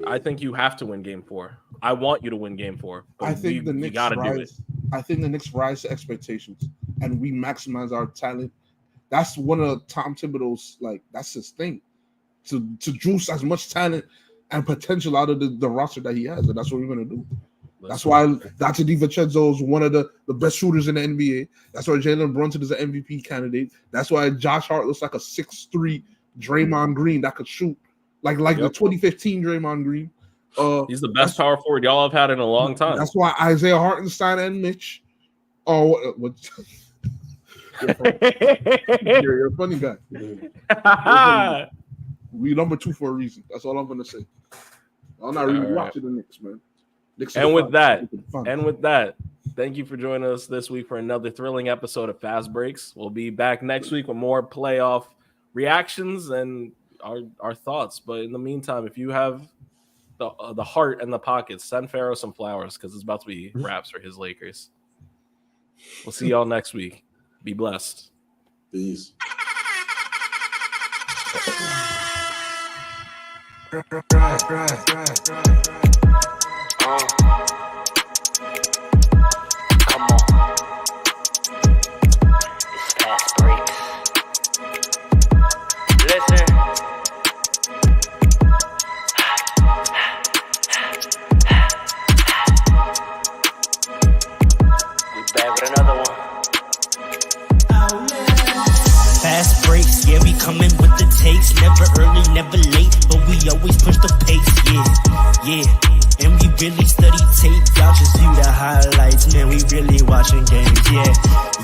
C: I think you have to win Game 4. I want you to win Game 4.
F: I think the Knicks gotta do it. I think the Knicks rise to expectations, and we maximize our talent. That's one of Tom Thibodeau's that's his thing, to juice as much talent and potential out of the roster that he has, and that's what we're gonna do. That's why Dr. DiVincenzo is one of the best shooters in the NBA. That's why Jalen Brunson is an MVP candidate. That's why Josh Hart looks like a 6'3" Draymond Green that could shoot like the 2015 Draymond Green.
C: He's the best power forward y'all have had in a long time.
F: That's why Isaiah Hartenstein and Mitch. Oh, what? You're a funny guy. We number 2 for a reason. That's all I'm gonna say. I'm not really watching the Knicks, man.
C: And with that, thank you for joining us this week for another thrilling episode of Fast Breaks. We'll be back next week with more playoff reactions and our thoughts. But in the meantime, if you have the heart and the pockets, send Pharaoh some flowers because it's about to be wraps for his Lakers. We'll see y'all next week. Be blessed.
D: Peace.
A: Come on. It's FASTBREAKS. Listen. We back with another one.
B: Fast breaks, yeah, we coming with the takes. Never early, never late, but we always push the pace, yeah. And we really study tape, y'all just view the highlights. Man, we really watching games,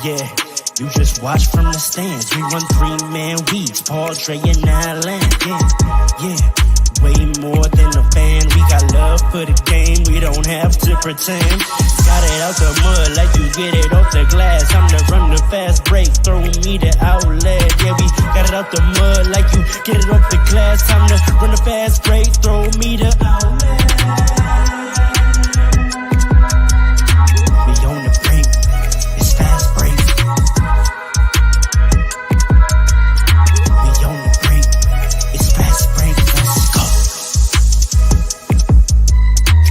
B: yeah. You just watch from the stands. We run 3-man weeks, Paul, Trey, and Allen, yeah. Way more than a fan. We got love for the game. We don't have to pretend. Got it out the mud like you get it off the glass. I'm to run the fast break. Throw me the outlet. Yeah, we got it out the mud like you get it off the glass. Time to run the fast break. Throw me the outlet.